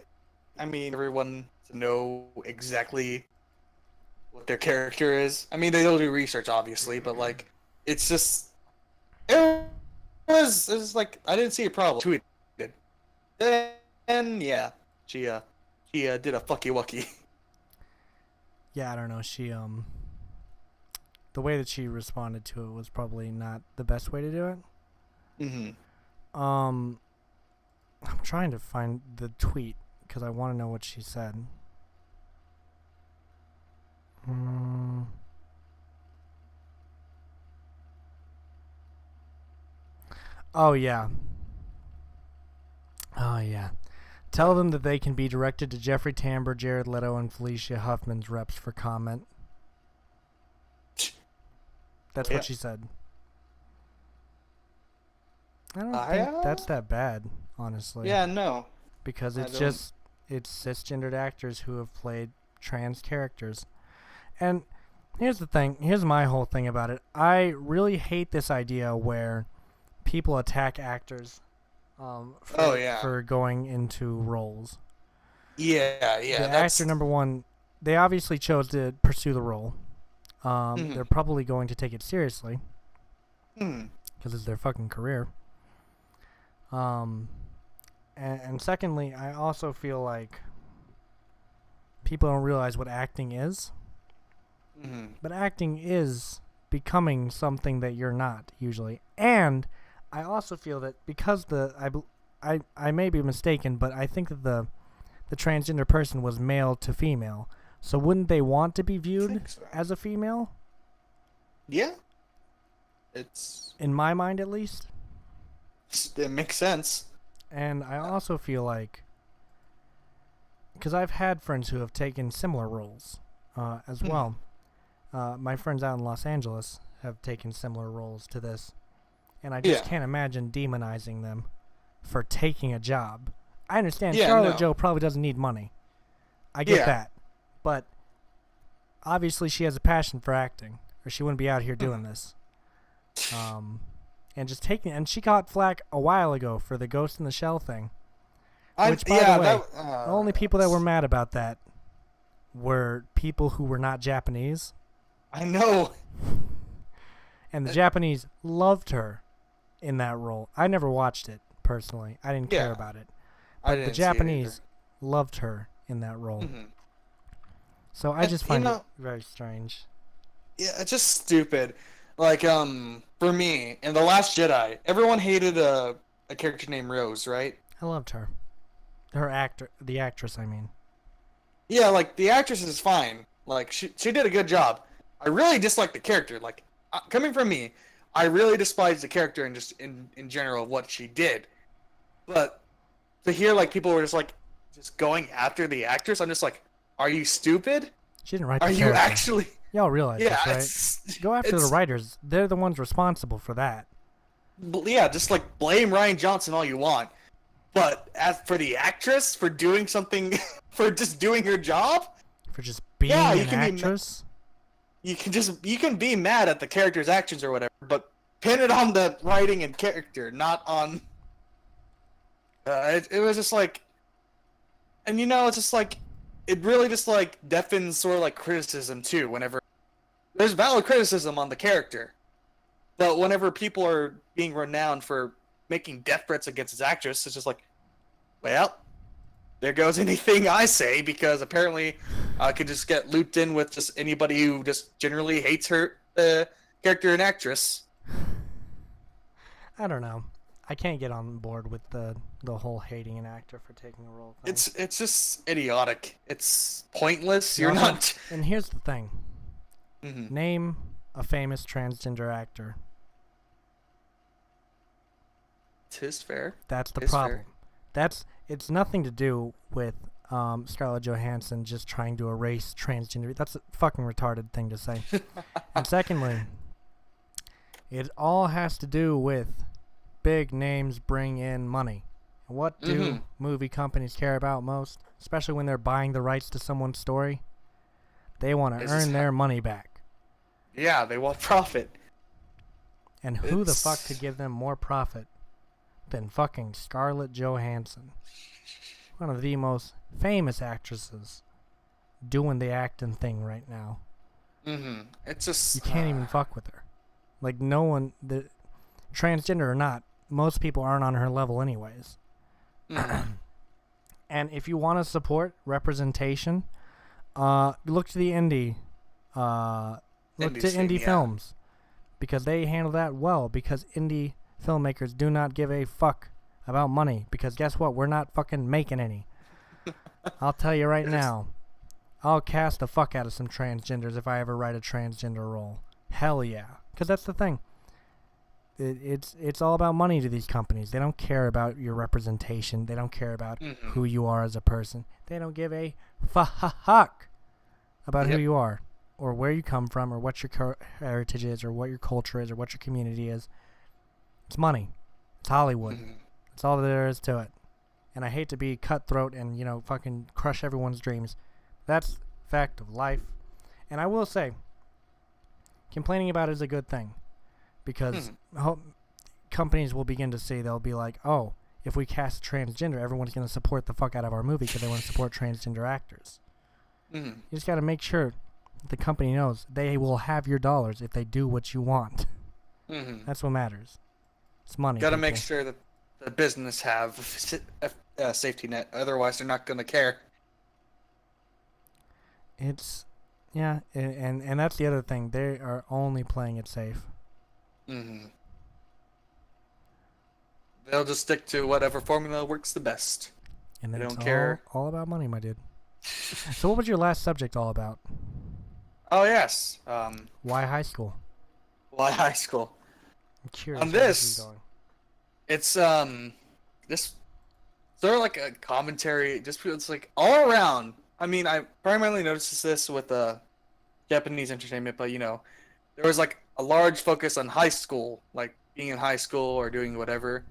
I mean, everyone to know exactly what their character is. I mean, they'll do research, obviously, but like, it's just it was like I didn't see a problem. Tweeted, and yeah, she did a fucky wucky. Yeah, I don't know. She the way that she responded to it was probably not the best way to do it. Mm-hmm. I'm trying to find the tweet because I want to know what she said. Oh yeah. Oh yeah. Tell them that they can be directed to Jeffrey Tambor, Jared Leto, and Felicia Huffman's reps for comment. That's Yeah. what she said. I don't think Yeah. that's that bad, honestly. Yeah, no. Because I it's don't- just it's cisgendered actors who have played trans characters. And here's the thing, here's my whole thing about it. I really hate this idea where people attack actors for going into roles. Yeah, The that's actor, number one, they obviously chose to pursue the role. Mhm. They're probably going to take it seriously. Hmm. because it's their fucking career. And secondly, I also feel like people don't realize what acting is. Mm-hmm. But acting is becoming something that you're not usually. And I also feel that because I may be mistaken, but I think that the transgender person was male to female. So wouldn't they want to be viewed So. as a female? Yeah. It's In my mind, at least. it makes sense. And I also feel like, because I've had friends who have taken similar roles as well. My friends out in Los Angeles have taken similar roles to this. And I just can't imagine demonizing them for taking a job. I understand Scarlett Jo probably doesn't need money. I get that. But obviously she has a passion for acting, or she wouldn't be out here doing this. And just and she caught flack a while ago for the Ghost in the Shell thing. Which, by the way, the only people that were mad about that were people who were not Japanese. I know. And the Japanese loved her in that role. I never watched it, personally. I didn't care about it. But the Japanese loved her in that role. Mm-hmm. So I just find it very strange. Yeah, it's just stupid. Like, for me, in The Last Jedi, everyone hated a character named Rose, right? I loved her. The actress, I mean. Yeah, like, the actress is fine. Like, she did a good job. I really dislike the character. Like, coming from me, I really despise the character and just in general what she did. But to hear, like, people were just going after the actress, I'm just like, are you stupid? She didn't write the Are character. you actually... Y'all realize this, right? Go after the writers. They're the ones responsible for that. Yeah, just like blame Ryan Johnson all you want. But as for the actress, for doing something, for just doing her job, for just being an actress, you can be mad at the character's actions or whatever, but pin it on the writing and character, not on. It was just like, and it's just like, it really just like deafens sort of like criticism too. Whenever there's valid criticism on the character, but whenever people are being renowned for making death threats against his actress, it's just like, well, there goes anything I say, because apparently I could just get looped in with just anybody who just generally hates her character and actress. I don't know. I can't get on board with the whole hating an actor for taking a role thing. It's just idiotic. It's pointless. You're not. And here's the thing. Mm-hmm. Name a famous transgender actor. Tis fair. That's the Tis problem. fair. It's nothing to do with Scarlett Johansson just trying to erase transgender. That's a fucking retarded thing to say. And secondly, it all has to do with big names bring in money. And what do movie companies care about most? Especially when they're buying the rights to someone's story. They want to earn their money back. Yeah, they want profit. And who the fuck could give them more profit than fucking Scarlett Johansson? One of the most famous actresses doing the acting thing right now. It's just... You can't even fuck with her. Like, no one... transgender or not, most people aren't on her level anyways. And if you want to support representation, look to the indie films, because they handle that well, because indie filmmakers do not give a fuck about money, because guess what, we're not fucking making any. I'll tell you right now, I'll cast the fuck out of some transgenders if I ever write a transgender role. Hell yeah. Because that's the thing. It's all about money to these companies. They don't care about your representation. They don't care about who you are as a person. They don't give a fuck about who you are, or where you come from, or what your heritage is, or what your culture is, or what your community is. It's money. It's Hollywood. That's all there is to it. And I hate to be cutthroat and, fucking crush everyone's dreams. That's fact of life. And I will say, complaining about it is a good thing. Because companies will begin to see, they'll be like, oh, if we cast transgender, everyone's going to support the fuck out of our movie because they want to support transgender actors. You just got to make sure the company knows they will have your dollars if they do what you want. Mm-hmm. That's what matters. It's money. Got to make people. sure that the business have a safety net. Otherwise, they're not going to care. It's yeah, and that's the other thing. They are only playing it safe. Mm-hmm. They'll just stick to whatever formula works the best. And They then it's don't care. all about money, my dude. So what was your last subject all about? Oh yes. Why high school? Why high school? I'm curious. On where this is this, going. it's this sort of like a commentary. Just it's like all around. I mean, I primarily noticed this with Japanese entertainment, but there was like a large focus on high school, like being in high school or doing whatever.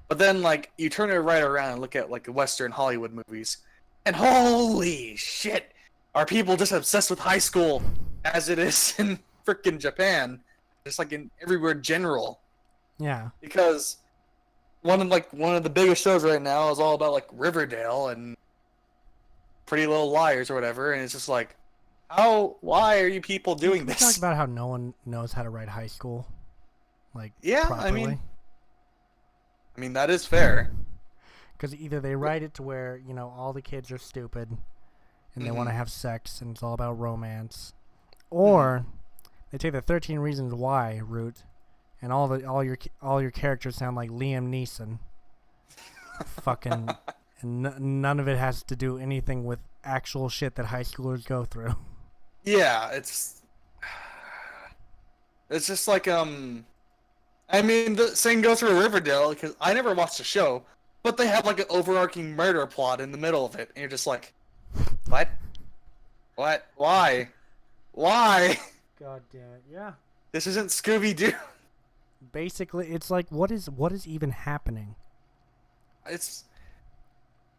But then like you turn it right around and look at like Western Hollywood movies, and holy shit, are people just obsessed with high school as it is in freaking Japan, just like in everywhere general. Yeah. Because one of the biggest shows right now is all about like Riverdale and Pretty Little Liars or whatever, and it's just like, why are you people doing We talk this? about how no one knows how to write high school, like Yeah, properly. I mean that is fair. Because either they write it to where all the kids are stupid, and they want to have sex, and it's all about romance, or they take the 13 Reasons Why route, and all your characters sound like Liam Neeson. Fucking, and none of it has to do anything with actual shit that high schoolers go through. Yeah, it's just like I mean the same goes for Riverdale because I never watched the show, but they have like an overarching murder plot in the middle of it, and you're just like, what? Why? God damn it! Yeah. This isn't Scooby Doo. Basically, it's like what is even happening?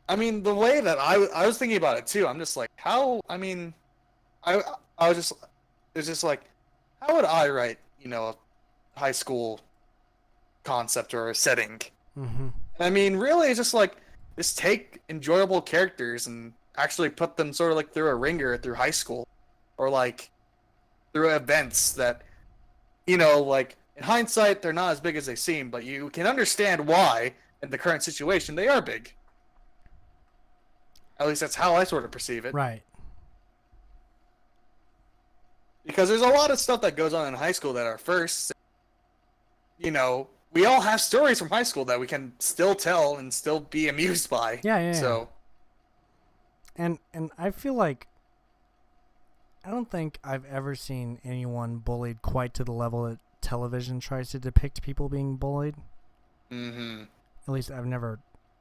I mean, the way that I was thinking about it too. I'm just like, how? I mean, I was just, it's just like, how would I write, a high school concept or a setting? Mm-hmm. I mean, really, it's just like, just take enjoyable characters and actually put them sort of like through a ringer through high school, or like through events that, like in hindsight they're not as big as they seem, but you can understand why in the current situation they are big. At least that's how I sort of perceive it. Right. Because there's a lot of stuff that goes on in high school that are firsts. We all have stories from high school that we can still tell and still be amused by. Yeah. So. And I feel like I don't think I've ever seen anyone bullied quite to the level that television tries to depict people being bullied. Mm-hmm. At least I've never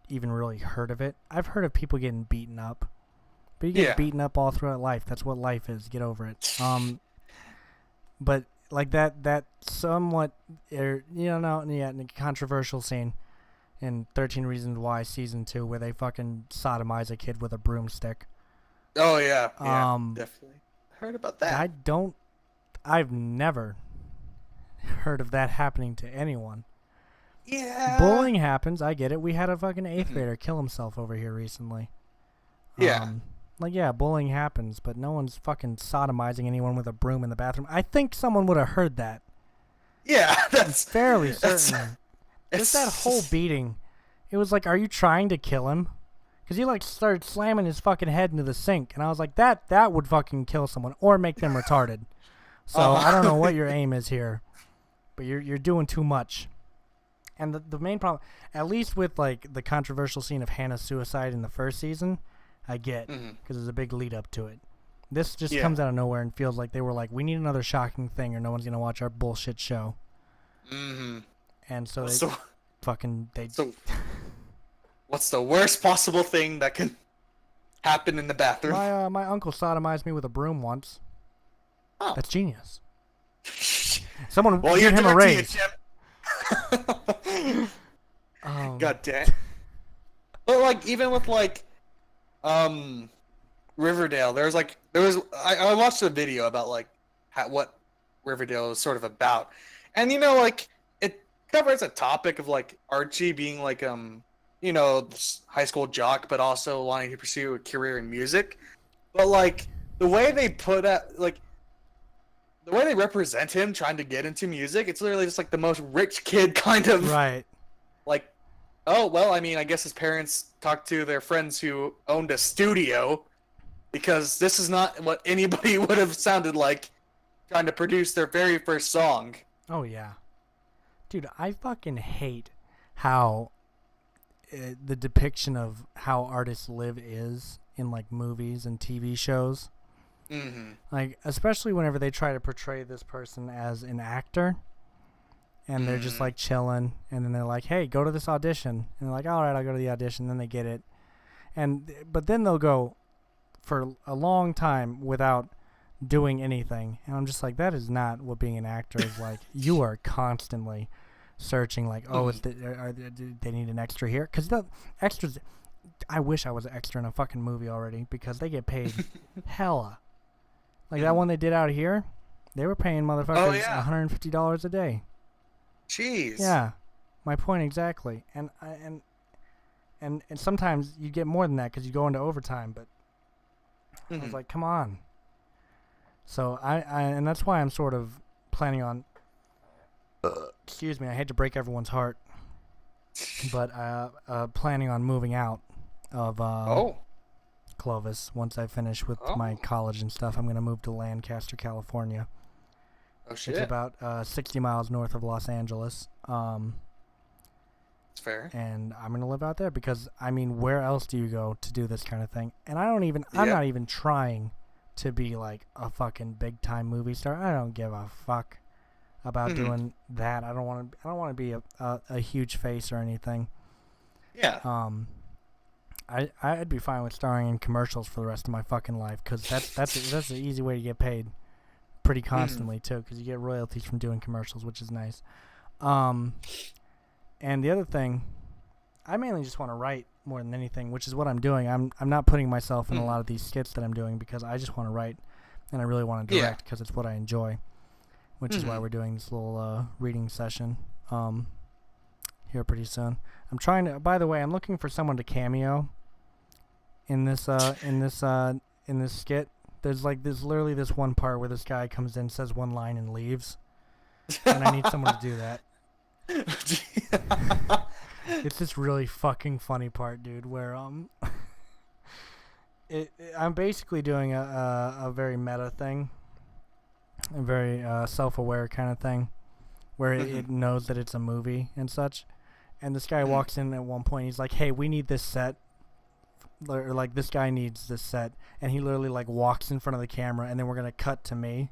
even really heard of it. I've heard of people getting beaten up. But you get beaten up all throughout life. That's what life is. Get over it. But like that somewhat, in a controversial scene in 13 Reasons Why Season 2 where they fucking sodomize a kid with a broomstick. Oh, yeah. Definitely. Heard about that. I've never heard of that happening to anyone. Yeah. Bullying happens. I get it. We had a fucking 8th grader kill himself over here recently. Yeah. Bullying happens, but no one's fucking sodomizing anyone with a broom in the bathroom. I think someone would have heard that. Yeah, I'm fairly certain. Just that whole beating. It was like, are you trying to kill him? Because he like started slamming his fucking head into the sink, and I was like, that would fucking kill someone or make them retarded. So I don't know what your aim is here, but you're doing too much. And the main problem, at least with like the controversial scene of Hannah's suicide in the first season, I get because there's a big lead up to it. This just comes out of nowhere and feels like they were like, we need another shocking thing or no one's gonna watch our bullshit show. Mm-hmm. And so they So what's the worst possible thing that can happen in the bathroom? my uncle sodomized me with a broom once. Oh. That's genius. Someone Well, give you're him a directing raise. it, Jim. God damn. But like even with like Riverdale, I watched a video about like what Riverdale is sort of about. And like it covers a topic of like Archie being like this high school jock but also wanting to pursue a career in music. But like the way they put out like the way they represent him trying to get into music, it's literally just like the most rich kid kind of Right. like, oh, well, I mean, I guess his parents talked to their friends who owned a studio, because this is not what anybody would have sounded like trying to produce their very first song. Oh, yeah. Dude, I fucking hate how the depiction of how artists live is in, like, movies and TV shows. Mm-hmm. Like, especially whenever they try to portray this person as an actor, and they're just, like, chilling, and then they're like, hey, go to this audition. And they're like, all right, I'll go to the audition. Then they get it. But then they'll go for a long time without doing anything. And I'm just like, that is not what being an actor is like. You are constantly searching, like, oh, do they need an extra here? Because the extras, I wish I was an extra in a fucking movie already, because they get paid hella. Like that one they did out here, they were paying motherfuckers $150 a day. Jeez. Yeah, my point exactly. And sometimes you get more than that because you go into overtime. But I was like, come on. So and that's why I'm sort of planning on. Excuse me, I hate to break everyone's heart, but planning on moving out of Clovis. Once I finish with my college and stuff, I'm going to move to Lancaster, California. Oh, shit. It's about 60 miles north of Los Angeles. That's fair. And I'm going to live out there because, I mean, where else do you go to do this kind of thing? And I'm not even trying to be like a fucking big time movie star. I don't give a fuck about doing that. I don't want to be a huge face or anything. Yeah. I'd be fine with starring in commercials for the rest of my fucking life, because that's an easy way to get paid pretty constantly too, because you get royalties from doing commercials, which is nice. And the other thing, I mainly just want to write more than anything, which is what I'm doing. I'm not putting myself in a lot of these skits that I'm doing because I just want to write, and I really want to direct because it's what I enjoy, which is why we're doing this little reading session here pretty soon. I'm trying to. By the way, I'm looking for someone to cameo in this skit. There's literally this one part where this guy comes in, says one line, and leaves, and I need someone to do that. It's this really fucking funny part, dude, where I'm basically doing a very meta thing, a very self-aware kind of thing, where it knows that it's a movie and such. And this guy walks in at one point. He's like, "Hey, we need this set." Or like, this guy needs this set, and he literally like walks in front of the camera, and then we're gonna cut to me,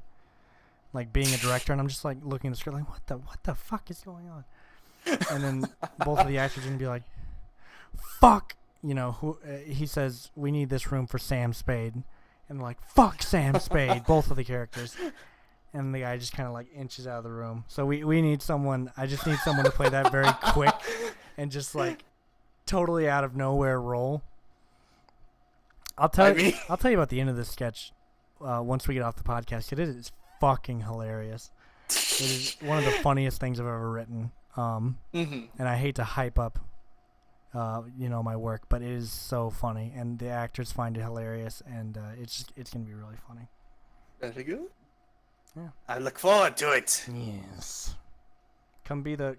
like being a director, and I'm just like looking at the script, like, what the fuck is going on? And then both of the actors are gonna be like, "Fuck," you know. He says, "We need this room for Sam Spade," and like, "Fuck Sam Spade," both of the characters. And the guy just kind of like inches out of the room. So we need someone. I just need someone to play that very quick and just like totally out of nowhere role. I'll tell you about the end of this sketch once we get off the podcast. It is fucking hilarious. It is one of the funniest things I've ever written. And I hate to hype up, my work, but it is so funny, and the actors find it hilarious, and it's gonna be really funny. Very good. Yeah. I look forward to it. Yes. Come be the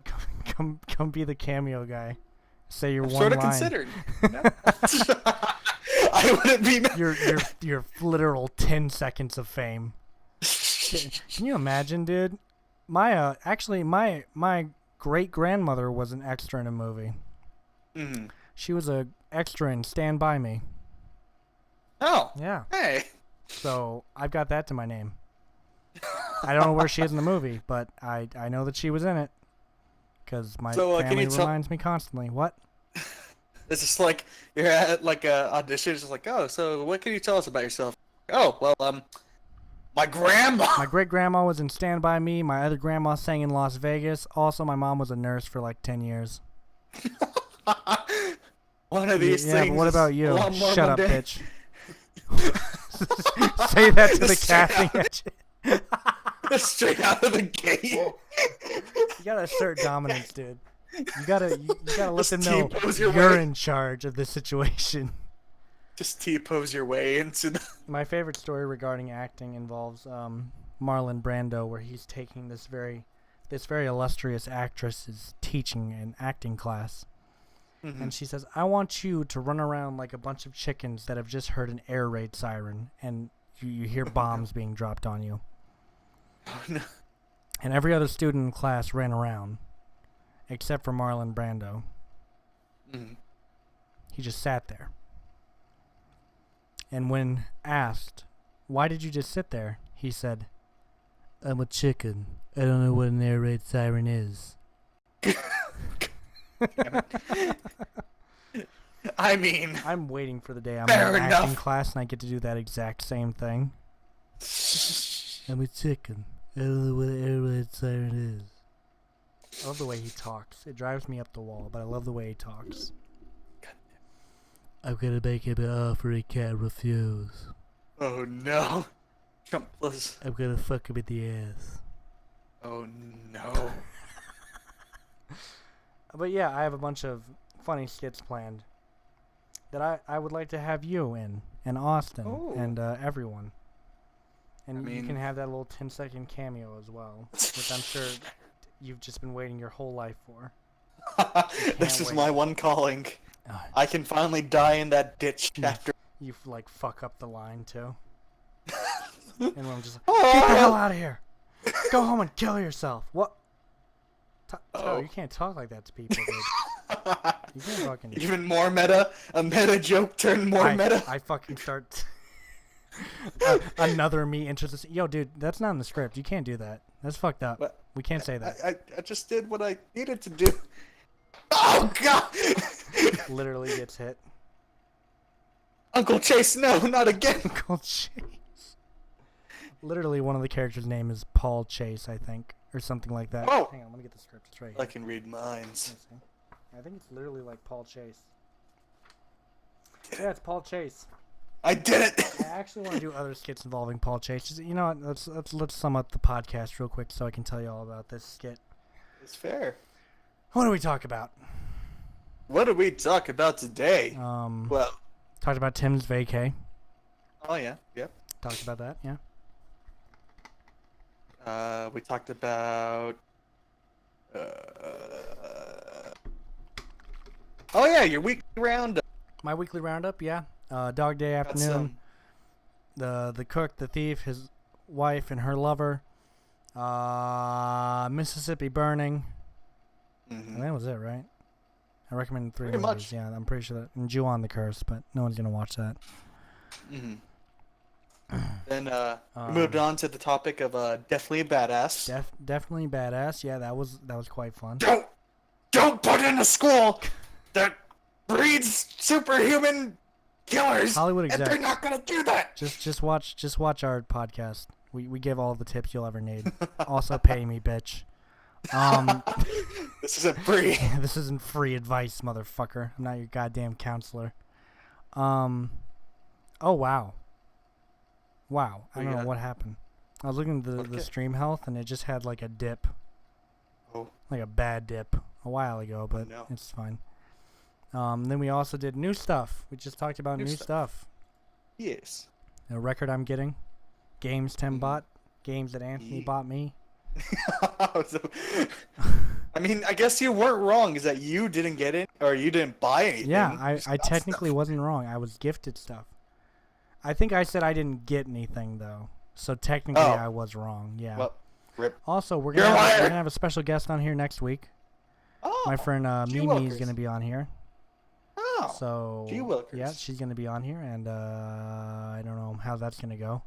cameo guy. Say your one sort of line. Considered. I wouldn't be. Your literal 10 seconds of fame. Can you imagine, dude? My great grandmother was an extra in a movie. She was a extra in Stand By Me. Oh. Yeah. Hey. So I've got that to my name. I don't know where she is in the movie, but I know that she was in it, because my family reminds me constantly. What? It's just like you're at like a audition. It's just like, oh, so what can you tell us about yourself? Oh, well, my grandma. My great grandma was in Stand By Me. My other grandma sang in Las Vegas. Also, my mom was a nurse for like 10 years. One of these things. Yeah, but what about you? Shut up, mundane. bitch. Say that to the casting agent. Straight out of the gate. You gotta assert dominance, dude. You gotta let them know you're in charge of the situation. Just T-pose your way into the... My favorite story regarding acting involves Marlon Brando, where he's taking this very illustrious actress's teaching and acting class. Mm-hmm. And she says, I want you to run around like a bunch of chickens that have just heard an air raid siren, and you hear bombs being dropped on you. Oh, no. And every other student in class ran around, except for Marlon Brando. Mm-hmm. He just sat there. And when asked, why did you just sit there? He said, I'm a chicken. I don't know what an air raid siren is. I mean, I'm waiting for the day I'm fair in acting enough. class and I get to do that exact same thing. I'm a chicken. I don't know what an air raid siren is. I love the way he talks. It drives me up the wall, but I love the way he talks. I'm gonna make him an offer he can't refuse. Oh no. Trump plus. I'm gonna fuck him in the ass. Oh no. But yeah, I have a bunch of funny skits planned that I would like to have you in, and Austin, Oh. and everyone. And I you mean- can have that little 10-second cameo as well, which I'm sure you've just been waiting your whole life for. This is wait. my one calling. Uh, I can finally die in that ditch after. you like fuck up the line too. And I'm just like, get the hell out of here. Go home and kill yourself. What? Tyler, you can't talk like that to people, dude. You can't fucking... Even more meta. A meta joke turned more meta. I fucking start... another me enters the... Yo, dude, that's not in the script. You can't do that. That's fucked up. What? We can't say that. I just did what I needed to do. Oh god! Literally gets hit. Uncle Chase, no, not again. Uncle Chase. Literally, one of the characters' name is Paul Chase, I think, or something like that. Oh! Hang on, let me get the script. It's right I here. can read minds. Let me see. I think it's literally like Paul Chase. Yeah, it's Paul Chase. I did it! I actually want to do other skits involving Paul Chase. Just, you know what? Let's sum up the podcast real quick so I can tell you all about this skit. It's fair. What do we talk about? What did we talk about today? Well, Talked about Tim's vacay. oh yeah, yep. Talked about that, yeah. We talked about. Oh yeah, your weekly roundup. My weekly roundup, yeah. Dog Day Got afternoon. The cook, the thief, his wife, and her lover. Mississippi Burning. And that was it, right? I recommended 3 Pretty movies. much. Yeah, I'm pretty sure that. And Jew on the Curse, but no one's gonna watch that. Then we moved on to the topic of definitely a badass. Definitely badass. Yeah, that was quite fun. Don't put in a school that breeds superhuman killers. Hollywood and exec. they're not gonna do that. Just watch our podcast. We give all the tips you'll ever need. Also pay me, bitch. This isn't free. This isn't free advice, motherfucker. I'm not your goddamn counselor. Oh wow. Wow. I don't know what happened. I was looking at the stream health and it just had like a dip. Oh. Like a bad dip a while ago, but no. it's fine. Then we also did new stuff. We just talked about new stuff. Yes. The record I'm getting. Games Tim bought. Games that Anthony bought me. I mean, I guess you weren't wrong. Is that you didn't get it or you didn't buy anything? Yeah, You I just got technically stuff. wasn't wrong. I was gifted stuff. I think I said I didn't get anything though. So technically Oh. I was wrong. Yeah. Well, rip. Also, we're You're a liar. gonna have a special guest on here next week. Oh, My friend G. Mimi is Wilkers. gonna be on here. Oh. So G. Wilkers. yeah, she's gonna be on here, and I don't know how that's gonna go.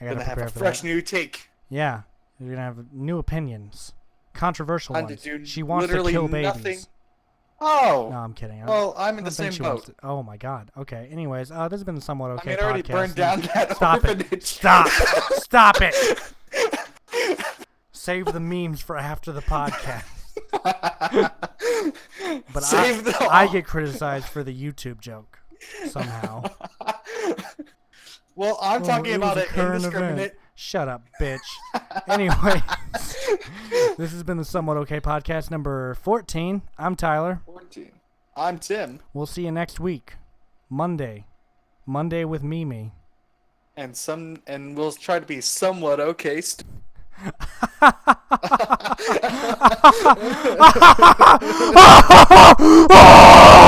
I gotta Gonna have prepare a for fresh that. new take. Yeah, we're gonna have new opinions, controversial Time to ones. do She wants to literally kill babies. nothing. Oh. No, I'm kidding. Well, I'm in I the don't think same she wants boat. to- Oh my god. Okay. Anyways, this has been the somewhat okay I mean, I already podcast. burned down that Stop it. orphanage. Stop. Stop it. Save the memes for after the podcast. But Save them I all. get criticized for the YouTube joke somehow. Well, I'm Oh, talking it about was a it current indiscriminate. event. Shut up, bitch. Anyway, this has been the Somewhat Okay podcast number 14. I'm Tyler. 14. I'm Tim. We'll see you next week. Monday with Mimi. and we'll try to be somewhat okay.